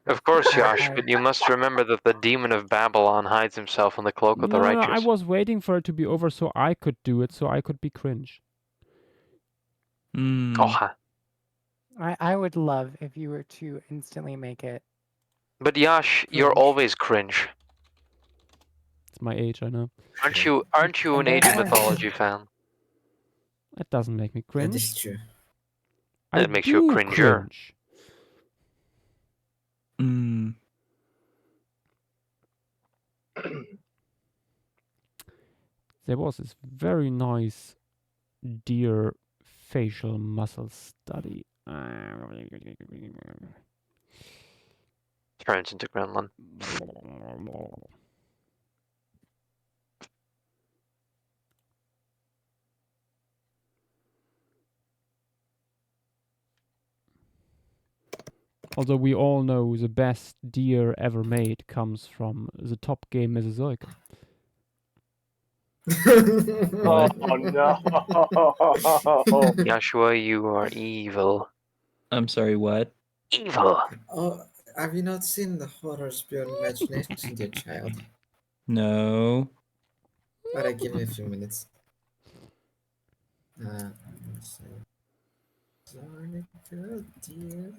Of course, Josh, but you must remember that the demon of Babylon hides himself in the cloak of the
No,
righteous.
I was waiting for it to be over so I could do it, so I could be cringe.
Oh, ha.
I would love if you were to instantly make it.
But Yash, you're always cringe.
It's my age, I know.
Aren't you an Age of Mythology fan?
That doesn't make me cringe.
That is true.
I
That makes you a
do
cringer.
cringe.
Hmm.
There was this very nice deer facial muscle study.
Turns into Gremlin.
Although we all know the best deer ever made comes from the top game Mesozoic.
Oh no!
Joshua, you are evil.
I'm sorry, what?
Evil.
Oh, have you not seen the horrors beyond imagination, dear child?
No.
Alright, give me a few minutes. Let's see. Sorry, girl, dear.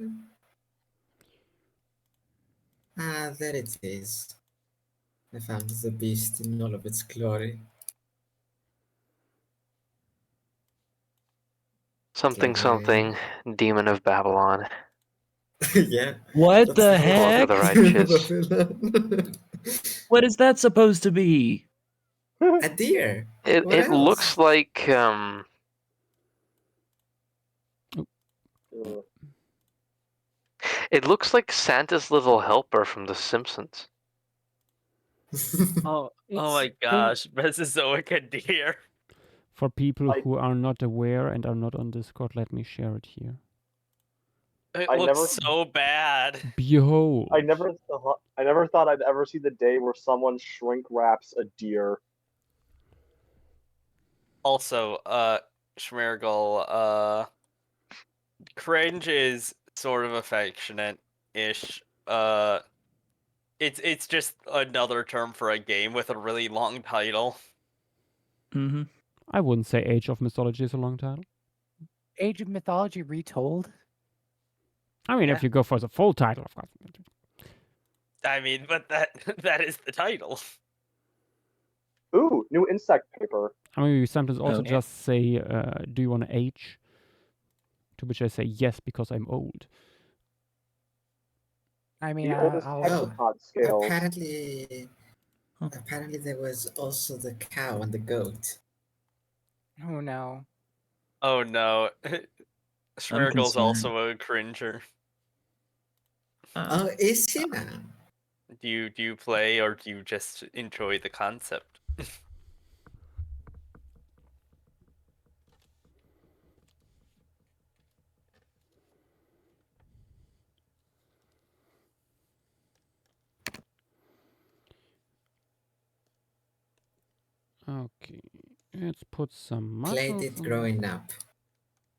Ah, there it is. I found the beast in all of its glory.
Something, something, demon of Babylon.
Yeah.
What the
Cloak of
heck?
the righteous.
What is that supposed to be?
A deer.
It
What
it
else?
looks like It looks like Santa's little helper from The Simpsons.
Oh my gosh, Mesozoic deer.
For people who are not aware and are not on Discord, let me share it here.
It
I
looks
never-
so bad.
Behold.
I never thought I'd ever see the day where someone shrink wraps a deer.
Also, Schmergal, cringe is sort of affectionate-ish. It's just another term for a game with a really long title.
Mm-hmm.
I wouldn't say Age of Mythology is a long title.
Age of Mythology retold.
I mean, if you go for the full title, of course.
I mean, but that is the title.
Ooh, new insect paper.
I mean, we sometimes also
Okay.
just say, do you want to age? To which I say yes, because I'm old.
I mean,
The oldest
I'll,
hexapod scales.
Apparently there was also the cow and the goat.
oh no.
Oh no. Schmergal's
concerned.
also a cringer.
Oh, is he now?
Do you play or do you just enjoy the concept?
Okay, let's put some
Played
muscles
it
on.
growing up.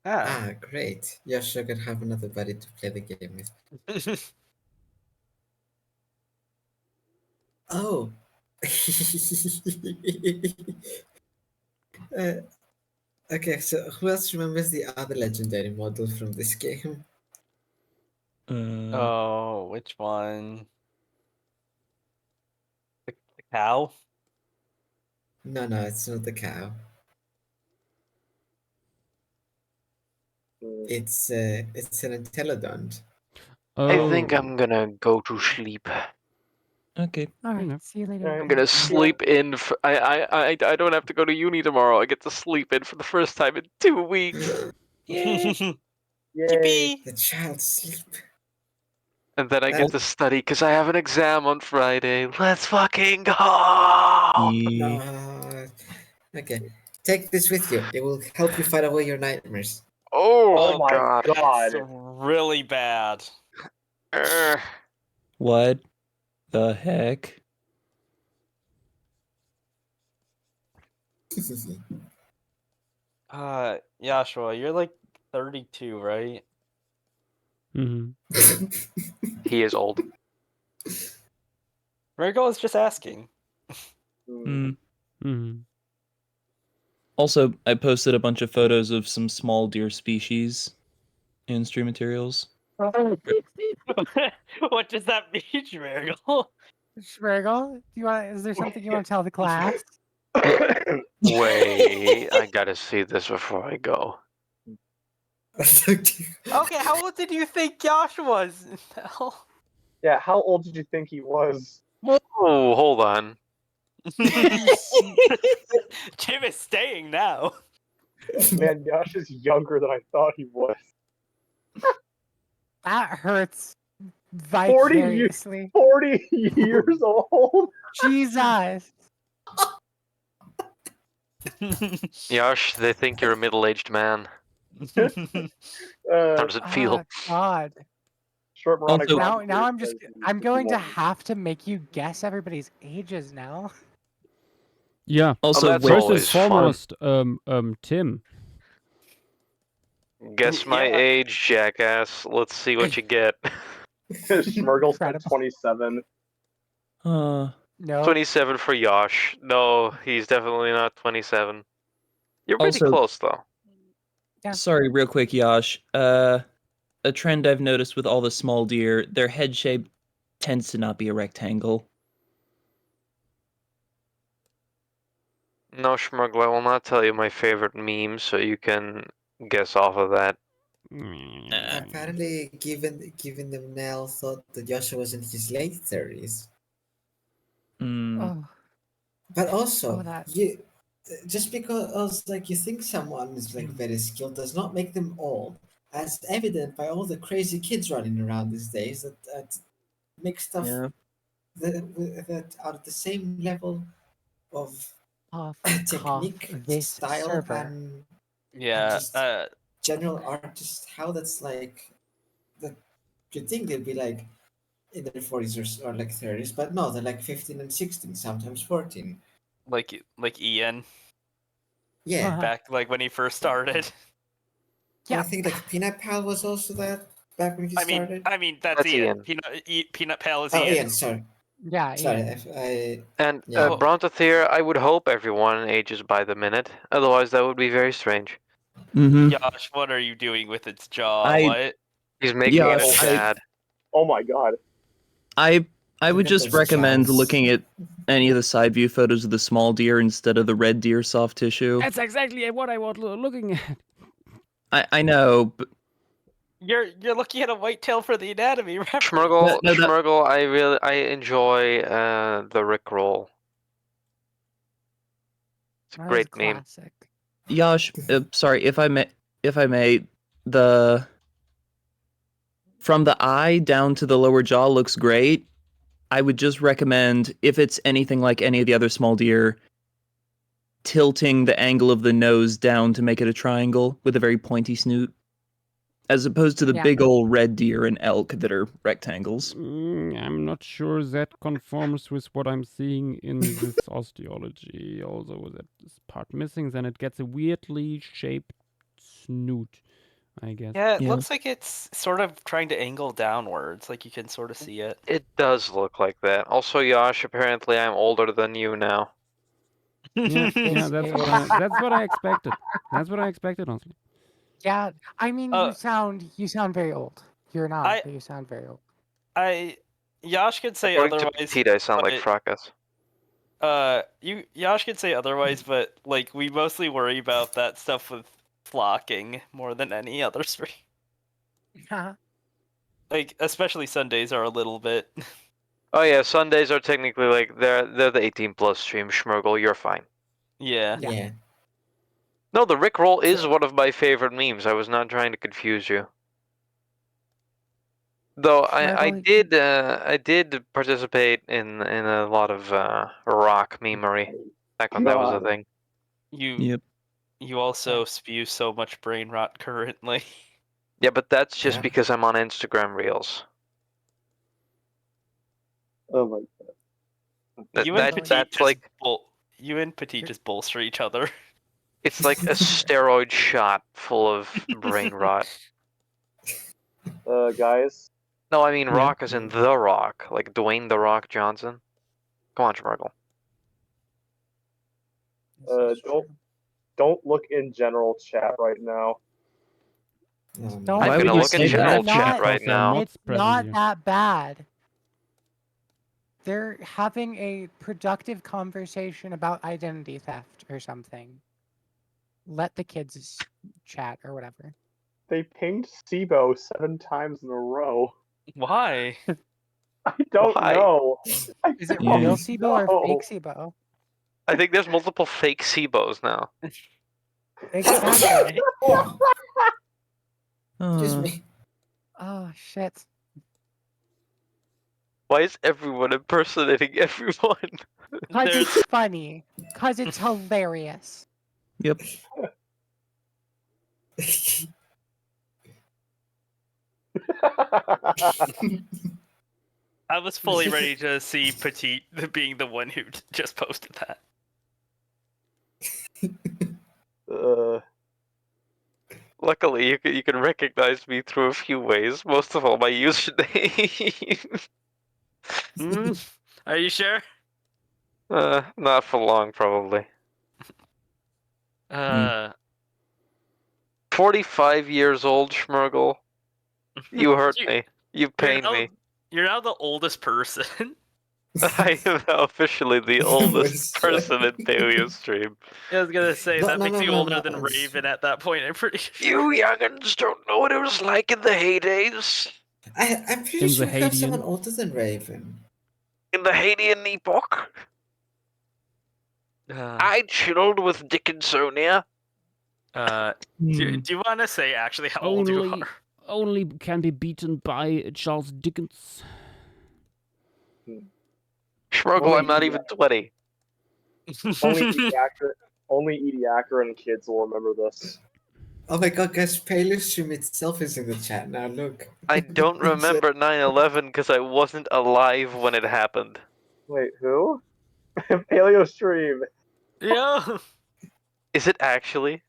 Ah.
Great. Joshua could have another buddy to play the game with. Oh. Okay, so who else remembers the other legendary model from this game?
Oh, which one? The cow?
No, it's not the cow. It's an Entelodont.
I think I'm gonna go to sleep.
Okay.
All right. See you later.
I'm gonna sleep in. I don't have to go to uni tomorrow. I get to sleep in for the first time in 2 weeks.
Yay!
The child sleep.
And then I get to study because I have an exam on Friday. Let's fucking go!
No. Okay, take this with you. It will help you fight away your nightmares.
Oh,
my
God.
That's really bad.
What the heck?
Joshua, you're like 32, right?
Mm-hmm.
He is old.
Virgo is just asking.
Mm-hmm.
Also, I posted a bunch of photos of some small deer species in stream materials.
What does that mean, Schmergal?
Schmergal, is there something you want to tell the class?
Wait, I gotta see this before I go.
Okay, how old did you think Josh was? Hell.
Yeah, how old did you think he was?
Whoa, hold on.
Jim is staying now.
Man, Josh is younger than I thought he was.
That hurts
40
vicariously.
40 years old?
Jesus.
Yosh, they think you're a middle-aged man. How does it feel?
Oh, God.
Short moronic
Now I'm going to have to make you guess everybody's ages now.
Yeah.
Also,
that's
first
always
and foremost, Tim.
Guess my age, jackass. Let's see what you get.
Schmergal's at 27.
No.
27 for Yosh. No, he's definitely not 27. You're pretty
Also-
close, though.
Yeah.
Sorry, real quick, Yash. A trend I've noticed with all the small deer, their head shape tends to not be a rectangle.
No, Schmuggle, I will not tell you my favorite meme, so you can guess off of that.
Apparently, given the Nell thought that Joshua was in his late 30s.
Oh.
But also,
that.
just because like you think someone is like very skilled does not make them old. as evident by all the crazy kids running around these days that make stuff
Yeah.
that are the same level of technique,
this
style,
server.
and
Yeah.
just general artist. How that's like that. You'd think they'd be like in their 40s or like 30s, but no, they're like 15 and 16, sometimes 14.
Like Ian.
Yeah.
Back like when he first started.
And I think like Peanut Pal was also that back when he started.
I mean that's Ian. Peanut Pal is
Oh,
Ian.
Ian, sorry.
Yeah,
Sorry,
Ian.
And
yeah.
Brontothir, I would hope everyone ages by the minute. Otherwise, that would be very strange.
Mm-hmm.
Josh, what are you doing with its jaw?
I-
What?
He's making it sad.
Oh my god.
I would
Look at
just
those
recommend
chows.
looking at any of the side view photos of the small deer instead of the red deer soft tissue.
That's exactly what I was looking at.
I know, but
You're looking at a whitetail for the anatomy, remember?
Schmurgle,
No, that-
Schmurgle, I enjoy the Rickroll. It's a
That was
great
a
meme.
classic.
Yash, sorry if I may, the from the eye down to the lower jaw looks great. I would just recommend, if it's anything like any of the other small deer, tilting the angle of the nose down to make it a triangle with a very pointy snoot, as opposed to the big old red deer and elk that are rectangles.
I'm not sure that conforms with what I'm seeing in this osteology. Also, that is part missing, then it gets a weirdly shaped snoot, I guess.
Yeah, it looks like it's sort of trying to angle downwards, like you can sort of see it.
It does look like that. Also, Yash, apparently I'm older than you now.
Yeah, that's what I expected. That's what I expected, honestly.
Yeah, I mean, you sound very old. You're not, but you sound very old.
Yash could say
According to
otherwise.
Petite, I sound like Fracas.
Yash could say otherwise, but like we mostly worry about that stuff with flocking more than any other stream. Like especially Sundays are a little bit.
Oh yeah, Sundays are technically like they're the 18+ stream. Schmurgle, you're fine.
Yeah.
Yeah.
No, the Rickroll is one of my favorite memes. I was not trying to confuse you. Though I did participate in a lot of rock memery back when that was a thing.
You also spew so much brain rot currently.
Yeah, but that's just because I'm on Instagram Reels.
Oh my god.
You and Petite just bolster each other.
It's like a steroid shot full of brain rot.
Guys.
No, I mean Rock as in The Rock, like Dwayne The Rock Johnson. Come on, Schmurgle.
Don't look in general chat right now.
I'm gonna look in general chat right now.
It's not that bad. They're having a productive conversation about identity theft or something. Let the kids chat or whatever.
They pinged SIBO 7 times in a row.
Why?
I don't know.
Is it real SIBO or fake SIBO?
I think there's multiple fake SIBOs now.
Exactly.
Excuse me.
Oh shit.
Why is everyone impersonating everyone?
Because it's funny. Because it's hilarious.
Yep.
I was fully ready to see Petite being the one who just posted that.
Luckily, you can recognize me through a few ways. Most of all, my username.
Are you sure?
Not for long, probably. 45 years old, Schmurgle. You hurt me. You pained me.
You're now the oldest person.
I am now officially the oldest person in Paleostream.
I was gonna say, that makes you older than Raven at that point, I'm pretty
You
sure.
youngins don't know what it was like in the heydays.
I'm pretty sure we have someone older than Raven.
In the Hadean epoch? I chilled with Dickinsonia.
Do you want to say actually how old you are?
Only can be beaten by Charles Dickens.
Schmurgle, I'm not even 20.
Only Ediacaran kids will remember this.
Oh my god, guys, Paleostream itself is in the chat now, look.
I don't remember 9/11 because I wasn't alive when it happened.
Wait, who? Paleostream.
Yeah.
Is it actually?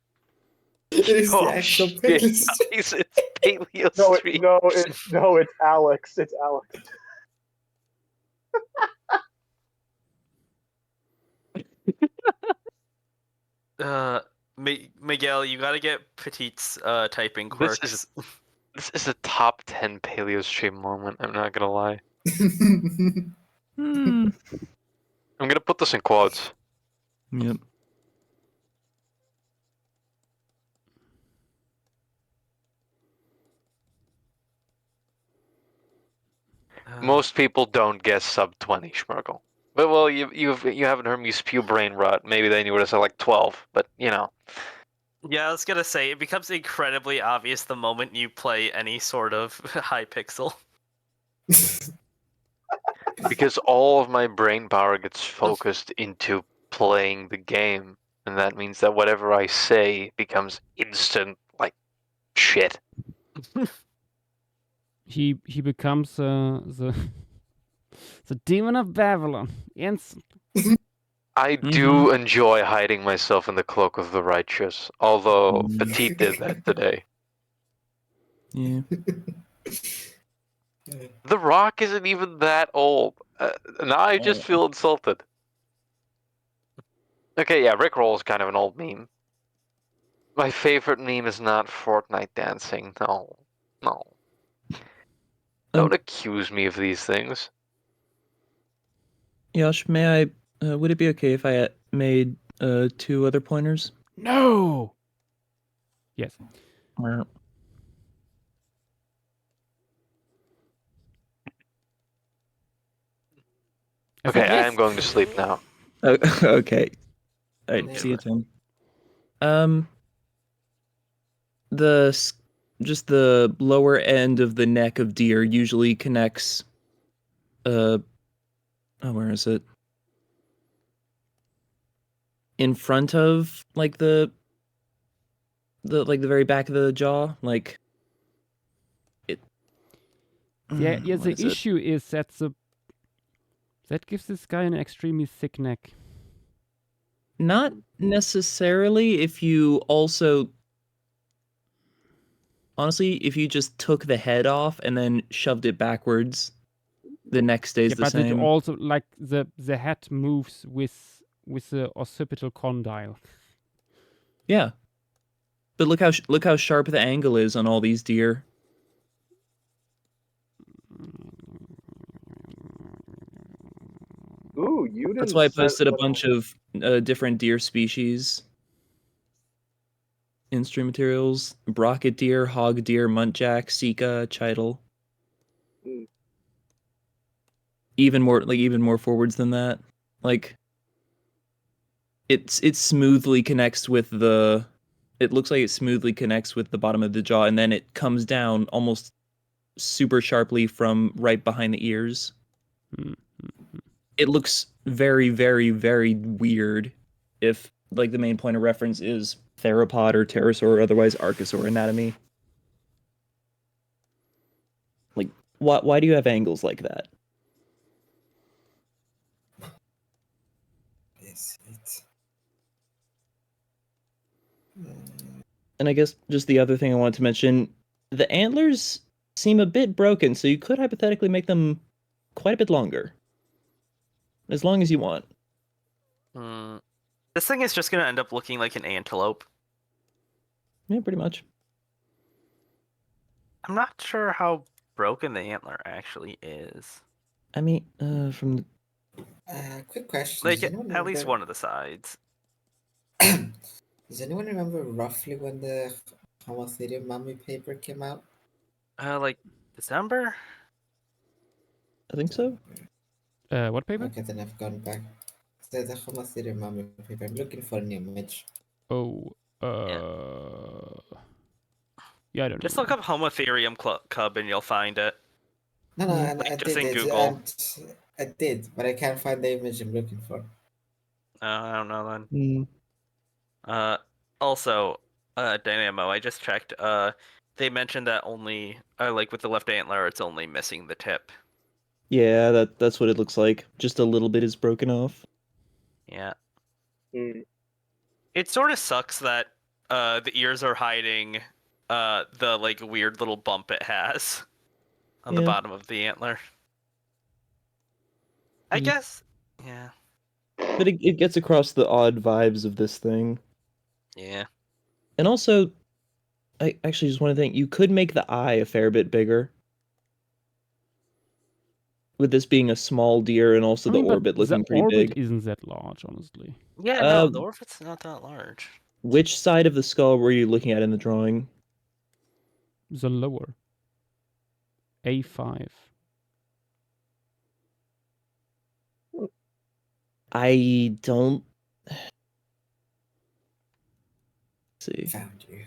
It is the
Oh
actual
shit,
Paleostream.
guys, it's Paleostream.
No, it's Alex. It's Alex.
Miguel, you gotta get Petite's typing
This
quirks.
is a top 10 Paleostream moment, I'm not gonna lie. I'm gonna put this in quotes.
Yep.
Most people don't guess sub 20, Schmurgle. But well, you haven't heard me spew brain rot. Maybe they knew it as like 12, but you know.
Yeah, I was gonna say it becomes incredibly obvious the moment you play any sort of high pixel.
Because all of my brain power gets focused into playing the game, and that means that whatever I say becomes instant like shit.
He becomes the demon of Babylon.
I do enjoy hiding myself in the cloak of the righteous, although Petite did that today.
Yeah.
The Rock isn't even that old. Now I just feel insulted. Okay, yeah, Rickroll is kind of an old meme. My favorite meme is not Fortnite dancing. No. Don't accuse me of these things.
Yosh, may I? Would it be okay if I made 2 other pointers?
No. Yes.
Okay, I am going to sleep now.
Okay. All right. See you, Tim. Just the lower end of the neck of deer usually connects. Where is it? In front of like the very back of the jaw, like it.
Yeah.
What
The
is it?
issue is that that gives this guy an extremely thick neck.
Not necessarily. If you also, honestly, if you just took the head off and then shoved it backwards, the neck stays the
but
same.
it also like the head moves with the occipital condyle.
Yeah. But look how sharp the angle is on all these deer.
Ooh, you didn't.
That's why I posted a bunch of different deer species in stream materials: brocket deer, hog deer, muntjac, sika, chital. Even more forwards than that. Like it smoothly connects with the. It looks like it smoothly connects with the bottom of the jaw, and then it comes down almost super sharply from right behind the ears. It looks very, very, very weird if like the main point of reference is theropod or pterosaur or otherwise archosaur anatomy. Like, why do you have angles like that? And I guess just the other thing I wanted to mention, the antlers seem a bit broken, so you could hypothetically make them quite a bit longer. As long as you want.
This thing is just gonna end up looking like an antelope.
Yeah, pretty much.
I'm not sure how broken the antler actually is.
I mean, from the...
Quick question.
Like, at least one of the sides.
Does anyone remember roughly when the Homotherium mummy paper came out?
Like December?
I think so.
What paper?
Okay, then I've gone back. The Homotherium mummy paper. I'm looking for an image.
Oh, Yeah, I don't
Just
know.
look up Homotherium cub and you'll find it.
No,
Mm.
I
Just
did
in
it.
Google.
I did, but I can't find the image I'm looking for.
I don't know then.
Mm.
Also, Dynamo, I just checked. They mentioned that only, like with the left antler, it's only missing the tip.
Yeah, that's what it looks like. Just a little bit is broken off.
Yeah.
Mm.
It sort of sucks that the ears are hiding the like weird little bump it has on the
Yeah.
bottom of the antler. I guess. Yeah.
But it gets across the odd vibes of this thing.
Yeah.
And also, I actually just want to think, you could make the eye a fair bit bigger. With this being a small deer and also
I mean,
the
but
orbit
the
looking pretty
orbit
big.
isn't that large, honestly.
Yeah, no, the orbit's not that large.
Which side of the skull were you looking at in the drawing?
The lower. A5.
I don't see.
Found you.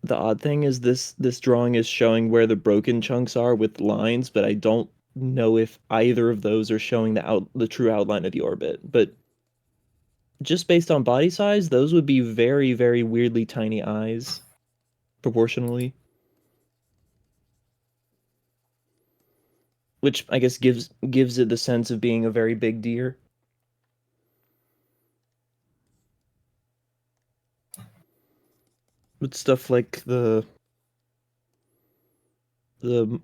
The odd thing is this drawing is showing where the broken chunks are with lines, but I don't know if either of those are showing the true outline of the orbit. But just based on body size, those would be very, very weirdly tiny eyes, proportionally. Which I guess gives it the sense of being a very big deer. With stuff like the the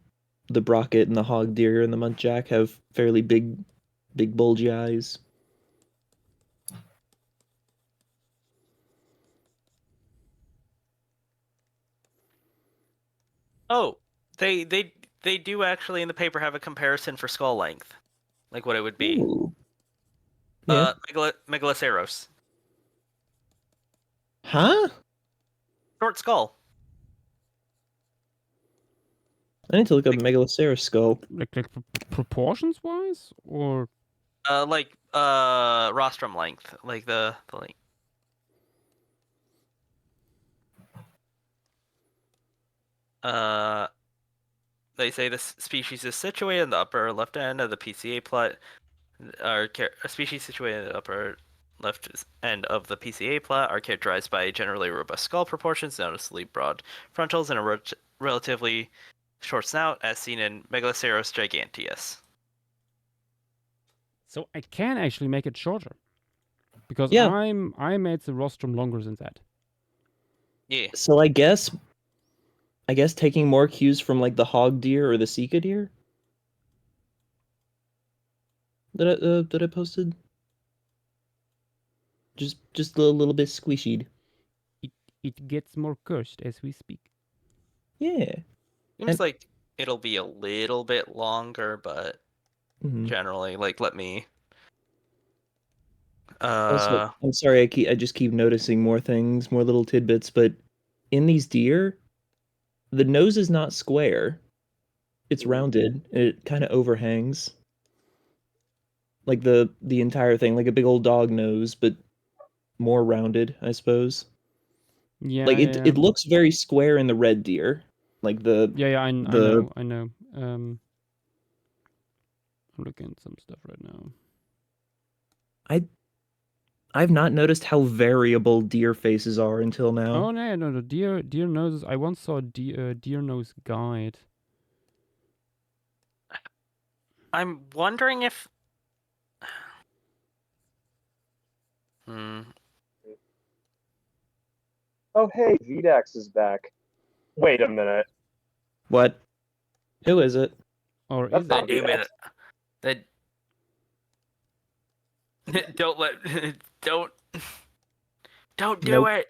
brocket and the hog deer and the muntjac have fairly big bulgy eyes.
Oh, they do actually in the paper have a comparison for skull length, like what it would be.
Ooh. Yeah.
Megaloceros.
Huh?
Short skull.
I need to look up Megaloceros skull.
Like proportions wise, or
rostrum length, like the length. They say this species is situated in the upper left end of the PCA plot, a species situated in the upper left end of the PCA plot are characterized by generally robust skull proportions, noticeably broad frontals, and a relatively short snout, as seen in Megaloceros giganteus.
so I can actually make it shorter, because
Yeah.
I made the rostrum longer than that.
Yeah.
So I guess taking more cues from like the hog deer or the Sika deer that I posted. Just a little bit squishied.
It gets more cursed as we speak.
Yeah.
Seems like it'll be a little bit longer, but generally, like, let me.
Also, I'm sorry, I just keep noticing more things, more little tidbits, but in these deer, the nose is not square. It's rounded. It kind of overhangs. Like the entire thing, like a big old dog nose, but more rounded, I suppose.
Yeah,
Like
yeah.
it looks very square in the red deer. Like
I know. I'm looking at some stuff right now.
I've not noticed how variable deer faces are until now.
Oh no, the deer noses. I once saw a deer nose guide.
I'm wondering if.
Oh, hey, VDAX is back. Wait a minute.
What? Who is it?
Or
That's
is
not
Wait a
VDAX.
minute. Don't do
Nope.
it.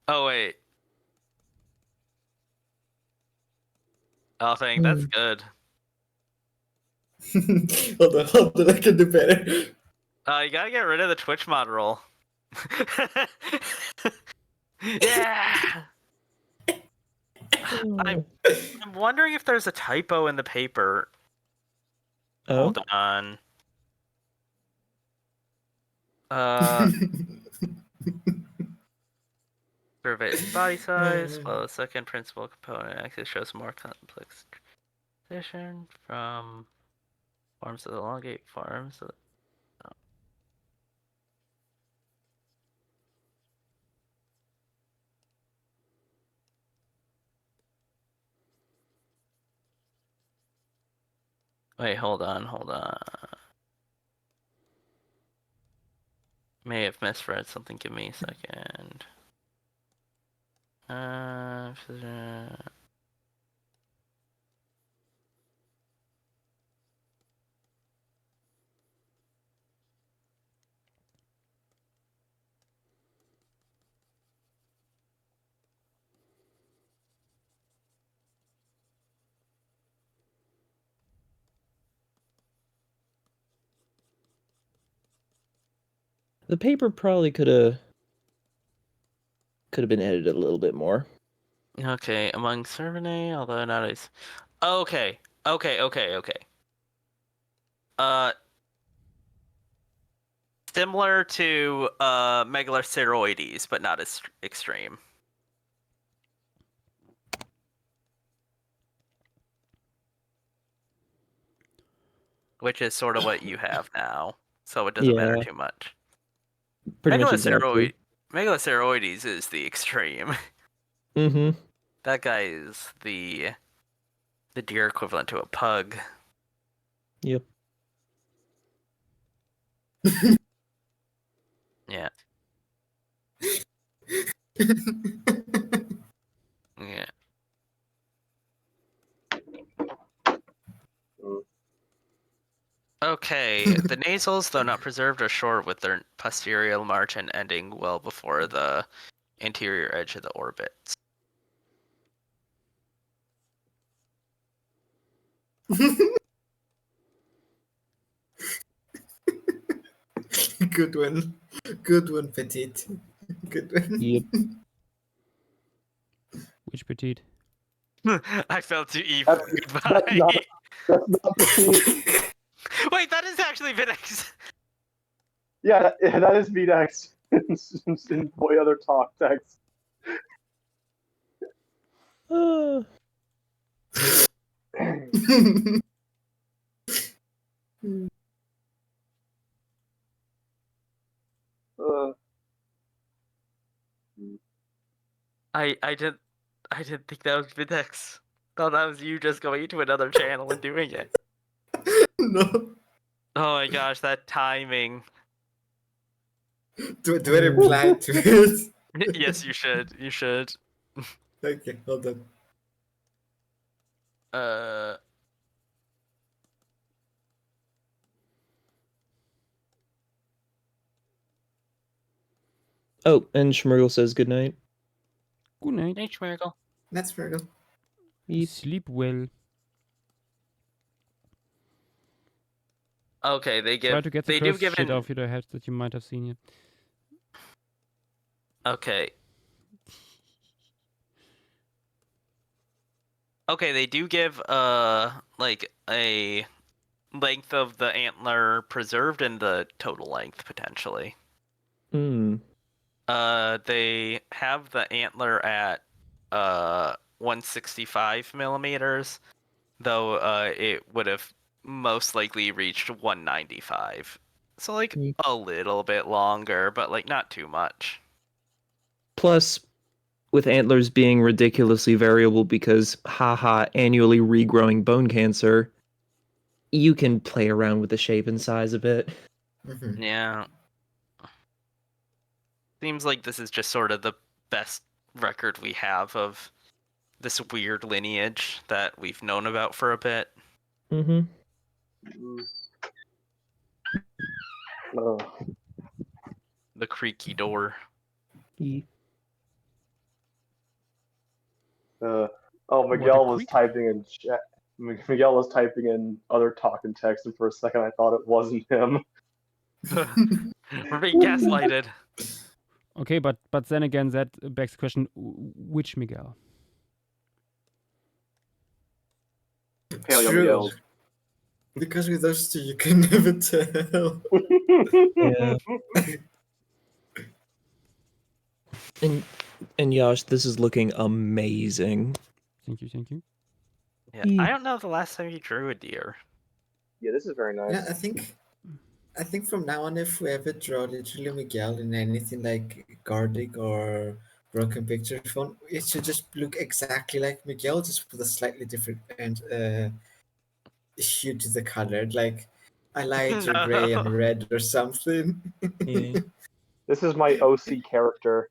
Oh wait. Oh, thank. That's good.
hold on, I can do better.
You gotta get rid of the Twitch mod roll. Yeah. I'm wondering if there's a typo in the paper.
Oh.
Hold on. Survey body size. Well, the second principal component actually shows more complex transition from forms of elongate forms. Wait, hold on. May have misread something. Give me a second.
The paper probably could have been edited a little bit more.
Okay, among Servane, although not as. Okay. Similar to Megaloceroides, but not as extreme. Which is sort of what you have now, so it doesn't matter too much.
Pretty much exactly.
Megaloceroides is the extreme.
Mm-hmm.
That guy is the deer equivalent to a pug.
Yep.
Yeah. Yeah. Okay, the nasals, though not preserved, are short with their posterior margin ending well before the anterior edge of the orbits.
Good one, Petite. Good one.
Yep.
Which Petite?
I felt too evil. Goodbye.
That's not the
Wait, that is actually Vinex.
Yeah, that is VDEX in boy other talk text.
I didn't think that was Vinex. Thought that was you just going to another channel and doing it.
No.
Oh my gosh, that timing.
Do I reply to it?
Yes, you should. You should.
Okay, hold on.
Oh, and Schmergel says good night.
Good night.
Hey, Schmergel.
That's Virgo.
Sleep well.
Okay, they give.
Try to get the
they do
cursed
give
shit
in.
off your head that you might have seen yet.
Okay. Okay, they do give like a length of the antler preserved and the total length potentially.
Hmm.
They have the antler at 165 millimeters, though it would have most likely reached 195. So like a little bit longer, but like not too much.
Plus, with antlers being ridiculously variable because, haha, annually regrowing bone cancer, you can play around with the shape and size a bit.
Mm-hmm.
Yeah. Seems like this is just sort of the best record we have of this weird lineage that we've known about for a bit.
Mm-hmm.
Oh.
The creaky door.
Oh, Miguel was typing in chat. Miguel was typing in other talk and text, and for a second I thought it wasn't him.
We're being gaslighted.
Okay, but then again, that begs the question: which Miguel?
Paleo
True.
Miguel.
Because with those two, you can never tell.
Yeah. And Yash, this is looking amazing.
Thank you, thank you.
Yeah, I don't know the last time you drew a deer.
Yeah, this is very nice.
Yeah, I think from now on, if we ever draw literally Miguel in anything like Gardic or Broken Picture Phone, it should just look exactly like Miguel, just with a slightly different hue to the color, like a lighter gray and red or something.
Yeah.
This is my OC character.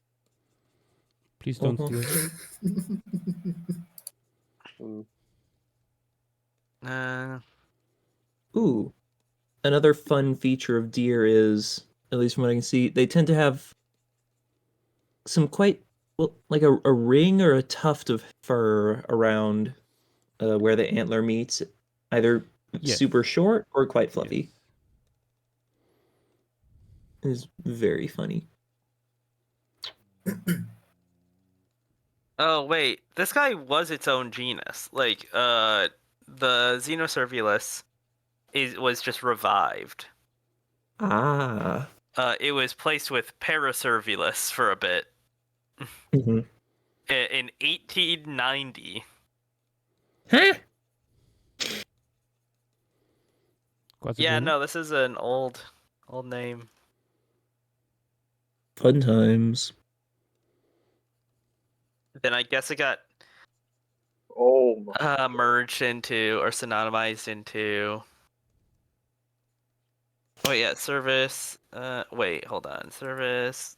Please don't steal it.
Ooh. Another fun feature of deer is, at least from what I can see, they tend to have some quite, well, like a ring or a tuft of fur around where the antler meets, either
Yes.
super short or quite fluffy.
Yes.
It is very funny.
Oh wait, this guy was its own genus. Like, the Xenocervulus was just revived.
Ah.
It was placed with Paracervulus for a bit.
Mm-hmm.
In 1890.
Huh?
Yeah, no, this is an old name.
Fun times.
Then I guess it got merged into or synonymized into. Oh yeah, service. Wait, hold on. Service.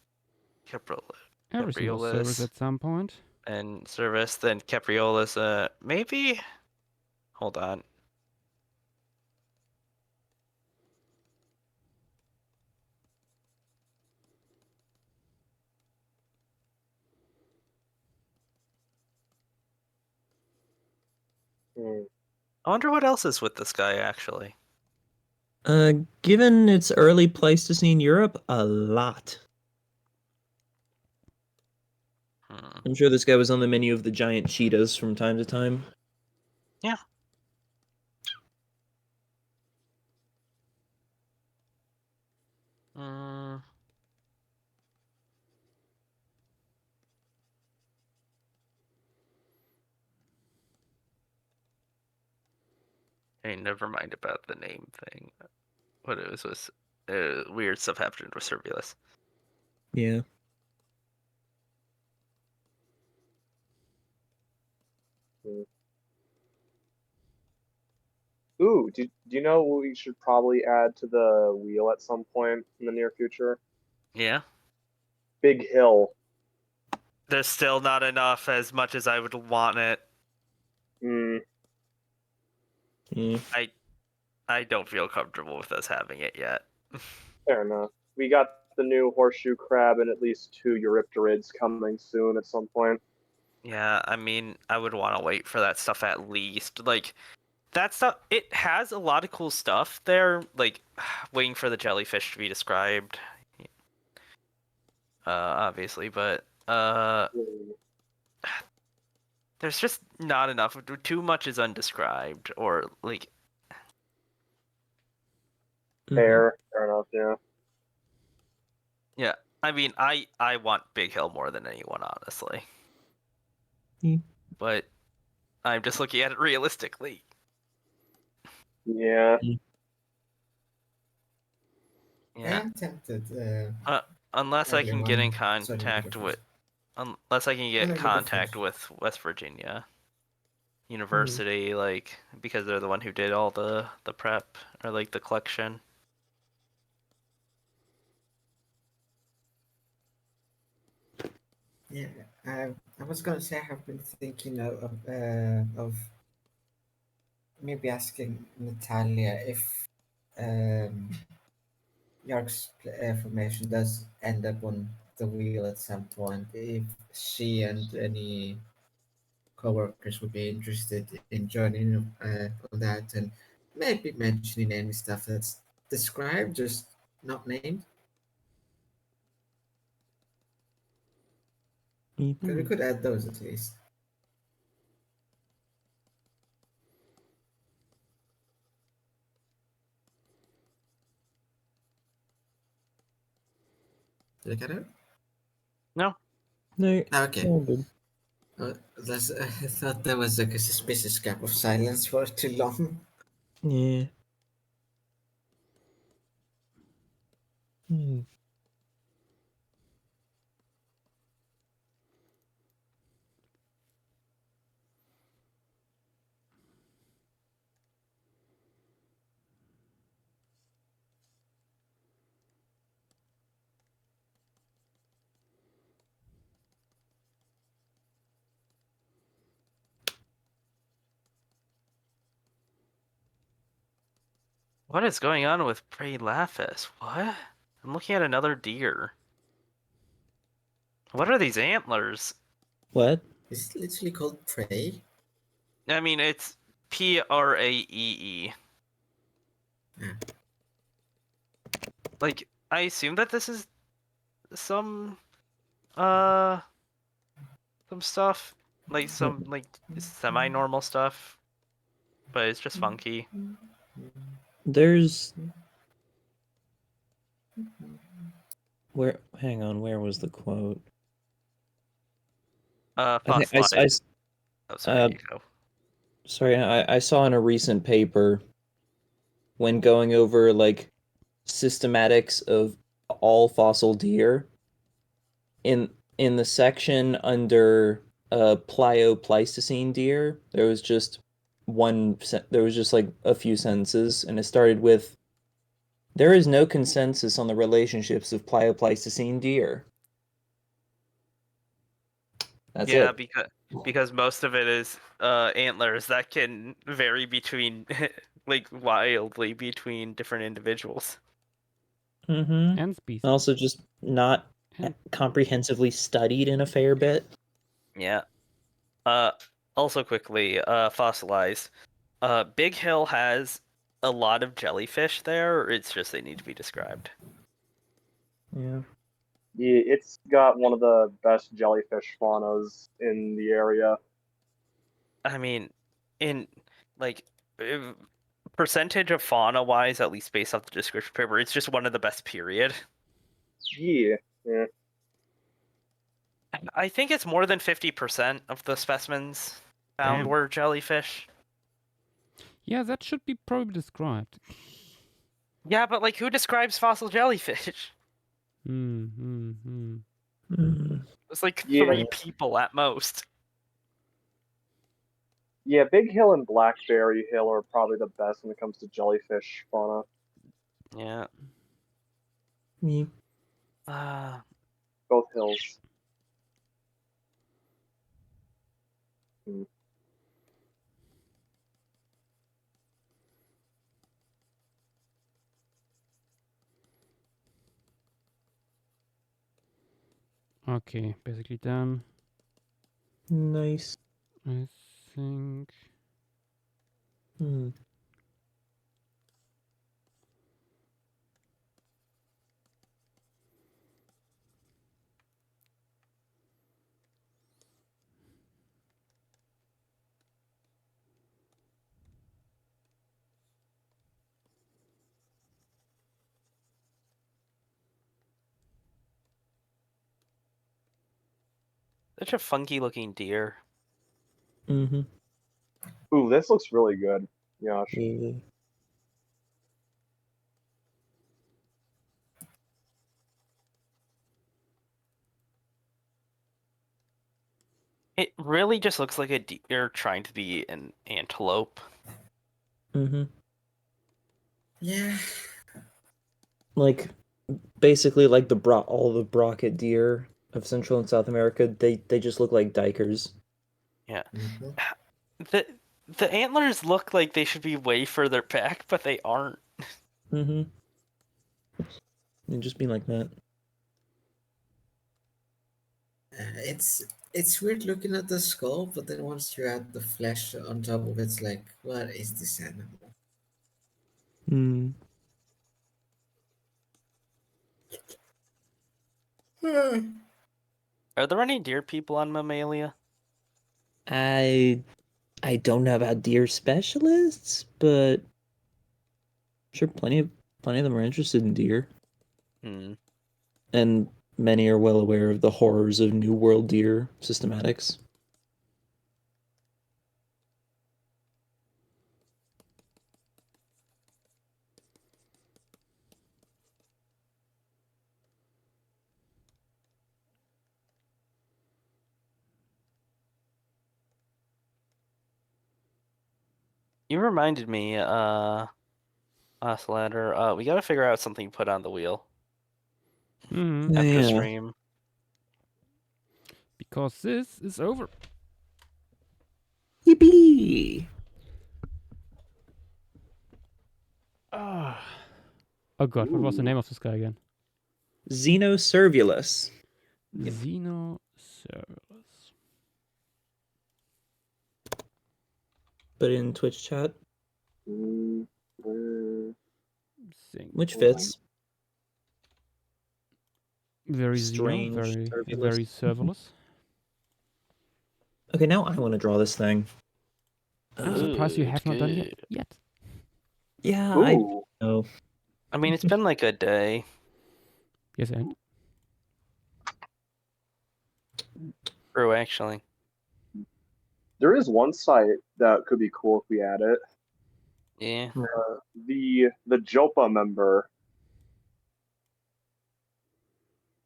Everything was service at some point.
And service, then Capriolus. Maybe. Hold on. I wonder what else is with this guy actually.
Given its early Pleistocene Europe, a lot. I'm sure this guy was on the menu of the giant cheetahs from time to time.
Yeah. Hey, never mind about the name thing. What it was weird stuff happened with Cervulus.
Yeah.
Ooh, do you know what we should probably add to the wheel at some point in the near future?
Yeah.
Big Hill.
There's still not enough as much as I would want it. I don't feel comfortable with us having it yet.
Fair enough. We got the new horseshoe crab and at least 2 Eurypterids coming soon at some point.
Yeah, I mean, I would want to wait for that stuff at least. Like, that stuff, it has a lot of cool stuff there. Like, waiting for the jellyfish to be described. Obviously, but, there's just not enough. Too much is undescribed, or, like...
Fair enough, yeah.
Yeah, I mean, I want Big Hill more than anyone, honestly. But I'm just looking at it realistically.
Yeah.
Yeah.
I'm tempted.
Unless I can get in
Sorry,
contact with, unless I can get in contact with West Virginia University, like, because they're the one who did all the prep or like the collection.
Yeah, I was gonna say I have been thinking of maybe asking Natalia if York's formation does end up on the wheel at some point, if she and any coworkers would be interested in joining on that, and maybe mentioning any stuff that's described, just not named. We could add those at least. Did I get it?
No.
No.
Okay.
All good.
I thought that was like a suspicious gap of silence for too long.
Yeah.
What is going on with Prey Laphis? What? I'm looking at another deer. What are these antlers?
What?
Is it literally called Prey?
I mean, it's Praee.
Yeah.
Like, I assume that this is some stuff, like some like semi-normal stuff, but it's just funky.
There's where? Hang on. Where was the quote?
Fossilized. Oh, sorry, you go.
Sorry, I saw in a recent paper when going over like systematics of all fossil deer in the section under Pleistocene deer, there was just like a few sentences, and it started with, "There is no consensus on the relationships of Pleistocene deer." That's
Yeah,
it.
because most of it is antlers that can vary between like wildly between different individuals.
Mm-hmm.
And species.
Also, just not comprehensively studied in a fair bit.
Yeah. Also quickly, fossilized. Big Hill has a lot of jellyfish there, or it's just they need to be described?
Yeah.
Yeah, it's got one of the best jellyfish faunas in the area.
I mean, in like percentage of fauna wise, at least based off the description paper, it's just one of the best, period.
Yeah.
I think it's more than 50% of the specimens found
Damn.
were jellyfish.
Yeah, that should be probably described.
Yeah, but like, who describes fossil jellyfish? It's like
Yeah.
3 people at most.
Yeah, Big Hill and Blackberry Hill are probably the best when it comes to jellyfish fauna.
Yeah.
Me.
Both hills.
Okay, basically done.
Nice.
I think.
Such a funky looking deer.
Mm-hmm.
Ooh, this looks really good. Gosh.
Yeah.
It really just looks like a deer trying to be an antelope.
Mm-hmm.
Yeah.
Like, basically, like all the brocket deer of Central and South America, they just look like dikers.
Yeah. The antlers look like they should be way further back, but they aren't.
Mm-hmm. They just be like that.
It's weird looking at the skull, but then once you add the flesh on top of it, it's like, what is this animal?
Hmm.
Are there any deer people on Mammalia?
I don't know about deer specialists, but sure, plenty of them are interested in deer. And many are well aware of the horrors of New World deer systematics.
You reminded me, Oslander, we gotta figure out something to put on the wheel. After stream.
Because this is over.
Yippee!
Oh god, what was the name of this guy again?
Xenocervulus.
Xenocervulus.
Put it in Twitch chat. Which fits.
Very
strange,
Xeno, very serverless.
Okay, now I want to draw this thing.
I'm surprised you have not done it yet.
Yeah,
Ooh.
I know.
I mean, it's been like a day.
Yes, and?
True, actually.
There is one site that could be cool if we add it.
Yeah.
The Jopa member.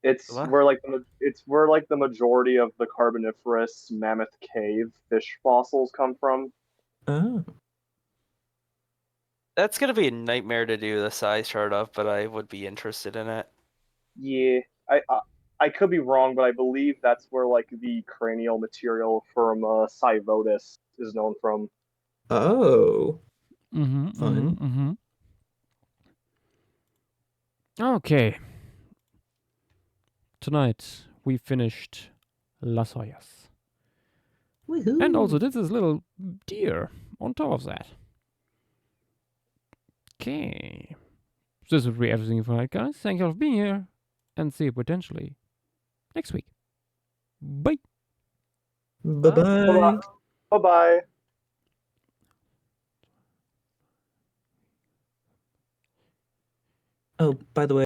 It's
What?
where like the majority of the Carboniferous Mammoth Cave fish fossils come from.
Oh.
That's gonna be a nightmare to do the size chart of, but I would be interested in it.
Yeah, I could be wrong, but I believe that's where like the cranial material from Cyvodus is known from.
Oh.
Fun. Okay. Tonight we finished Las Hoyas.
Woohoo.
And also did this little deer on top of that. Okay. So this would be everything for tonight, guys. Thank you all for being here. And see you potentially next week. Bye.
Bye-bye.
Bye-bye.
Oh, by the way,